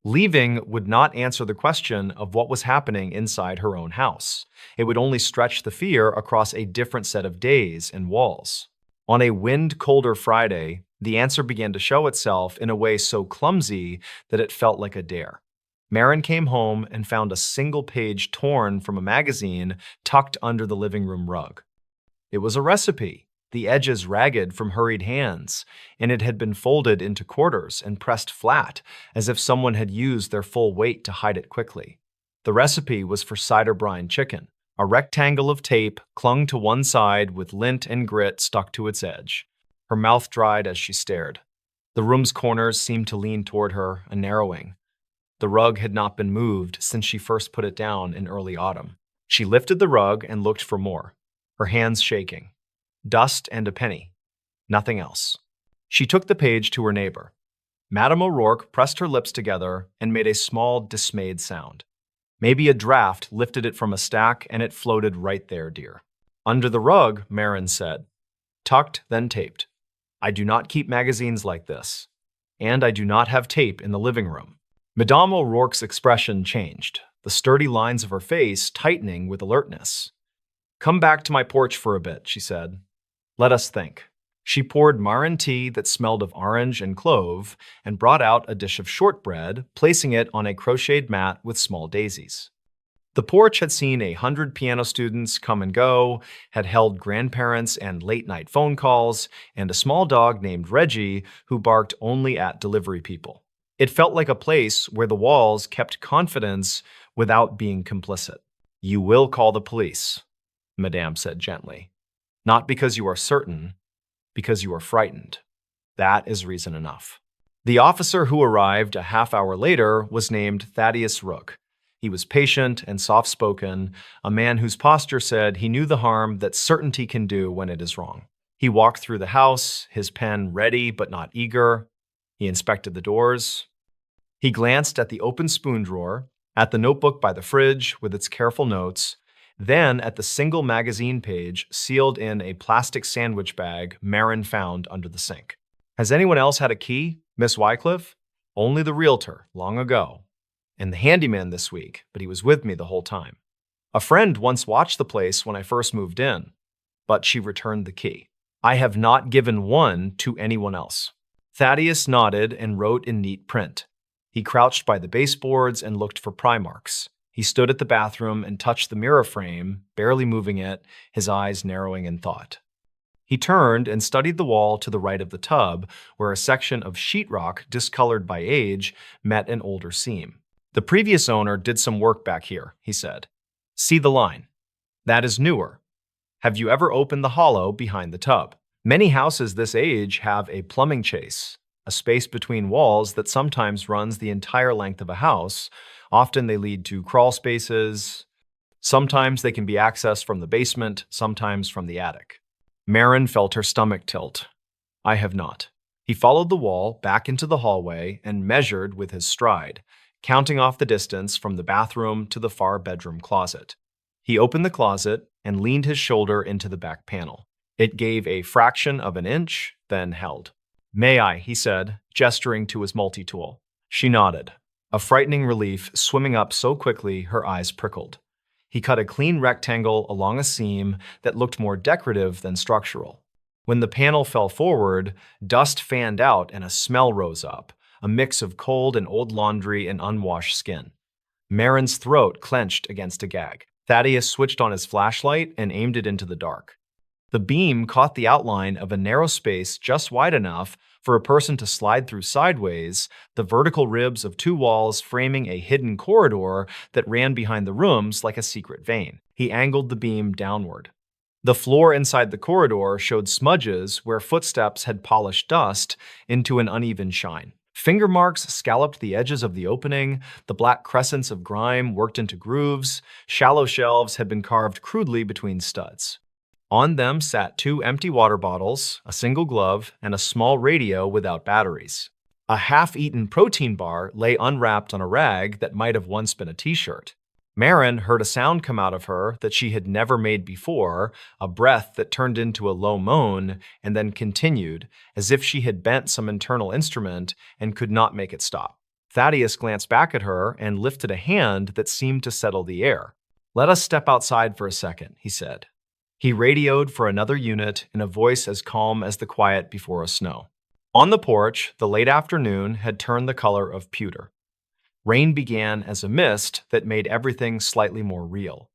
Leaving would not answer the question of what was happening inside her own house. It would only stretch the fear across a different set of days and walls. On a wind-colder Friday, the answer began to show itself in a way so clumsy that it felt like a dare. Marin came home and found a single page torn from a magazine tucked under the living room rug. It was a recipe, the edges ragged from hurried hands, and it had been folded into quarters and pressed flat, as if someone had used their full weight to hide it quickly. The recipe was for cider brine chicken. A rectangle of tape clung to one side with lint and grit stuck to its edge. Her mouth dried as she stared. The room's corners seemed to lean toward her, a narrowing. The rug had not been moved since she first put it down in early autumn. She lifted the rug and looked for more, her hands shaking. Dust and a penny. Nothing else. She took the page to her neighbor. Madame O'Rourke pressed her lips together and made a small, dismayed sound. Maybe a draft lifted it from a stack and it floated right there, dear. Under the rug, Marin said. Tucked, then taped. I do not keep magazines like this. And I do not have tape in the living room. Madame O'Rourke's expression changed, the sturdy lines of her face tightening with alertness. Come back to my porch for a bit, she said. Let us think. She poured Marin tea that smelled of orange and clove and brought out a dish of shortbread, placing it on a crocheted mat with small daisies. The porch had seen 100 piano students come and go, had held grandparents and late-night phone calls, and a small dog named Reggie who barked only at delivery people. It felt like a place where the walls kept confidence without being complicit. You will call the police, Madame said gently. Not because you are certain, because you are frightened. That is reason enough. The officer who arrived a half hour later was named Thaddeus Rook. He was patient and soft-spoken, a man whose posture said he knew the harm that certainty can do when it is wrong. He walked through the house, his pen ready but not eager. He inspected the doors. He glanced at the open spoon drawer, at the notebook by the fridge with its careful notes, then at the single magazine page sealed in a plastic sandwich bag Marin found under the sink. Has anyone else had a key, Miss Wycliffe? Only the realtor, long ago. And the handyman this week, but he was with me the whole time. A friend once watched the place when I first moved in, but she returned the key. I have not given one to anyone else. Thaddeus nodded and wrote in neat print. He crouched by the baseboards and looked for pry marks. He stood at the bathroom and touched the mirror frame, barely moving it, his eyes narrowing in thought. He turned and studied the wall to the right of the tub, where a section of sheetrock, discolored by age, met an older seam. The previous owner did some work back here, he said. See the line. That is newer. Have you ever opened the hollow behind the tub? Many houses this age have a plumbing chase, a space between walls that sometimes runs the entire length of a house. Often they lead to crawl spaces. Sometimes they can be accessed from the basement, sometimes from the attic. Marin felt her stomach tilt. I have not. He followed the wall back into the hallway and measured with his stride, counting off the distance from the bathroom to the far bedroom closet. He opened the closet and leaned his shoulder into the back panel. It gave a fraction of an inch, then held. May I, he said, gesturing to his multi-tool. She nodded, a frightening relief swimming up so quickly her eyes prickled. He cut a clean rectangle along a seam that looked more decorative than structural. When the panel fell forward, dust fanned out and a smell rose up, a mix of cold and old laundry and unwashed skin. Marin's throat clenched against a gag. Thaddeus switched on his flashlight and aimed it into the dark. The beam caught the outline of a narrow space just wide enough for a person to slide through sideways, the vertical ribs of two walls framing a hidden corridor that ran behind the rooms like a secret vein. He angled the beam downward. The floor inside the corridor showed smudges where footsteps had polished dust into an uneven shine. Finger marks scalloped the edges of the opening, the black crescents of grime worked into grooves, shallow shelves had been carved crudely between studs. On them sat 2 empty water bottles, a single glove, and a small radio without batteries. A half-eaten protein bar lay unwrapped on a rag that might have once been a t-shirt. Marin heard a sound come out of her that she had never made before, a breath that turned into a low moan and then continued, as if she had bent some internal instrument and could not make it stop. Thaddeus glanced back at her and lifted a hand that seemed to settle the air. Let us step outside for a second, he said. He radioed for another unit in a voice as calm as the quiet before a snow. On the porch, the late afternoon had turned the color of pewter. Rain began as a mist that made everything slightly more real.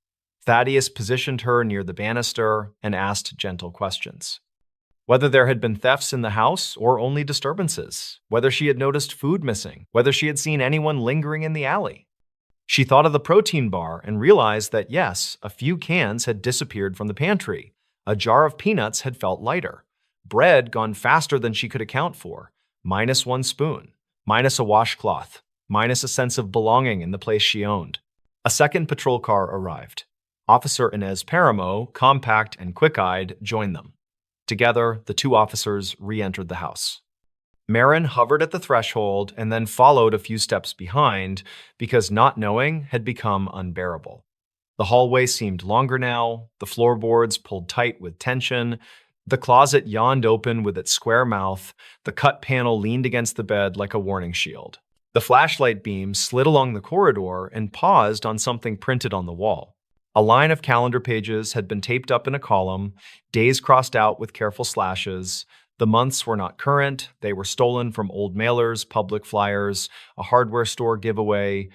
Thaddeus positioned her near the banister and asked gentle questions. Whether there had been thefts in the house or only disturbances, whether she had noticed food missing, whether she had seen anyone lingering in the alley. She thought of the protein bar and realized that yes, a few cans had disappeared from the pantry. A jar of peanuts had felt lighter. Bread gone faster than she could account for. Minus 1 spoon. Minus a washcloth. Minus a sense of belonging in the place she owned. A second patrol car arrived. Officer Inez Paramo, compact and quick-eyed, joined them. Together, the 2 officers re-entered the house. Marin hovered at the threshold and then followed a few steps behind because not knowing had become unbearable. The hallway seemed longer now, the floorboards pulled tight with tension, the closet yawned open with its square mouth, the cut panel leaned against the bed like a warning shield. The flashlight beam slid along the corridor and paused on something printed on the wall. A line of calendar pages had been taped up in a column, days crossed out with careful slashes. The months were not current, they were stolen from old mailers, public flyers, a hardware store giveaway.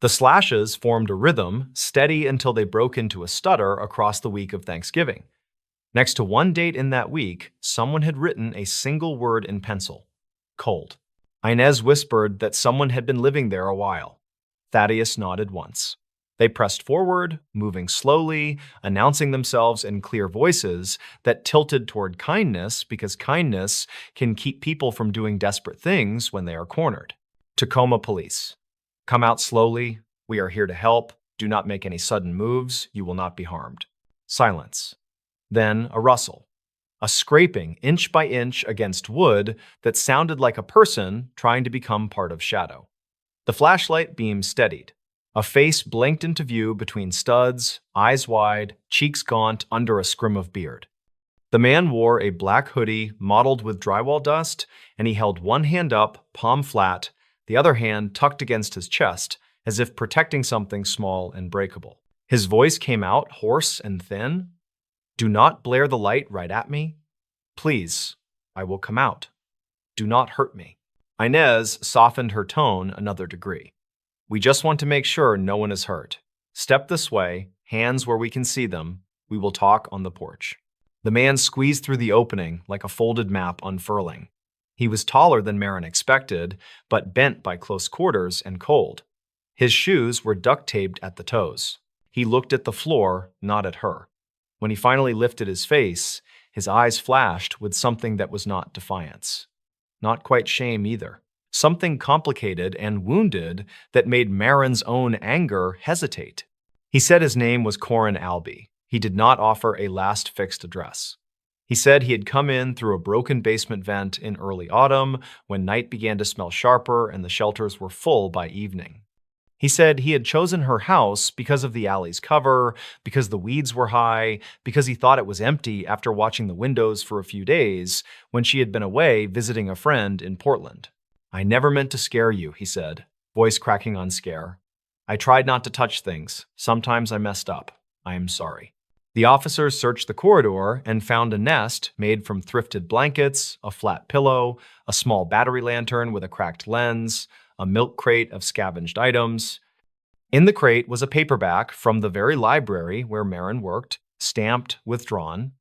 The slashes formed a rhythm, steady until they broke into a stutter across the week of Thanksgiving. Next to one date in that week, someone had written a single word in pencil: cold. Inez whispered that someone had been living there a while. Thaddeus nodded once. They pressed forward, moving slowly, announcing themselves in clear voices that tilted toward kindness because kindness can keep people from doing desperate things when they are cornered. Tacoma Police. Come out slowly. We are here to help. Do not make any sudden moves. You will not be harmed. Silence. Then a rustle. A scraping inch by inch against wood that sounded like a person trying to become part of shadow. The flashlight beam steadied. A face blinked into view between studs, eyes wide, cheeks gaunt under a scrim of beard. The man wore a black hoodie mottled with drywall dust, and he held one hand up, palm flat, the other hand tucked against his chest, as if protecting something small and breakable. His voice came out hoarse and thin. Do not blare the light right at me. Please, I will come out. Do not hurt me. Inez softened her tone another degree. We just want to make sure no one is hurt. Step this way, hands where we can see them. We will talk on the porch. The man squeezed through the opening like a folded map unfurling. He was taller than Marin expected, but bent by close quarters and cold. His shoes were duct-taped at the toes. He looked at the floor, not at her. When he finally lifted his face, his eyes flashed with something that was not defiance. Not quite shame either. Something complicated and wounded that made Marin's own anger hesitate. He said his name was Corin Albee. He did not offer a last fixed address. He said he had come in through a broken basement vent in early autumn when night began to smell sharper and the shelters were full by evening. He said he had chosen her house because of the alley's cover, because the weeds were high, because he thought it was empty after watching the windows for a few days when she had been away visiting a friend in Portland. I never meant to scare you, he said, voice cracking on scare. I tried not to touch things. Sometimes I messed up. I am sorry. The officers searched the corridor and found a nest made from thrifted blankets, a flat pillow, a small battery lantern with a cracked lens, a milk crate of scavenged items. In the crate was a paperback from the very library where Marin worked, stamped, withdrawn,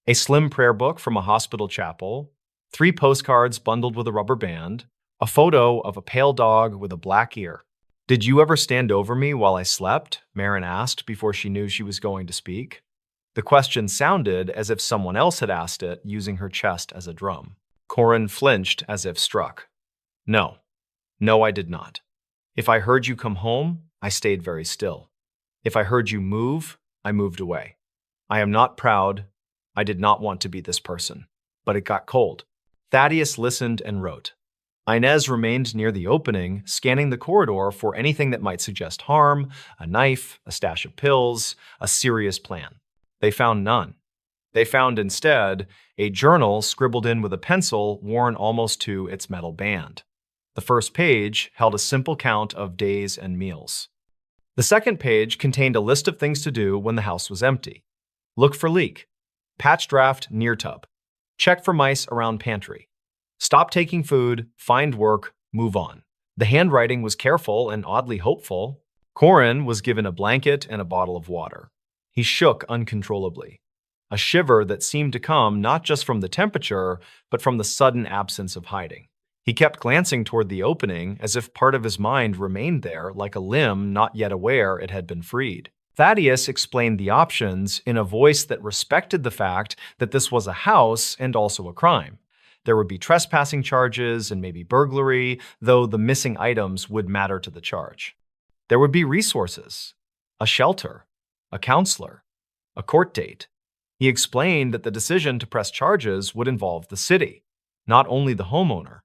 a slim prayer book from a hospital chapel, 3 postcards bundled with a rubber band, a photo of a pale dog with a black ear. Did you ever stand over me while I slept? Marin asked before she knew she was going to speak. The question sounded as if someone else had asked it, using her chest as a drum. Corin flinched as if struck. No. No, I did not. If I heard you come home, I stayed very still. If I heard you move, I moved away. I am not proud. I did not want to be this person. But it got cold. Thaddeus listened and wrote. Inez remained near the opening, scanning the corridor for anything that might suggest harm, a knife, a stash of pills, a serious plan. They found none. They found instead a journal scribbled in with a pencil worn almost to its metal band. The first page held a simple count of days and meals. The second page contained a list of things to do when the house was empty. Look for leak. Patch draft near tub. Check for mice around pantry. Stop taking food, find work, move on. The handwriting was careful and oddly hopeful. Corin was given a blanket and a bottle of water. He shook uncontrollably. A shiver that seemed to come not just from the temperature, but from the sudden absence of hiding. He kept glancing toward the opening as if part of his mind remained there like a limb not yet aware it had been freed. Thaddeus explained the options in a voice that respected the fact that this was a house and also a crime. There would be trespassing charges and maybe burglary, though the missing items would matter to the charge. There would be resources, a shelter, a counselor, a court date. He explained that the decision to press charges would involve the city. not only the homeowner.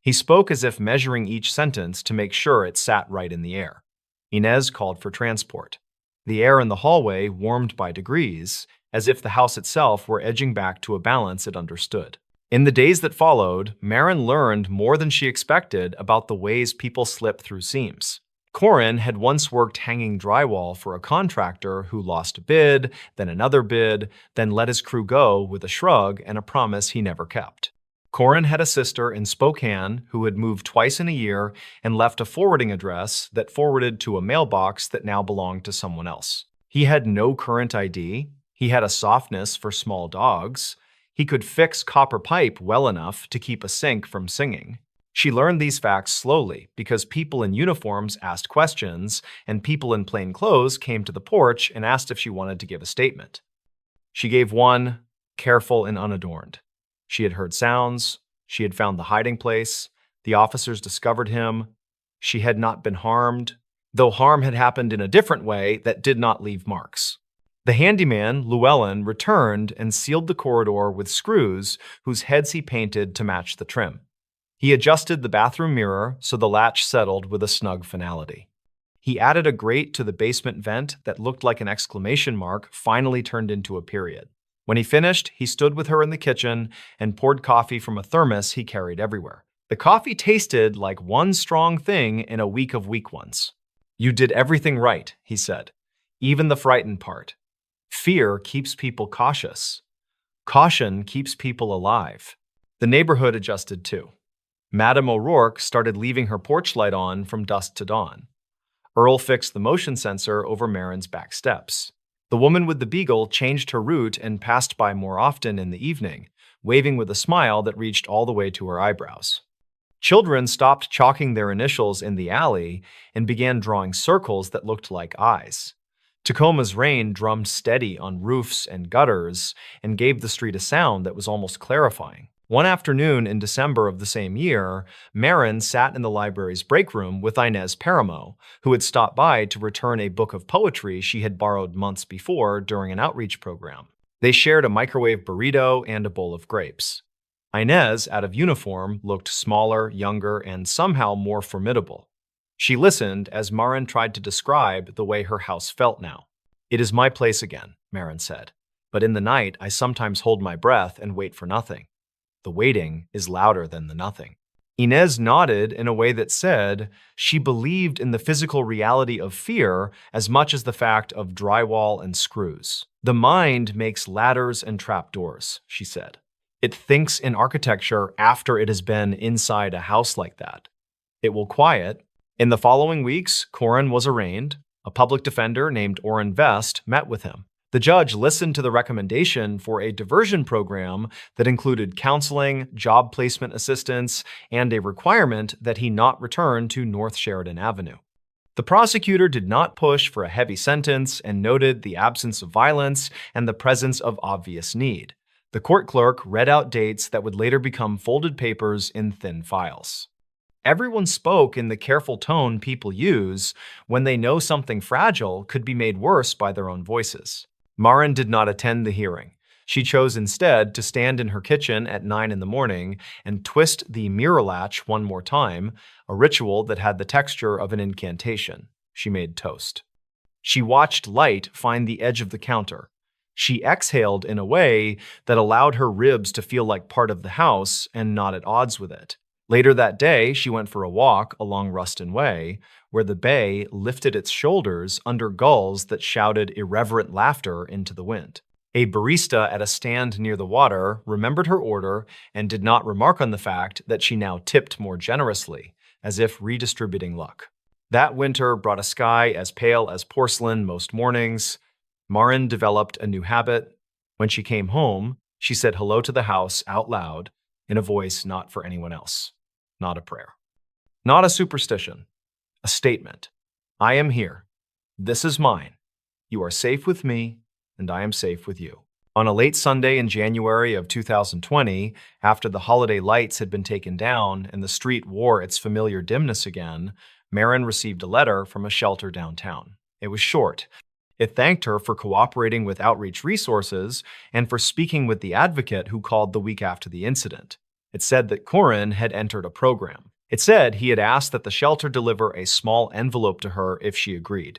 He spoke as if measuring each sentence to make sure it sat right in the air. Inez called for transport. The air in the hallway warmed by degrees, as if the house itself were edging back to a balance it understood. In the days that followed, Marin learned more than she expected about the ways people slip through seams. Corin had once worked hanging drywall for a contractor who lost a bid, then another bid, then let his crew go with a shrug and a promise he never kept. Corin had a sister in Spokane who had moved twice in a year and left a forwarding address that forwarded to a mailbox that now belonged to someone else. He had no current ID. He had a softness for small dogs. He could fix copper pipe well enough to keep a sink from singing. She learned these facts slowly because people in uniforms asked questions and people in plain clothes came to the porch and asked if she wanted to give a statement. She gave one, careful and unadorned. She had heard sounds. She had found the hiding place. The officers discovered him. She had not been harmed, though harm had happened in a different way that did not leave marks. The handyman, Llewellyn, returned and sealed the corridor with screws whose heads he painted to match the trim. He adjusted the bathroom mirror so the latch settled with a snug finality. He added a grate to the basement vent that looked like an exclamation mark finally turned into a period. When he finished, he stood with her in the kitchen and poured coffee from a thermos he carried everywhere. The coffee tasted like one strong thing in a week of weak ones. "You did everything right," he said, "even the frightened part. Fear keeps people cautious. Caution keeps people alive." The neighborhood adjusted too. Madame O'Rourke started leaving her porch light on from dusk to dawn. Earl fixed the motion sensor over Marin's back steps. The woman with the beagle changed her route and passed by more often in the evening, waving with a smile that reached all the way to her eyebrows. Children stopped chalking their initials in the alley and began drawing circles that looked like eyes. Tacoma's rain drummed steady on roofs and gutters and gave the street a sound that was almost clarifying. One afternoon in December of the same year, Marin sat in the library's break room with Inez Paramo, who had stopped by to return a book of poetry she had borrowed months before during an outreach program. They shared a microwave burrito and a bowl of grapes. Inez, out of uniform, looked smaller, younger, and somehow more formidable. She listened as Marin tried to describe the way her house felt now. "It is my place again," Marin said. "But in the night, I sometimes hold my breath and wait for nothing. The waiting is louder than the nothing." Inez nodded in a way that said she believed in the physical reality of fear as much as the fact of drywall and screws. "The mind makes ladders and trapdoors," she said. "It thinks in architecture after it has been inside a house like that. It will quiet." In the following weeks, Corin was arraigned. A public defender named Orrin Vest met with him. The judge listened to the recommendation for a diversion program that included counseling, job placement assistance, and a requirement that he not return to North Sheridan Avenue. The prosecutor did not push for a heavy sentence and noted the absence of violence and the presence of obvious need. The court clerk read out dates that would later become folded papers in thin files. Everyone spoke in the careful tone people use when they know something fragile could be made worse by their own voices. Marin did not attend the hearing. She chose instead to stand in her kitchen at 9 in the morning and twist the mirror latch one more time, a ritual that had the texture of an incantation. She made toast. She watched light find the edge of the counter. She exhaled in a way that allowed her ribs to feel like part of the house and not at odds with it. Later that day, she went for a walk along Ruston Way, where the bay lifted its shoulders under gulls that shouted irreverent laughter into the wind. A barista at a stand near the water remembered her order and did not remark on the fact that she now tipped more generously, as if redistributing luck. That winter brought a sky as pale as porcelain most mornings. Marin developed a new habit. When she came home, she said hello to the house out loud in a voice not for anyone else. Not a prayer. Not a superstition. A statement. I am here. This is mine. You are safe with me, and I am safe with you. On a late Sunday in January of 2020, after the holiday lights had been taken down and the street wore its familiar dimness again, Marin received a letter from a shelter downtown. It was short. It thanked her for cooperating with outreach resources and for speaking with the advocate who called the week after the incident. It said that Corin had entered a program. It said he had asked that the shelter deliver a small envelope to her if she agreed.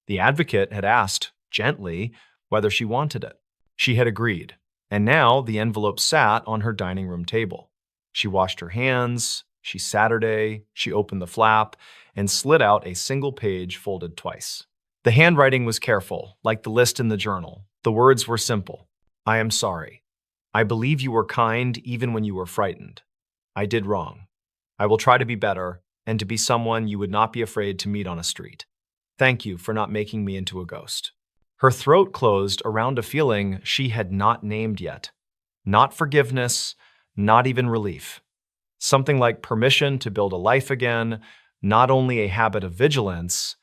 The advocate had asked, gently, whether she wanted it. She had agreed, and now the envelope sat on her dining room table. She washed her hands, she opened the flap, and slid out a single page folded twice. The handwriting was careful, like the list in the journal. The words were simple. I am sorry. I believe you were kind even when you were frightened. I did wrong. I will try to be better and to be someone you would not be afraid to meet on a street. Thank you for not making me into a ghost. Her throat closed around a feeling she had not named yet. Not forgiveness, not even relief. Something like permission to build a life again, not only a habit of vigilance.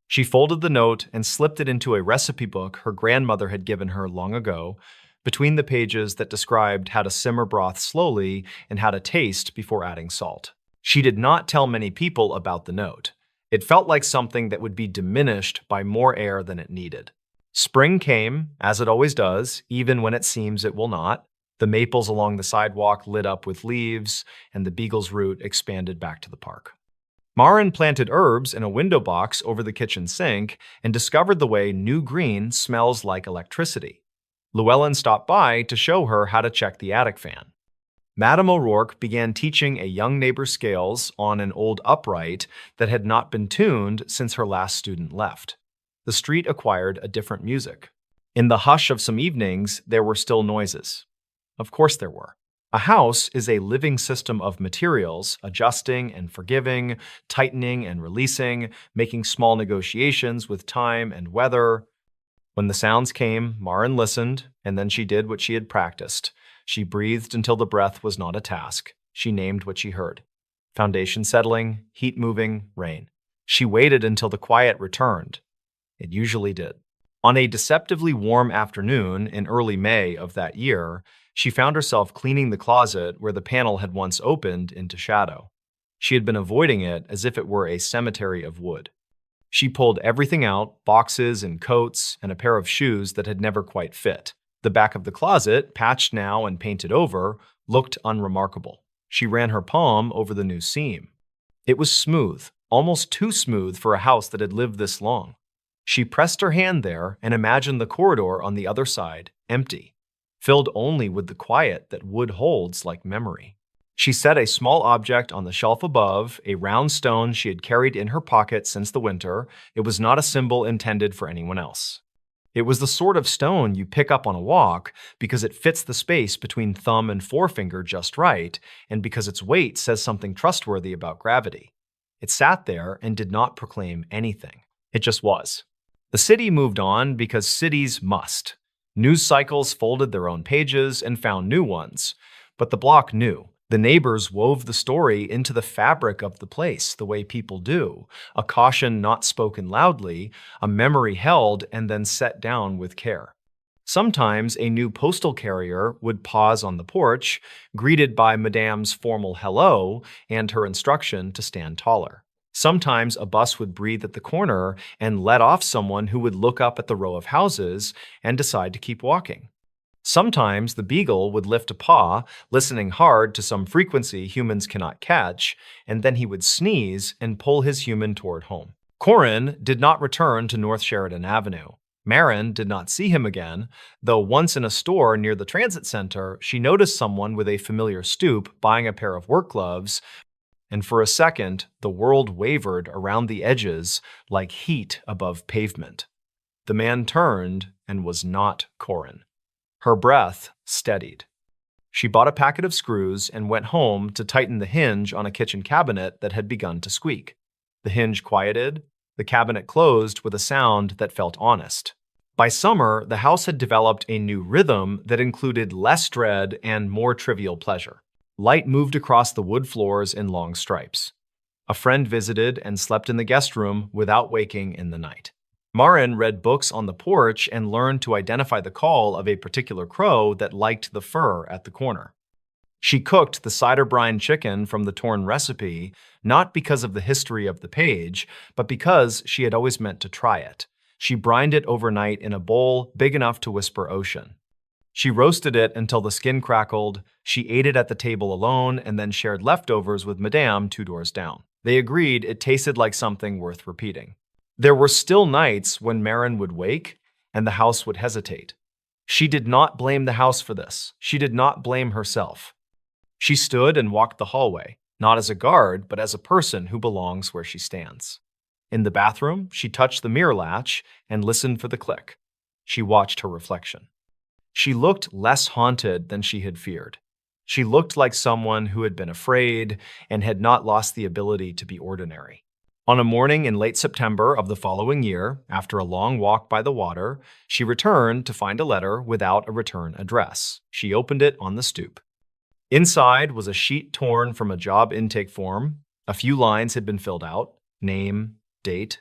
She folded the note and slipped it into a recipe book her grandmother had given her long ago, between the pages that described how to simmer broth slowly and how to taste before adding salt. She did not tell many people about the note. It felt like something that would be diminished by more air than it needed. Spring came, as it always does, even when it seems it will not. The maples along the sidewalk lit up with leaves, and the beagle's route expanded back to the park. Maren planted herbs in a window box over the kitchen sink and discovered the way new green smells like electricity. Llewellyn stopped by to show her how to check the attic fan. Madame O'Rourke began teaching a young neighbor scales on an old upright that had not been tuned since her last student left. The street acquired a different music. In the hush of some evenings, there were still noises. Of course there were. A house is a living system of materials, adjusting and forgiving, tightening and releasing, making small negotiations with time and weather. When the sounds came, Maren listened, and then she did what she had practiced. She breathed until the breath was not a task. She named what she heard. Foundation settling, heat moving, rain. She waited until the quiet returned. It usually did. On a deceptively warm afternoon in early May of that year, she found herself cleaning the closet where the panel had once opened into shadow. She had been avoiding it as if it were a cemetery of wood. She pulled everything out, boxes and coats and a pair of shoes that had never quite fit. The back of the closet, patched now and painted over, looked unremarkable. She ran her palm over the new seam. It was smooth, almost too smooth for a house that had lived this long. She pressed her hand there and imagined the corridor on the other side, empty, filled only with the quiet that wood holds like memory. She set a small object on the shelf above, a round stone she had carried in her pocket since the winter. It was not a symbol intended for anyone else. It was the sort of stone you pick up on a walk because it fits the space between thumb and forefinger just right, and because its weight says something trustworthy about gravity. It sat there and did not proclaim anything. It just was. The city moved on because cities must. News cycles folded their own pages and found new ones. But the block knew. The neighbors wove the story into the fabric of the place, the way people do. A caution not spoken loudly, a memory held and then set down with care. Sometimes a new postal carrier would pause on the porch, greeted by Madame's formal hello and her instruction to stand taller. Sometimes a bus would breathe at the corner and let off someone who would look up at the row of houses and decide to keep walking. Sometimes the beagle would lift a paw, listening hard to some frequency humans cannot catch, and then he would sneeze and pull his human toward home. Corin did not return to North Sheridan Avenue. Maren did not see him again, though once in a store near the transit center, she noticed someone with a familiar stoop buying a pair of work gloves, and for a second, the world wavered around the edges like heat above pavement. The man turned and was not Corin. Her breath steadied. She bought a packet of screws and went home to tighten the hinge on a kitchen cabinet that had begun to squeak. The hinge quieted. The cabinet closed with a sound that felt honest. By summer, the house had developed a new rhythm that included less dread and more trivial pleasure. Light moved across the wood floors in long stripes. A friend visited and slept in the guest room without waking in the night. Maren read books on the porch and learned to identify the call of a particular crow that liked the fur at the corner. She cooked the cider brine chicken from the torn recipe, not because of the history of the page, but because she had always meant to try it. She brined it overnight in a bowl big enough to whisper ocean. She roasted it until the skin crackled. She ate it at the table alone and then shared leftovers with Madame 2 doors down. They agreed it tasted like something worth repeating. There were still nights when Marin would wake and the house would hesitate. She did not blame the house for this. She did not blame herself. She stood and walked the hallway, not as a guard, but as a person who belongs where she stands. In the bathroom, she touched the mirror latch and listened for the click. She watched her reflection. She looked less haunted than she had feared. She looked like someone who had been afraid and had not lost the ability to be ordinary. On a morning in late September of the following year, after a long walk by the water, she returned to find a letter without a return address. She opened it on the stoop. Inside was a sheet torn from a job intake form. A few lines had been filled out: name, date,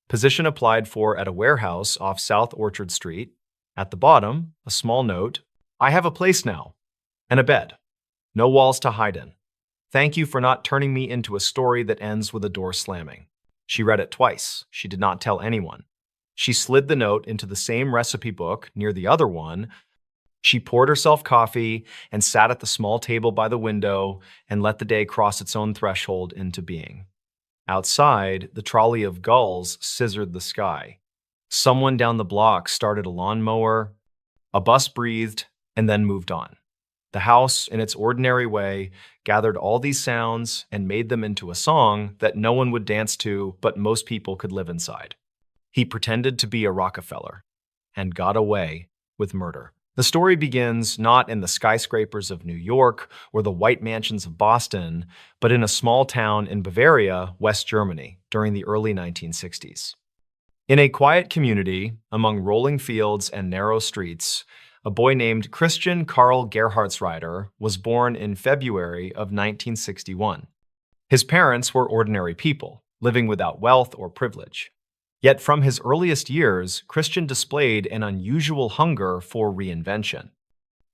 position applied for at a warehouse off South Orchard Street. At the bottom, a small note: I have a place now, and a bed. No walls to hide in. Thank you for not turning me into a story that ends with a door slamming. She read it twice. She did not tell anyone. She slid the note into the same recipe book near the other one. She poured herself coffee and sat at the small table by the window and let the day cross its own threshold into being. Outside, the trolley of gulls scissored the sky. Someone down the block started a lawnmower. A bus breathed and then moved on. The house, in its ordinary way, gathered all these sounds and made them into a song that no one would dance to, but most people could live inside. He pretended to be a Rockefeller and got away with murder. The story begins not in the skyscrapers of New York or the white mansions of Boston, but in a small town in Bavaria, West Germany, during the early 1960s. In a quiet community, among rolling fields and narrow streets, a boy named Christian Karl Gerhardsreiter was born in February of 1961. His parents were ordinary people, living without wealth or privilege. Yet from his earliest years, Christian displayed an unusual hunger for reinvention.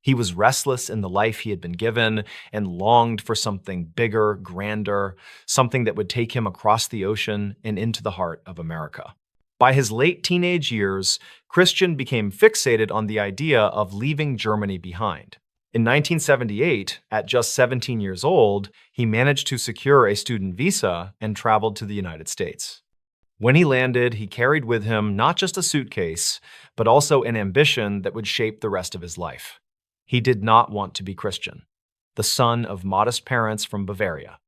He was restless in the life he had been given and longed for something bigger, grander, something that would take him across the ocean and into the heart of America. By his late teenage years, Christian became fixated on the idea of leaving Germany behind. In 1978, at just 17 years old, he managed to secure a student visa and traveled to the United States. When he landed, he carried with him not just a suitcase, but also an ambition that would shape the rest of his life. He did not want to be Christian, the son of modest parents from Bavaria.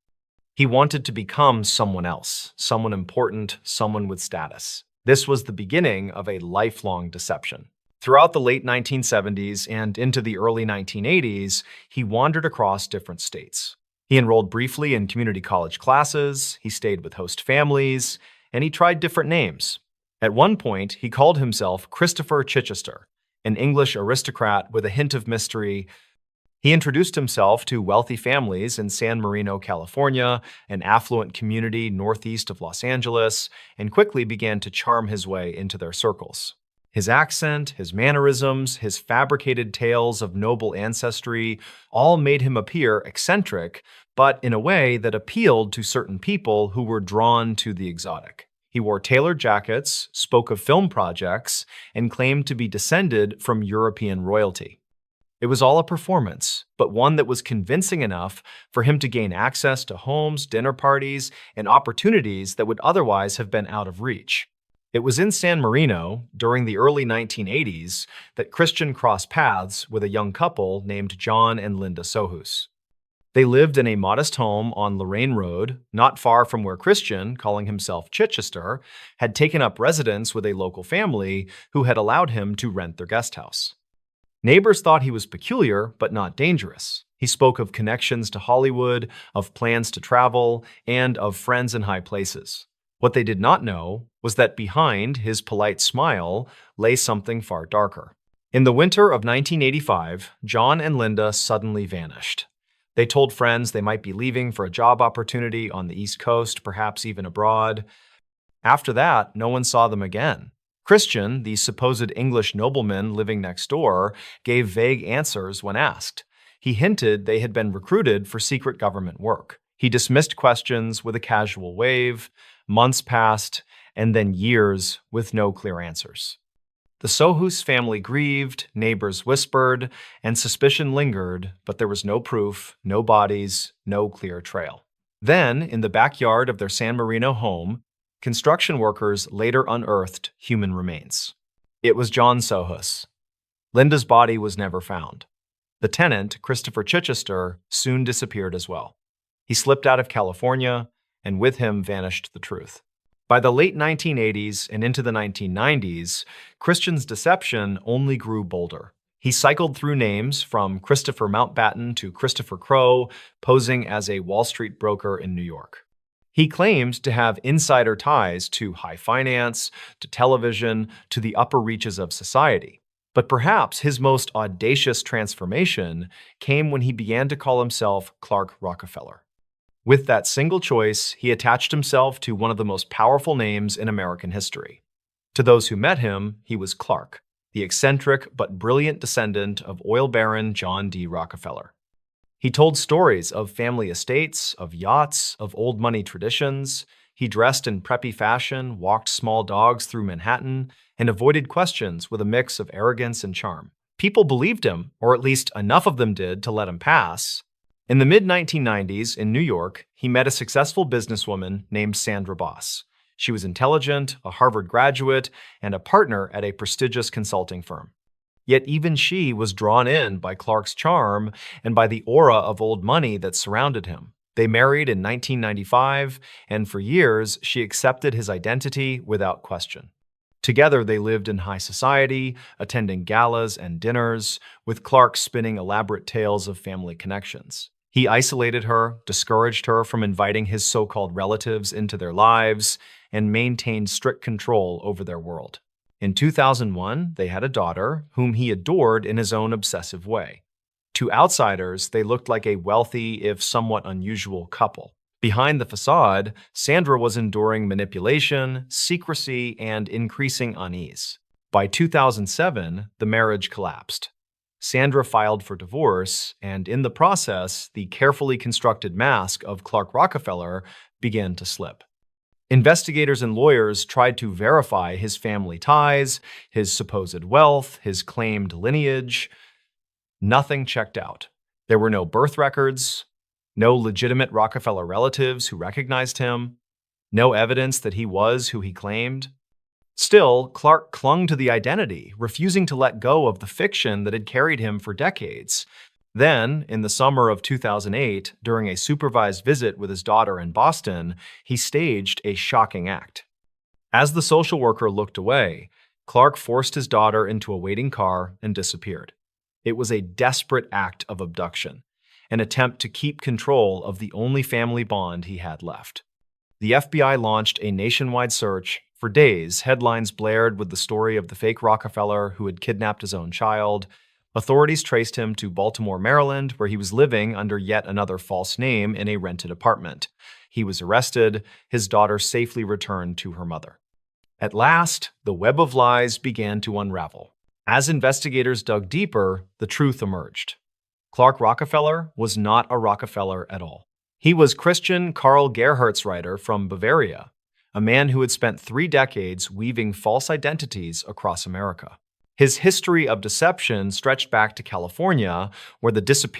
He wanted to become someone else, someone important, someone with status. This was the beginning of a lifelong deception. Throughout the late 1970s and into the early 1980s, he wandered across different states. He enrolled briefly in community college classes, he stayed with host families, and he tried different names. At one point, he called himself Christopher Chichester, an English aristocrat with a hint of mystery. He introduced himself to wealthy families in San Marino, California, an affluent community northeast of Los Angeles, and quickly began to charm his way into their circles. His accent, his mannerisms, his fabricated tales of noble ancestry all made him appear eccentric, but in a way that appealed to certain people who were drawn to the exotic. He wore tailored jackets, spoke of film projects, and claimed to be descended from European royalty. It was all a performance, but one that was convincing enough for him to gain access to homes, dinner parties, and opportunities that would otherwise have been out of reach. It was in San Marino, during the early 1980s, that Christian crossed paths with a young couple named John and Linda Sohus. They lived in a modest home on Lorraine Road, not far from where Christian, calling himself Chichester, had taken up residence with a local family who had allowed him to rent their guest house. Neighbors thought he was peculiar, but not dangerous. He spoke of connections to Hollywood, of plans to travel, and of friends in high places. What they did not know was that behind his polite smile lay something far darker. In the winter of 1985, John and Linda suddenly vanished. They told friends they might be leaving for a job opportunity on the East Coast, perhaps even abroad. After that, no one saw them again. Christian, the supposed English nobleman living next door, gave vague answers when asked. He hinted they had been recruited for secret government work. He dismissed questions with a casual wave. Months passed, and then years with no clear answers. The Sohus family grieved, neighbors whispered, and suspicion lingered, but there was no proof, no bodies, no clear trail. Then, in the backyard of their San Marino home, construction workers later unearthed human remains. It was John Sohus. Linda's body was never found. The tenant, Christopher Chichester, soon disappeared as well. He slipped out of California, and with him vanished the truth. By the late 1980s and into the 1990s, Christian's deception only grew bolder. He cycled through names from Christopher Mountbatten to Christopher Crowe, posing as a Wall Street broker in New York. He claimed to have insider ties to high finance, to television, to the upper reaches of society. But perhaps his most audacious transformation came when he began to call himself Clark Rockefeller. With that single choice, he attached himself to one of the most powerful names in American history. To those who met him, he was Clark, the eccentric but brilliant descendant of oil baron John D. Rockefeller. He told stories of family estates, of yachts, of old money traditions. He dressed in preppy fashion, walked small dogs through Manhattan, and avoided questions with a mix of arrogance and charm. People believed him, or at least enough of them did to let him pass. In the mid-1990s, in New York, he met a successful businesswoman named Sandra Boss. She was intelligent, a Harvard graduate, and a partner at a prestigious consulting firm. Yet even she was drawn in by Clark's charm and by the aura of old money that surrounded him. They married in 1995, and for years, she accepted his identity without question. Together, they lived in high society, attending galas and dinners, with Clark spinning elaborate tales of family connections. He isolated her, discouraged her from inviting his so-called relatives into their lives, and maintained strict control over their world. In 2001, they had a daughter, whom he adored in his own obsessive way. To outsiders, they looked like a wealthy, if somewhat unusual, couple. Behind the facade, Sandra was enduring manipulation, secrecy, and increasing unease. By 2007, the marriage collapsed. Sandra filed for divorce, and in the process, the carefully constructed mask of Clark Rockefeller began to slip. Investigators and lawyers tried to verify his family ties, his supposed wealth, his claimed lineage. Nothing checked out. There were no birth records, no legitimate Rockefeller relatives who recognized him, no evidence that he was who he claimed. Still, Clark clung to the identity, refusing to let go of the fiction that had carried him for decades. Then, in the summer of 2008, during a supervised visit with his daughter in Boston, he staged a shocking act. As the social worker looked away, Clark forced his daughter into a waiting car and disappeared. It was a desperate act of abduction, an attempt to keep control of the only family bond he had left. The FBI launched a nationwide search. For days, headlines blared with the story of the fake Rockefeller who had kidnapped his own child. Authorities traced him to Baltimore, Maryland, where he was living under yet another false name in a rented apartment. He was arrested, his daughter safely returned to her mother. At last, the web of lies began to unravel. As investigators dug deeper, the truth emerged. Clark Rockefeller was not a Rockefeller at all. He was Christian Karl Gerhardsreiter from Bavaria, a man who had spent 3 decades weaving false identities across America. His history of deception stretched back to California, where the disappearance